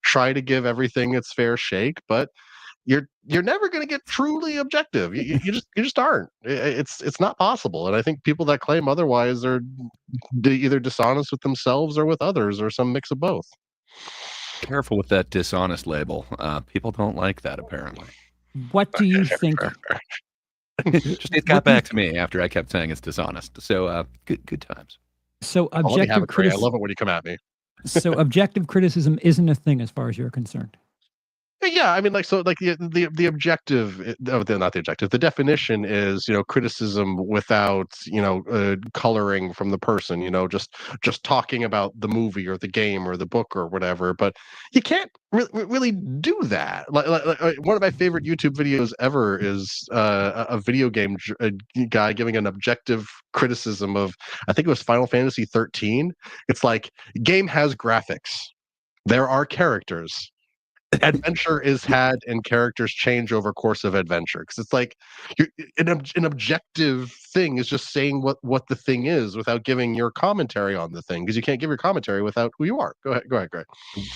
try to give everything its fair shake, but you're never going to get truly objective. You just aren't. It's not possible. And I think people that claim otherwise are either dishonest with themselves or with others, or some mix of both. Careful with that dishonest label. People don't like that, apparently. What do you think? Just it got back to me after I kept saying it's dishonest. So good times. So Let me have objective it, Gray. I criticism. love it when you come at me. So objective criticism isn't a thing as far as you're concerned. Yeah, I mean, like, so, like, the objective, not the objective. The definition is, criticism without, coloring from the person. Just talking about the movie or the game or the book or whatever. But you can't really do that. Like, one of my favorite YouTube videos ever is a video game guy giving an objective criticism of, I think it was Final Fantasy 13. It's like, game has graphics. There are characters. Adventure is had and characters change over course of adventure, because it's like an objective thing is just saying what the thing is without giving your commentary on the thing, because you can't give your commentary without who you are. Go ahead, Greg.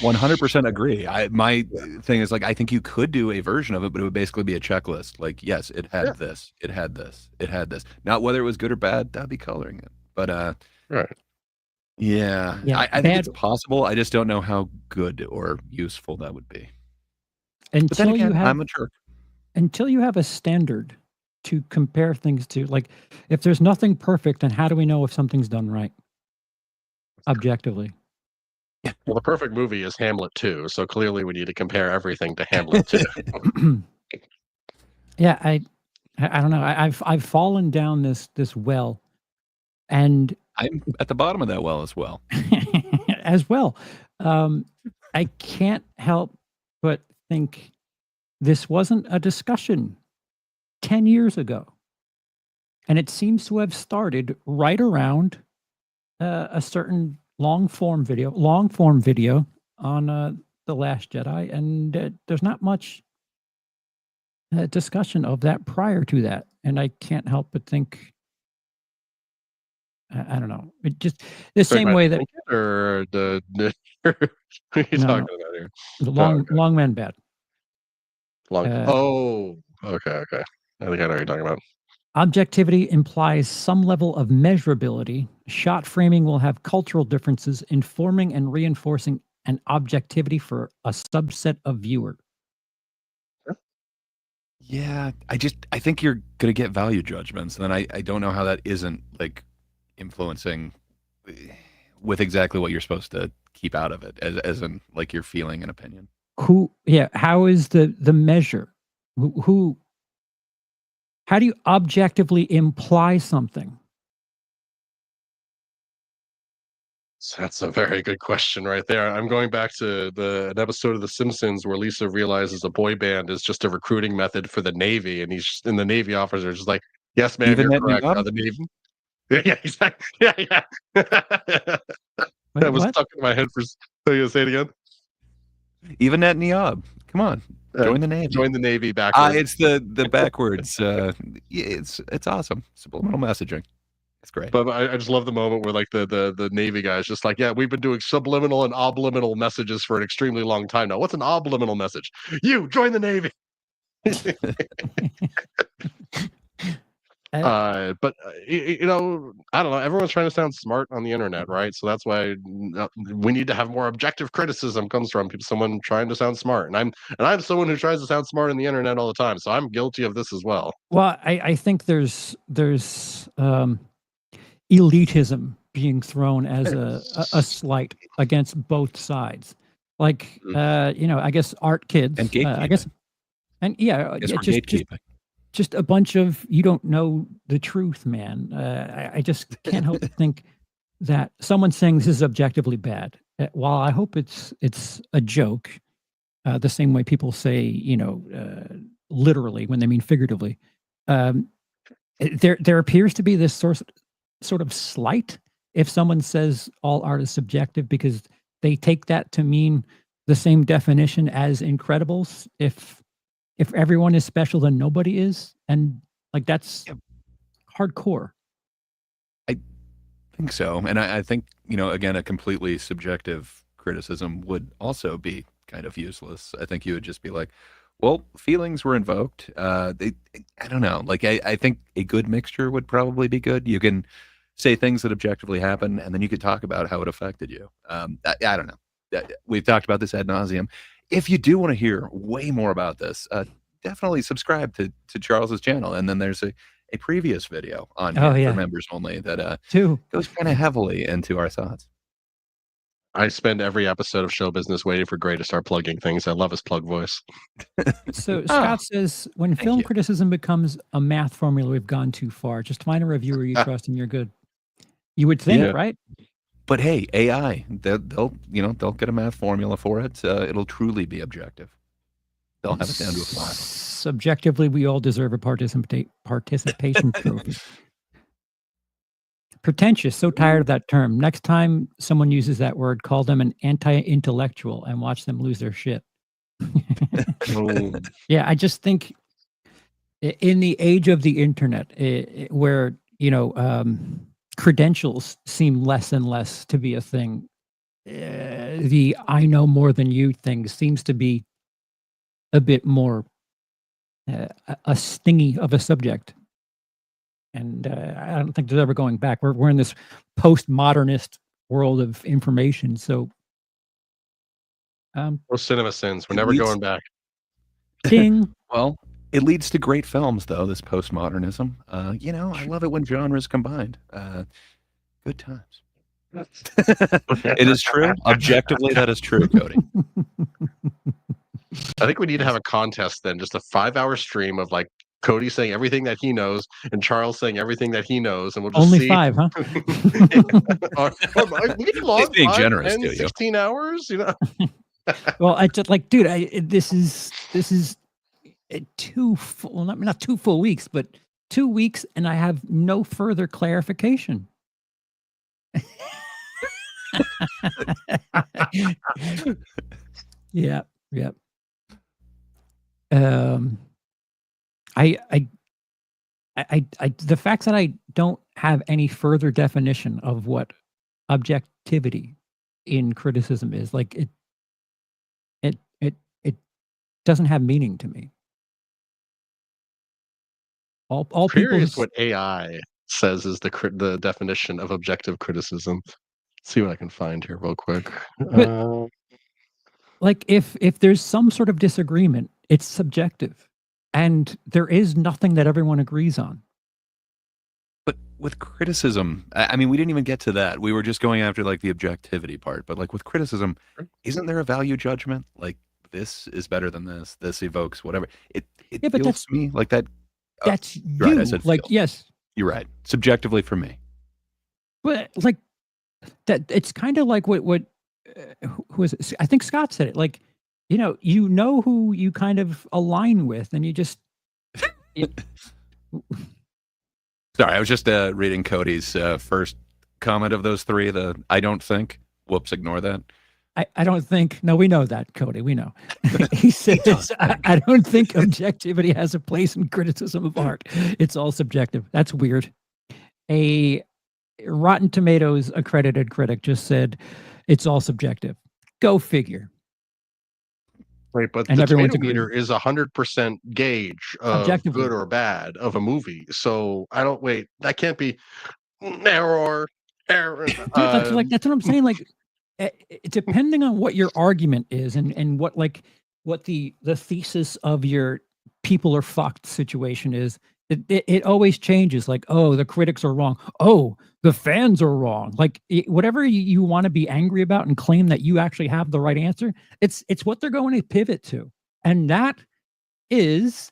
100% agree. My thing is, like, I think you could do a version of it, but it would basically be a checklist. Like, yes, it had this, it had this, it had this. Not whether it was good or bad, that'd be coloring it. But right. Yeah, I think it's possible. I just don't know how good or useful that would be. But then again, I'm a jerk. Until you have a standard to compare things to, like, if there's nothing perfect, then how do we know if something's done right? Objectively. Well, the perfect movie is Hamlet 2, so clearly we need to compare everything to Hamlet 2. Yeah, I don't know. I've fallen down this well, and I'm at the bottom of that well as well. as well. I can't help but think this wasn't a discussion 10 years ago. And it seems to have started right around a certain long form video on The Last Jedi. And there's not much discussion of that prior to that. And I can't help but think, I don't know. It just the same way that, or the what are you talking about here? The long man bad. Okay. I think I know what you're talking about. Objectivity implies some level of measurability. Shot framing will have cultural differences, informing and reinforcing an objectivity for a subset of viewer. Yeah, I think you're gonna get value judgments, and then I don't know how that isn't like influencing with exactly what you're supposed to keep out of it, as in like your feeling and opinion. How is the measure? How do you objectively imply something? That's a very good question right there. I'm going back to an episode of The Simpsons where Lisa realizes a boy band is just a recruiting method for the Navy, and the Navy officer is just like, "Yes, ma'am, Even you're that correct." The Navy. Yeah, exactly. Yeah. That was stuck in my head for. So you say it again? Even at Niob. Come on, join the Navy. Join the Navy backwards. It's the backwards. It's awesome. Subliminal messaging. It's great. But I just love the moment where like the Navy guy is just like, "Yeah, we've been doing subliminal and obliminal messages for an extremely long time now. What's an obliminal message? You join the Navy." But I don't know. Everyone's trying to sound smart on the internet, right? So that's why we need to have more objective criticism. Comes from someone trying to sound smart, and I'm someone who tries to sound smart on the internet all the time. So I'm guilty of this as well. Well, I think there's elitism being thrown as a slight against both sides. Like I guess art kids, and gatekeeping. I guess gatekeeping. Just a bunch of, you don't know the truth, man. I just can't help but think that someone saying this is objectively bad, while I hope it's a joke, the same way people say, literally when they mean figuratively, um, there appears to be this sort of slight if someone says all art is subjective, because they take that to mean the same definition as Incredibles. If everyone is special, then nobody is, and like that's hardcore. I think so, and I think again, a completely subjective criticism would also be kind of useless. I think you would just be like, well, feelings were invoked. I don't know. Like I think a good mixture would probably be good. You can say things that objectively happen, and then you could talk about how it affected you. I don't know. We've talked about this ad nauseum. If you do want to hear way more about this, definitely subscribe to Charles's channel. And then there's a previous video on here for members only that goes kind of heavily into our thoughts. I spend every episode of Show Business waiting for Gray to start plugging things. I love his plug voice. So Scott says, when film criticism becomes a math formula, we've gone too far. Just find a reviewer you trust and you're good. You would think, right? But hey, AI, they'll get a math formula for it. It'll truly be objective. They'll have it down to a 5. Subjectively, we all deserve a participation trophy. Pretentious, so tired of that term. Next time someone uses that word, call them an anti-intellectual and watch them lose their shit. Yeah, I just think in the age of the internet, where, credentials seem less and less to be a thing, the I know more than you thing seems to be a bit more a stingy of a subject. And I don't think there's ever going back. We're in this postmodernist world of information. So, cinema sins. We're never going back. Ding. Well, it leads to great films, though. This postmodernism. I love it when genres combined. Good times. It is true. Objectively, that is true, Cody. I think we need to have a contest then, just a 5-hour stream of like Cody saying everything that he knows and Charles saying everything that he knows, and we'll just only see. 5, huh? We can log being 5, generous 10, to you. 16 hours, Well, I just like, dude, this is 2 full, not 2 full weeks, but 2 weeks, and I have no further clarification. Yeah. The fact that I don't have any further definition of what objectivity in criticism is, like it doesn't have meaning to me. All people. Curious what AI says is the definition of objective criticism. Let's see what I can find here real quick. But, like if there's some sort of disagreement, it's subjective, and there is nothing that everyone agrees on. But with criticism, I mean, we didn't even get to that. We were just going after like the objectivity part. But like with criticism, isn't there a value judgment? Like this is better than this. This evokes whatever. It feels to me like that. That's right, you. I said like feel. Yes, you're right. Subjectively for me. But like that, it's kind of like what who is it? I think Scott said it. Like, you know who you kind of align with, and you just. Sorry, I was just reading Cody's first comment of those 3. The I don't think. Whoops, ignore that. I don't think. No, we know that, Cody. We know. He says, I don't think objectivity has a place in criticism of art. It's all subjective. That's weird. A Rotten Tomatoes accredited critic just said, it's all subjective. Go figure. Right, but and the everyone's tomato meter is 100% gauge of good or bad of a movie. So that can't be error. Dude, that's what I'm saying. Like, depending on what your argument is and what the thesis of your people are fucked situation is, it always changes. Like, oh, the critics are wrong. Oh, the fans are wrong. Like whatever you want to be angry about and claim that you actually have the right answer, it's what they're going to pivot to. And that is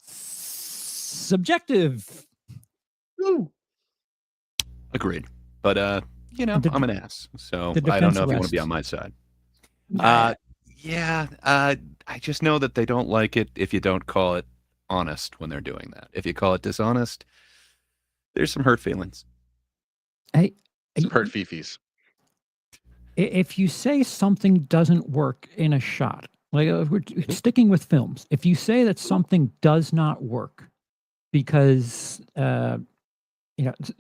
subjective. Ooh. Agreed. But I'm an ass, so I don't know if you want to be on my side. I just know that they don't like it if you don't call it honest when they're doing that. If you call it dishonest, there's some hurt feelings. Some hurt fifis. If you say something doesn't work in a shot, like we're sticking with films, if you say that something does not work because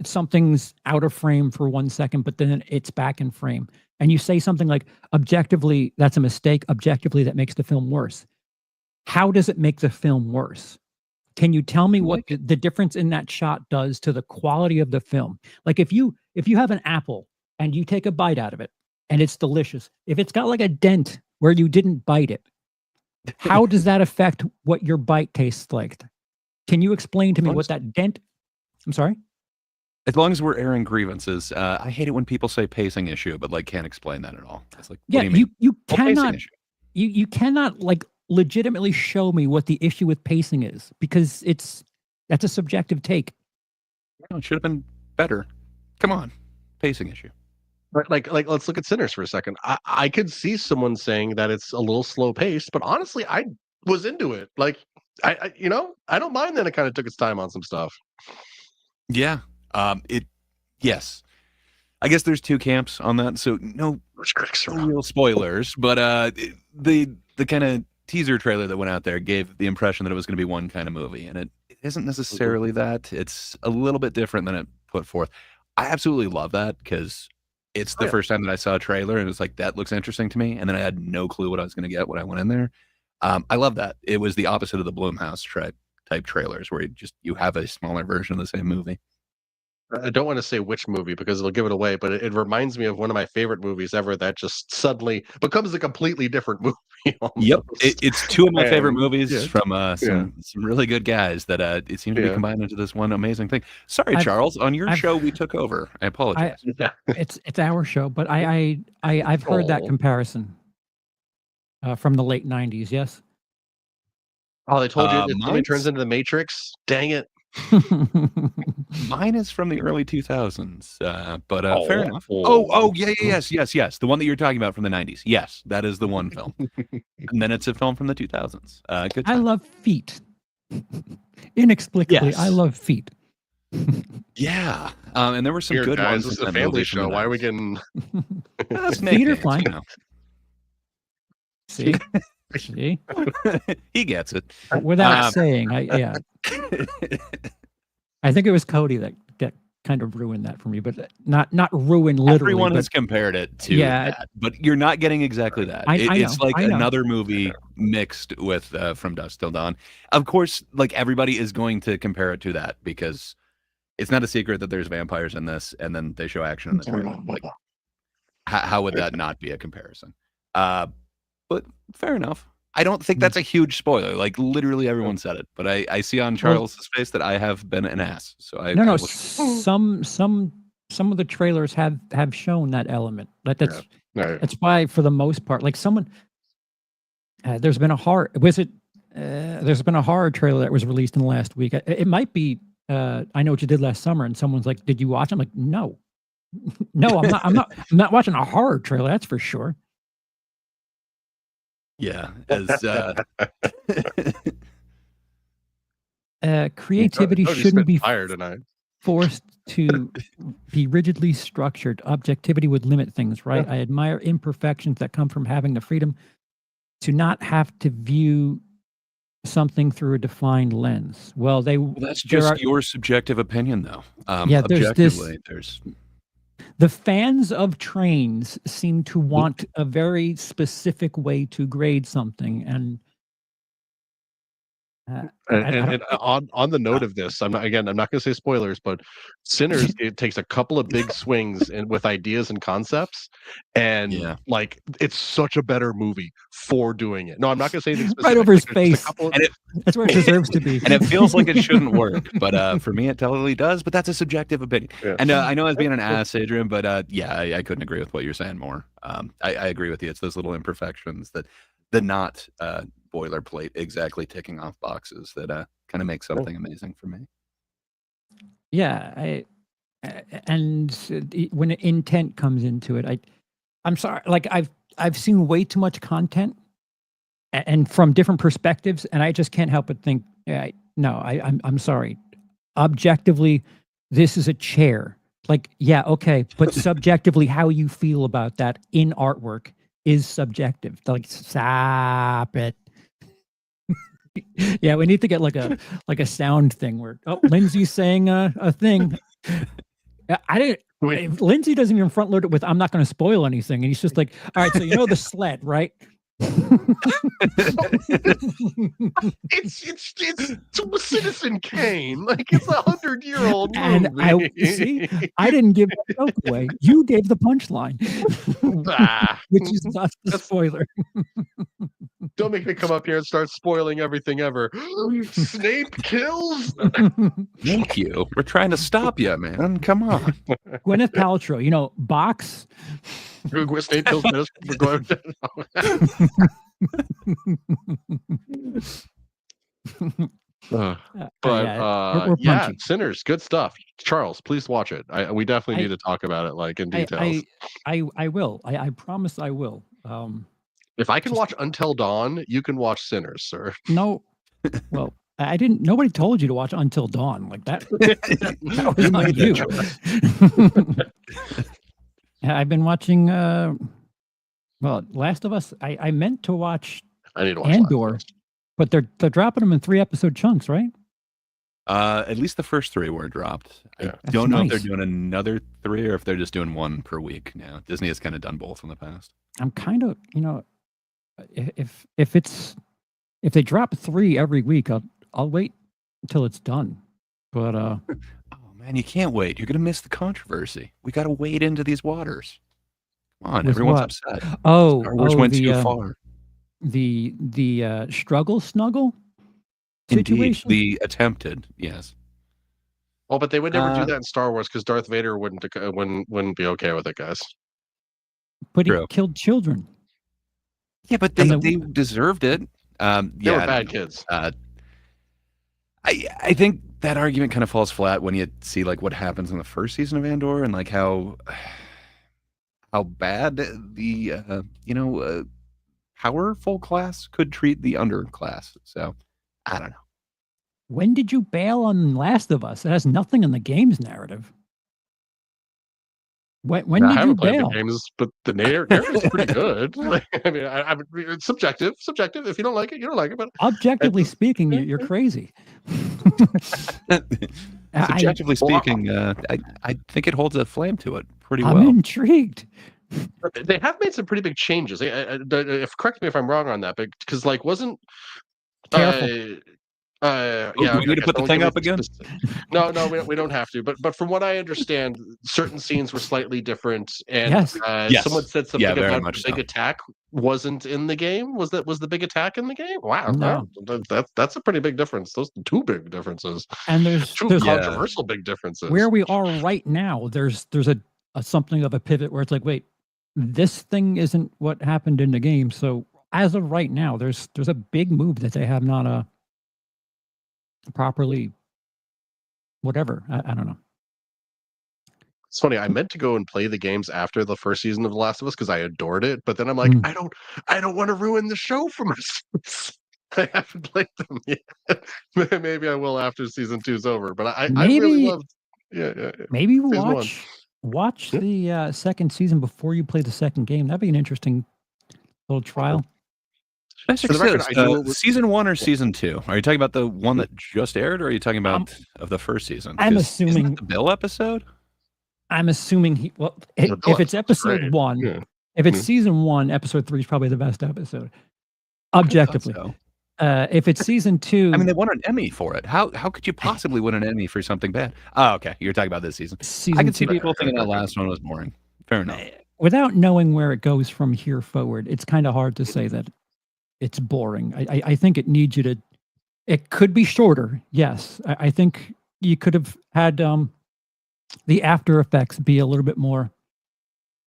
something's out of frame for 1 second, but then it's back in frame, and you say something like, objectively, that's a mistake, objectively, that makes the film worse. How does it make the film worse? Can you tell me what the difference in that shot does to the quality of the film? Like if you have an apple and you take a bite out of it and it's delicious, if it's got like a dent where you didn't bite it, how does that affect what your bite tastes like? Can you explain to me what that dent? I'm sorry? As long as we're airing grievances, I hate it when people say pacing issue, but like can't explain that at all. It's like, yeah, what do you mean? You cannot you cannot like legitimately show me what the issue with pacing is, because that's a subjective take. No, it should have been better. Come on, pacing issue. But like let's look at Sinners for a second. I could see someone saying that it's a little slow paced, but honestly, I was into it. Like I don't mind that it kind of took its time on some stuff. Yeah. Yes. I guess there's two camps on that. So no real spoilers, but the kind of teaser trailer that went out there gave the impression that it was going to be one kind of movie, and it isn't necessarily that. It's a little bit different than it put forth. I absolutely love that because it's the first time that I saw a trailer and it was like, that looks interesting to me, and then I had no clue what I was going to get when I went in there. I love that. It was the opposite of the Blumhouse type trailers where you have a smaller version of the same movie. I don't want to say which movie because it'll give it away, but it reminds me of one of my favorite movies ever that just suddenly becomes a completely different movie. Yep, it's two of my favorite movies from some really good guys that it seems to be combined into this one amazing thing. Sorry, Charles, on your show we took over. I apologize. It's our show, but I've heard that comparison from the late 90s. Yes. Oh, they told you it turns into the Matrix. Dang it. Mine is from the early 2000s, but fair enough. Yes. The one that you're talking about from the 90s. Yes, that is the one film. And then it's a film from the 2000s. Good time. I love feet. Inexplicably, I love feet. Yeah, and there were some good ones. This is a family show. Why are we getting? Feet are fine. See? He gets it without saying. I think it was Cody that kind of ruined that for me, but not ruin literally. Everyone has compared it to that, but you're not getting exactly that. It's like another movie mixed with From Dusk Till Dawn. Of course, like everybody is going to compare it to that because it's not a secret that there's vampires in this, and then they show action in the trailer. Like, how would that not be a comparison? But fair enough. I don't think that's a huge spoiler. Like literally everyone said it, but I see on Charles's face that I have been an ass. So some of the trailers have shown that element. That's why for the most part, like someone there's been a horror trailer that was released in the last week. It might be I Know What You Did Last Summer, and someone's like, "Did you watch it?" I'm like, "No, I'm not watching a horror trailer. That's for sure." Yeah, as creativity shouldn't be forced to be rigidly structured. Objectivity would limit things, right? I admire imperfections that come from having the freedom to not have to view something through a defined lens. Well, that's just your subjective opinion, though. There's the fans of trains seem to want a very specific way to grade something, and on the note of this, I'm not going to say spoilers, but Sinners it takes a couple of big swings with ideas and concepts, and like it's such a better movie for doing it. No, I'm not going to say anything specific. Right over his face. That's where it deserves to be. And it feels like it shouldn't work, but for me it totally does. But that's a subjective opinion. Yeah. And I know I was being an ass, Adrian, but I couldn't agree with what you're saying more. I agree with you. It's those little imperfections that not boilerplate exactly ticking off boxes that kind of make something amazing for me. Yeah, and when intent comes into it, I'm sorry, like I've seen way too much content and from different perspectives, and I just can't help but think I'm sorry. Objectively, this is a chair. Like, yeah, okay, but subjectively, how you feel about that in artwork is subjective. Like, stop it. Yeah, we need to get like a sound thing where Lindsey's saying a thing. I didn't. Lindsey doesn't even front load it with "I'm not going to spoil anything," and he's just like, "All right, so you know the sled, right?" It's Citizen Kane, like it's 100-year-old movie. And I didn't give the joke away. You gave the punchline, which is not the spoiler. Don't make me come up here and start spoiling everything ever. Snape kills. Thank you. We're trying to stop you, man. Come on. Gwyneth Paltrow, box. Snape kills but Sinners, good stuff. Charles, please watch it. We definitely need to talk about it, like, in details. I will. I promise I will. If I can watch Until Dawn, you can watch Sinners, sir. No, well, I didn't. Nobody told you to watch Until Dawn like that. That was not you. I've been watching. Last of Us. I meant to watch. I need to watch Andor, but they're dropping them in 3-episode chunks, right? At least the first 3 were dropped. Yeah. I don't know if they're doing another 3 or if they're just doing 1 per week now. Disney has kind of done both in the past. I'm kind of, if they drop 3 every week, I'll wait until it's done. But oh man, you can't wait. You're gonna miss the controversy. We got to wade into these waters. Come on, everyone's upset. Oh, Star Wars went too far. The struggle snuggle situation. Indeed, the attempted, yes. Well, but they would never do that in Star Wars because Darth Vader wouldn't be okay with it, guys. But he killed children. Yeah, but they deserved it. They were bad kids. I think that argument kind of falls flat when you see like what happens in the first season of Andor and like how bad the powerful class could treat the underclass. So I don't know. When did you bail on Last of Us? It has nothing in the game's narrative. When did you bail? The games, but the narrative is pretty good. Like, I mean, it's subjective. Subjective. If you don't like it, you don't like it. But objectively speaking, you're crazy. Subjectively speaking, I think it holds a flame to it pretty well. I'm intrigued. They have made some pretty big changes. Correct me if I'm wrong on that, because like wasn't. Careful. Yeah. We need to put the thing up again. No, we don't have to. But from what I understand, certain scenes were slightly different, and someone said something about the big attack wasn't in the game. Was the big attack in the game? Wow, no. That's a pretty big difference. Those are 2 big differences, and there's controversial big differences. Where we are right now, there's a something of a pivot where it's like, wait, this thing isn't what happened in the game. So as of right now, there's a big move that they have not properly, whatever. I don't know. It's funny. I meant to go and play the games after the first season of The Last of Us because I adored it, but then I'm like, I don't want to ruin the show for myself. I haven't played them yet. Maybe I will after season 2's over. But I really loved. Yeah. Maybe watch the second season before you play the second game. That'd be an interesting little trial. Season 1 or season 2? Are you talking about the one that just aired, or are you talking about of the first season? I'm assuming the Bill episode. I'm assuming if it's episode 1, if it's season 1, episode 3 is probably the best episode. Objectively, if it's season 2, I mean, they won an Emmy for it. How could you possibly win an Emmy for something bad? Oh, okay, you're talking about this season. I can see people thinking that last one was boring. Fair enough. Without knowing where it goes from here forward, it's kind of hard to say that it's boring. I think it needs you to. It could be shorter. Yes, I think you could have had the after effects be a little bit more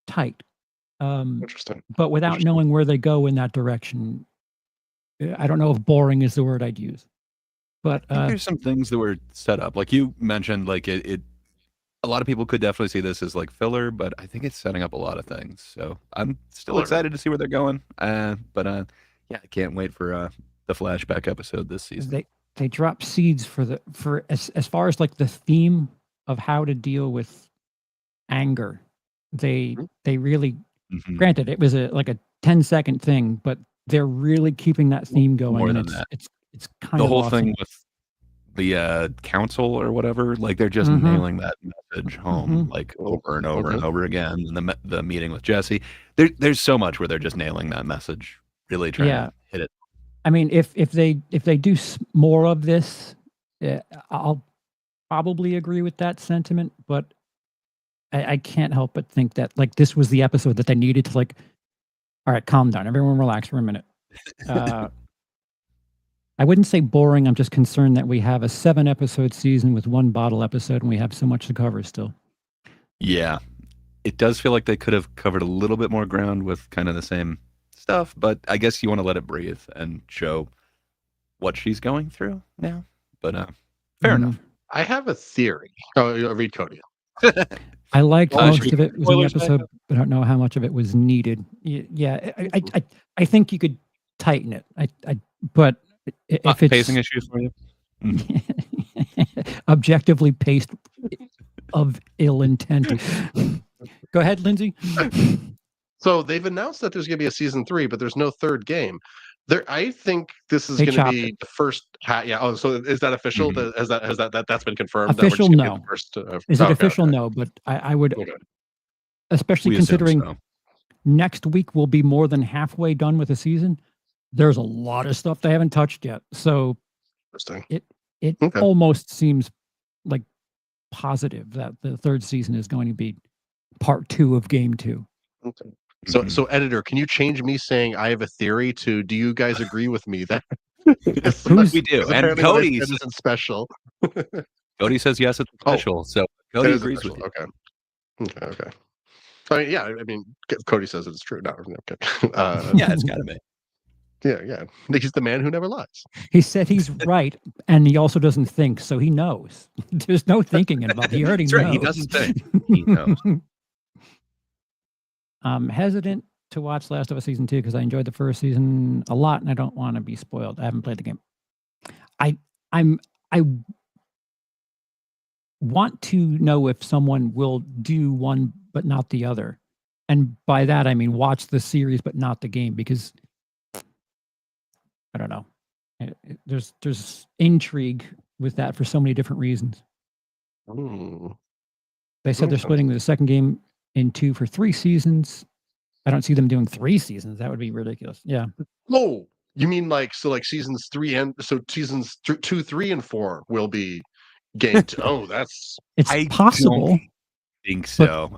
tight. Interesting. But without knowing where they go in that direction, I don't know if boring is the word I'd use. But there's some things that were set up, like you mentioned, like it. A lot of people could definitely see this as like filler, but I think it's setting up a lot of things. So I'm still excited to see where they're going. But yeah, I can't wait for the flashback episode this season. they drop seeds for as far as like the theme of how to deal with anger. They really, granted, it was like a 10-second thing, but they're really keeping that theme going. More and than it's, that. it's kind The of whole awesome. thing with the council or whatever, like they're just nailing that message home like over and over and over again. And the meeting with Jesse, there's so much where they're just nailing that message, really trying to hit it. I mean, if they do more of this, I'll probably agree with that sentiment, but I can't help but think that like this was the episode that they needed to like, all right, calm down, everyone relax for a minute. I wouldn't say boring. I'm just concerned that we have a 7-episode season with 1 bottle episode and we have so much to cover still. Yeah. It does feel like they could have covered a little bit more ground with kind of the same stuff, but I guess you want to let it breathe and show what she's going through now. But fair enough. I have a theory. Oh, read Cody. I liked most of it was in the spoilers, episode, but I don't know how much of it was needed. Yeah, I think you could tighten it. But if it's pacing issues for you, objectively paced of ill intent. Go ahead, Lindsey. So they've announced that there's going to be a season 3, but there's no 3rd game. I think this is going to be the first. Yeah. Oh, so is that official? Has that's been confirmed? Official? That No. Is it official? No. But I would, especially considering next week we'll be more than halfway done with the season. There's a lot of stuff they haven't touched yet. So it almost seems like positive that the 3rd season is going to be part 2 of game 2. Okay. So editor, can you change me saying I have a theory to do you guys agree with me that we do? And Cody isn't special. Cody says yes, it's official. So Cody agrees with you. Okay. I mean, yeah. I mean, Cody says it's true. No, okay. Yeah, it's gotta be. Yeah. He's the man who never lies. He said he's right, and he also doesn't think, so he knows. There's no thinking involved. He already knows. Right. He doesn't think. He knows. I'm hesitant to watch Last of Us Season 2 because I enjoyed the first season a lot, and I don't want to be spoiled. I haven't played the game. I want to know if someone will do one but not the other. And by that, I mean watch the series but not the game, because I don't know. There's intrigue with that for so many different reasons. They said they're splitting the second game in 2 for 3 seasons. I don't see them doing 3 seasons. That would be ridiculous. Yeah. Oh, you mean like seasons 3 and seasons 2, 3, and 4 will be game 2. Oh, it's possible. Don't think so.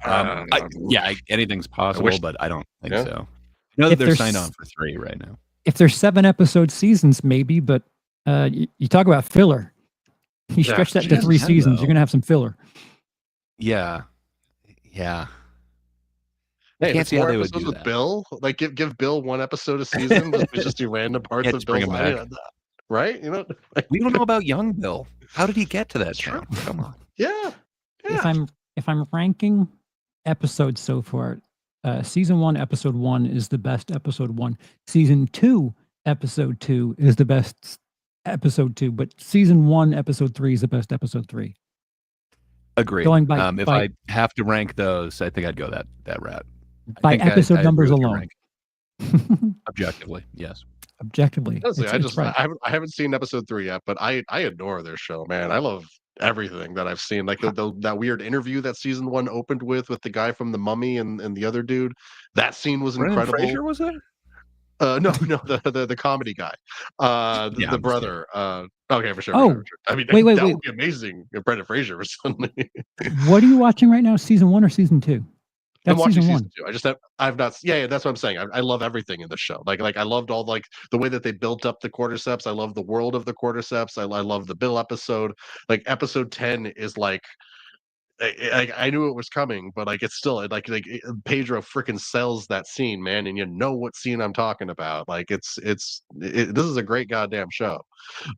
Anything's possible, but I don't think so. I know that they're signed on for 3 right now. If there's 7-episode seasons, maybe, but you talk about filler. You stretch that to 3 seasons, you're gonna have some filler. Yeah. Hey, can't see how they would do with that. Bill, like give Bill 1 episode a season, just do random parts of Bill's life, right? You know, we don't know about young Bill. How did he get to that town? Come on. Yeah. If I'm ranking episodes so far, season 1, episode 1 is the best episode 1. Season 2, episode 2 is the best episode 2. But season 1, episode 3 is the best episode 3. Agreed. If I have to rank those, I think I'd go that route. By episode numbers alone. Objectively, yes. Objectively. Honestly, I haven't seen episode 3 yet, but I adore their show, man. I love everything that I've seen. Like that weird interview that season 1 opened with the guy from The Mummy and the other dude. That scene was incredible. Fraser was there? No, the comedy guy, the brother. Okay, for sure. Oh, I mean, wait. That would be amazing if Brendan Fraser was suddenly. What are you watching right now? Season 1 or season 2? I'm watching season 2. I've not. Yeah, that's what I'm saying. I love everything in the show. Like I loved all the way that they built up the Cordyceps. I love the world of the Cordyceps. I love the Bill episode. Like episode 10 is like. I knew it was coming, but it's still Pedro freaking sells that scene, man, and you know what scene I'm talking about. Like this is a great goddamn show,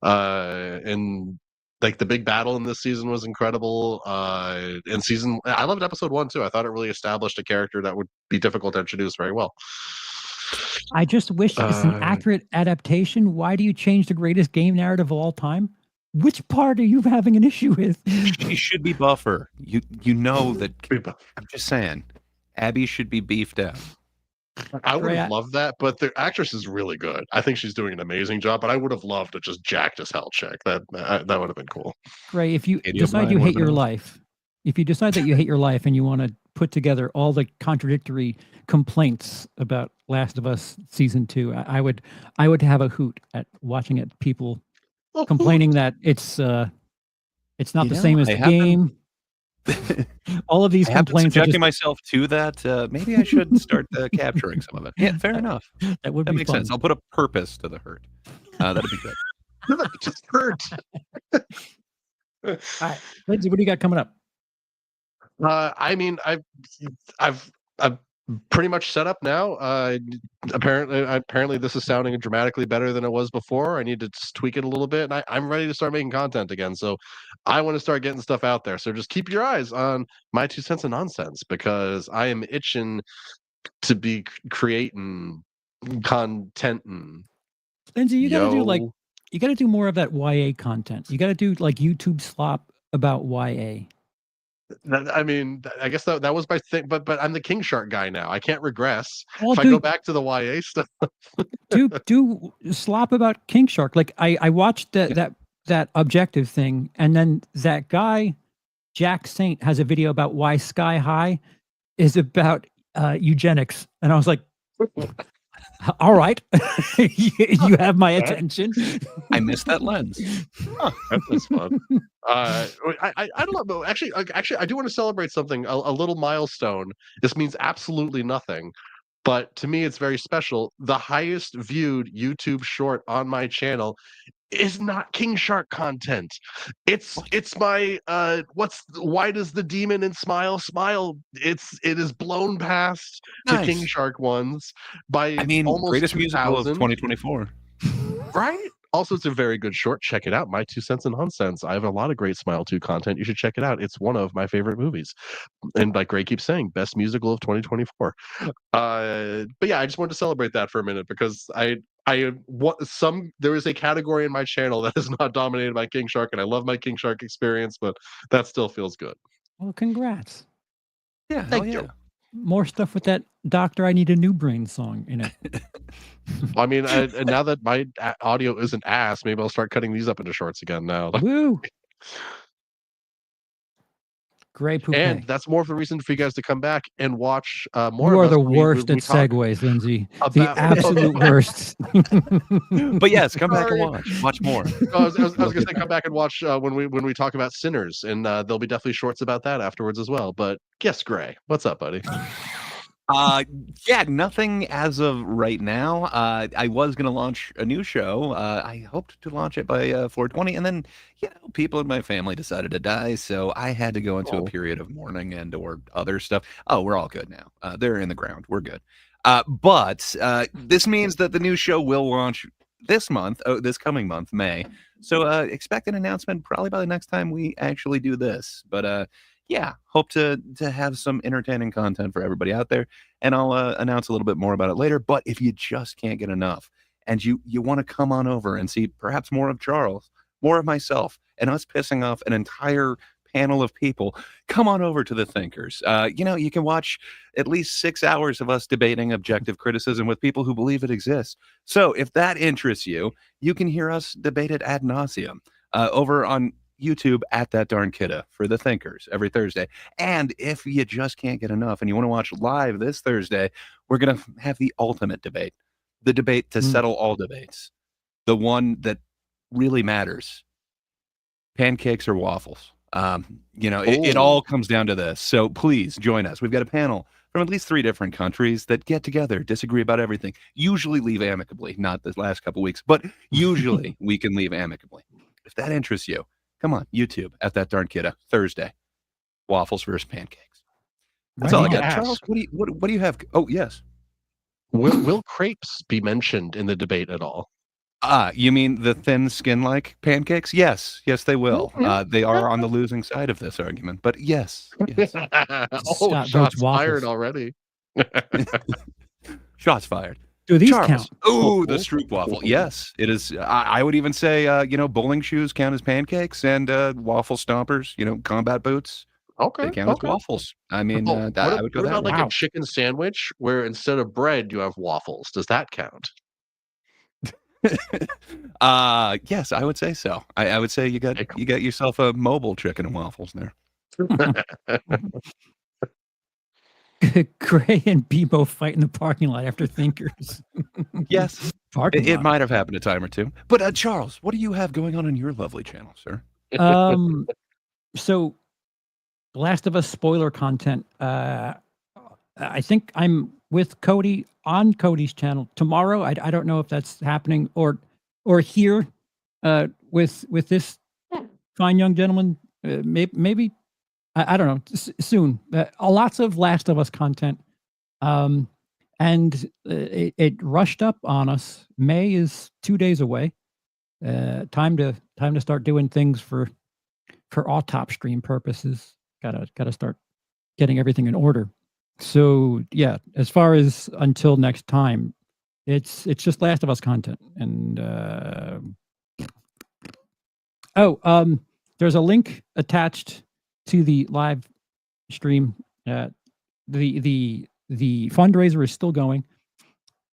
and the big battle in this season was incredible. I loved episode 1 too. I thought it really established a character that would be difficult to introduce very well. I just wish it's an accurate adaptation. Why do you change the greatest game narrative of all time? Which part are you having an issue with? She should be buffer. You know that. I'm just saying, Abby should be beefed out. I would have loved that, but the actress is really good. I think she's doing an amazing job, but I would have loved to just jacked as hell chick. That would have been cool. Gray, if you decide you hate your life, if you decide that you hate your life and you want to put together all the contradictory complaints about Last of Us season 2, I would have a hoot at watching it. People complaining that it's not the same as the game. All of these complaints. Subjecting myself to that. Maybe I should start capturing some of it. Yeah, fair enough. That makes sense. I'll put a purpose to the hurt. That'd be good. That just hurt. All right, Lindsey, what do you got coming up? I mean, I've pretty much set up now. Apparently, this is sounding dramatically better than it was before. I need to just tweak it a little bit, and I'm ready to start making content again. So I want to start getting stuff out there. So just keep your eyes on my 2 cents of nonsense, because I am itching to be creating content. Lindsey, you gotta do more of that YA content. You gotta do like YouTube slop about YA. I mean, I guess that was my thing, but I'm the King Shark guy now. I can't regress. Well, if I go back to the YA stuff, do slop about King Shark. Like I watched that objective thing, and then that guy Jack Saint has a video about why Sky High is about eugenics, and I was like, all right, you have my attention. I missed that lens. That was fun. I don't know. Actually, I do want to celebrate something. A little milestone. This means absolutely nothing, but to me, it's very special. The highest viewed YouTube short on my channel is not King Shark content. It's my why does the demon in Smile smile? It is blown past the King Shark ones by almost greatest 2000. musical of 2024. Right? Also, it's a very good short. Check it out. My 2 cents and nonsense. I have a lot of great Smile 2 content. You should check it out. It's one of my favorite movies. And like Gray keeps saying, best musical of 2024. But yeah, I just wanted to celebrate that for a minute, because there is a category in my channel that is not dominated by King Shark, and I love my King Shark experience, but that still feels good. Well, congrats. Yeah, thank you. More stuff with that Doctor I Need a New Brain song in it. I mean, now that my audio isn't ass, maybe I'll start cutting these up into shorts again now. Woo! Great Poupet. And that's more of a reason for you guys to come back and watch more. You are the worst at segues, Lindsey. The absolute worst. But yes, come back and watch more. I was going to say, come back and watch when we talk about Sinners, and there'll be definitely shorts about that afterwards as well. But yes, Gray, what's up, buddy? Yeah, nothing as of right now. I was going to launch a new show. I hoped to launch it by 420, and then, people in my family decided to die, so I had to go into a period of mourning and or other stuff. Oh, we're all good now. They're in the ground. We're good. But this means that the new show will launch this coming month, May. So expect an announcement probably by the next time we actually do this. But yeah, hope to have some entertaining content for everybody out there, and I'll announce a little bit more about it later. But if you just can't get enough, and you want to come on over and see perhaps more of Charles, more of myself, and us pissing off an entire panel of people, come on over to The Thinkers. You can watch at least 6 hours of us debating objective criticism with people who believe it exists. So if that interests you, you can hear us debate it ad nauseum over on YouTube at That Darn Kidda for The Thinkers every Thursday. And if you just can't get enough and you want to watch live this Thursday, we're going to have the ultimate debate, the debate to settle all debates, the one that really matters: pancakes or waffles. It all comes down to this. So please join us. We've got a panel from at least 3 different countries that get together, disagree about everything, usually leave amicably. Not the last couple weeks, but usually we can leave amicably. If that interests you, come on, YouTube at That Darn Kidda, Thursday. Waffles versus pancakes. That's all I got. Charles, what do you have? Oh, yes. Will crepes be mentioned in the debate at all? You mean the thin skin-like pancakes? Yes, they will. They are on the losing side of this argument, but yes. Shots fired already. Shots fired. Do these Charles. count? Oh, the Stroop waffle. Yes, it is. I would even say, bowling shoes count as pancakes, and waffle stompers, combat boots, Okay. they count as waffles. I mean, Well, I would go what that about way. like Wow. a chicken sandwich where instead of bread you have waffles? Does that count? Yes, I would say so. I would say you got yourself a mobile chicken and waffles there. Gray and Bebo fight in the parking lot after Thinkers. Yes, Parking it lot. might have happened a time or two. But Charles, what do you have going on your lovely channel, sir? So Last of Us spoiler content. I think I'm with Cody on Cody's channel tomorrow. I don't know if that's happening or here with this fine young gentleman. Maybe I don't know. Soon. Lots of Last of Us content. And it rushed up on us. May is 2 days away. Time to start doing things for autop stream purposes. Gotta start getting everything in order. So yeah, as far as until next time, it's just Last of Us content. And there's a link attached to the live stream. The fundraiser is still going.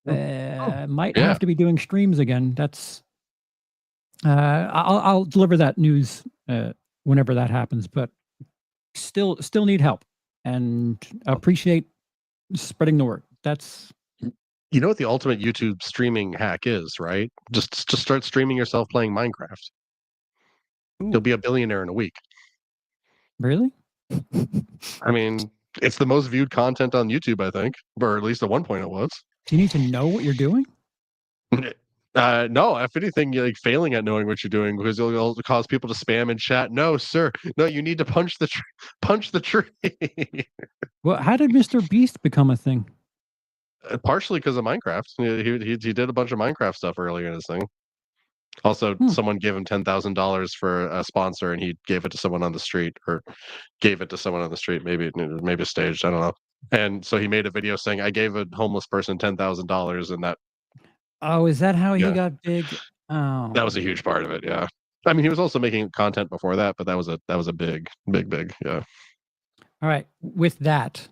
Might have to be doing streams again. That's I'll deliver that news whenever that happens, but still need help and appreciate spreading the word. That's You know what the ultimate YouTube streaming hack is, right? Just start streaming yourself playing Minecraft. You'll be a billionaire in a week. really. I mean, it's the most viewed content on YouTube, I think, or at least at one point it was. Do you need to know what you're doing? No, if anything, you're like failing at knowing what you're doing because you'll cause people to spam in chat. No, sir, no, you need to punch the tree. Well, how did Mr. Beast become a thing? Partially because of Minecraft. He did a bunch of Minecraft stuff earlier in his thing. Also, someone gave him $10,000 for a sponsor, and he gave it to someone on the street, or gave it to someone on the street. Maybe staged. I don't know. And so he made a video saying, "I gave a homeless person $10,000," and that. Oh, is that how he Yeah. got big? Oh, That was a huge part of it. Yeah. I mean, he was also making content before that, but that was a big. Yeah. all right. With that,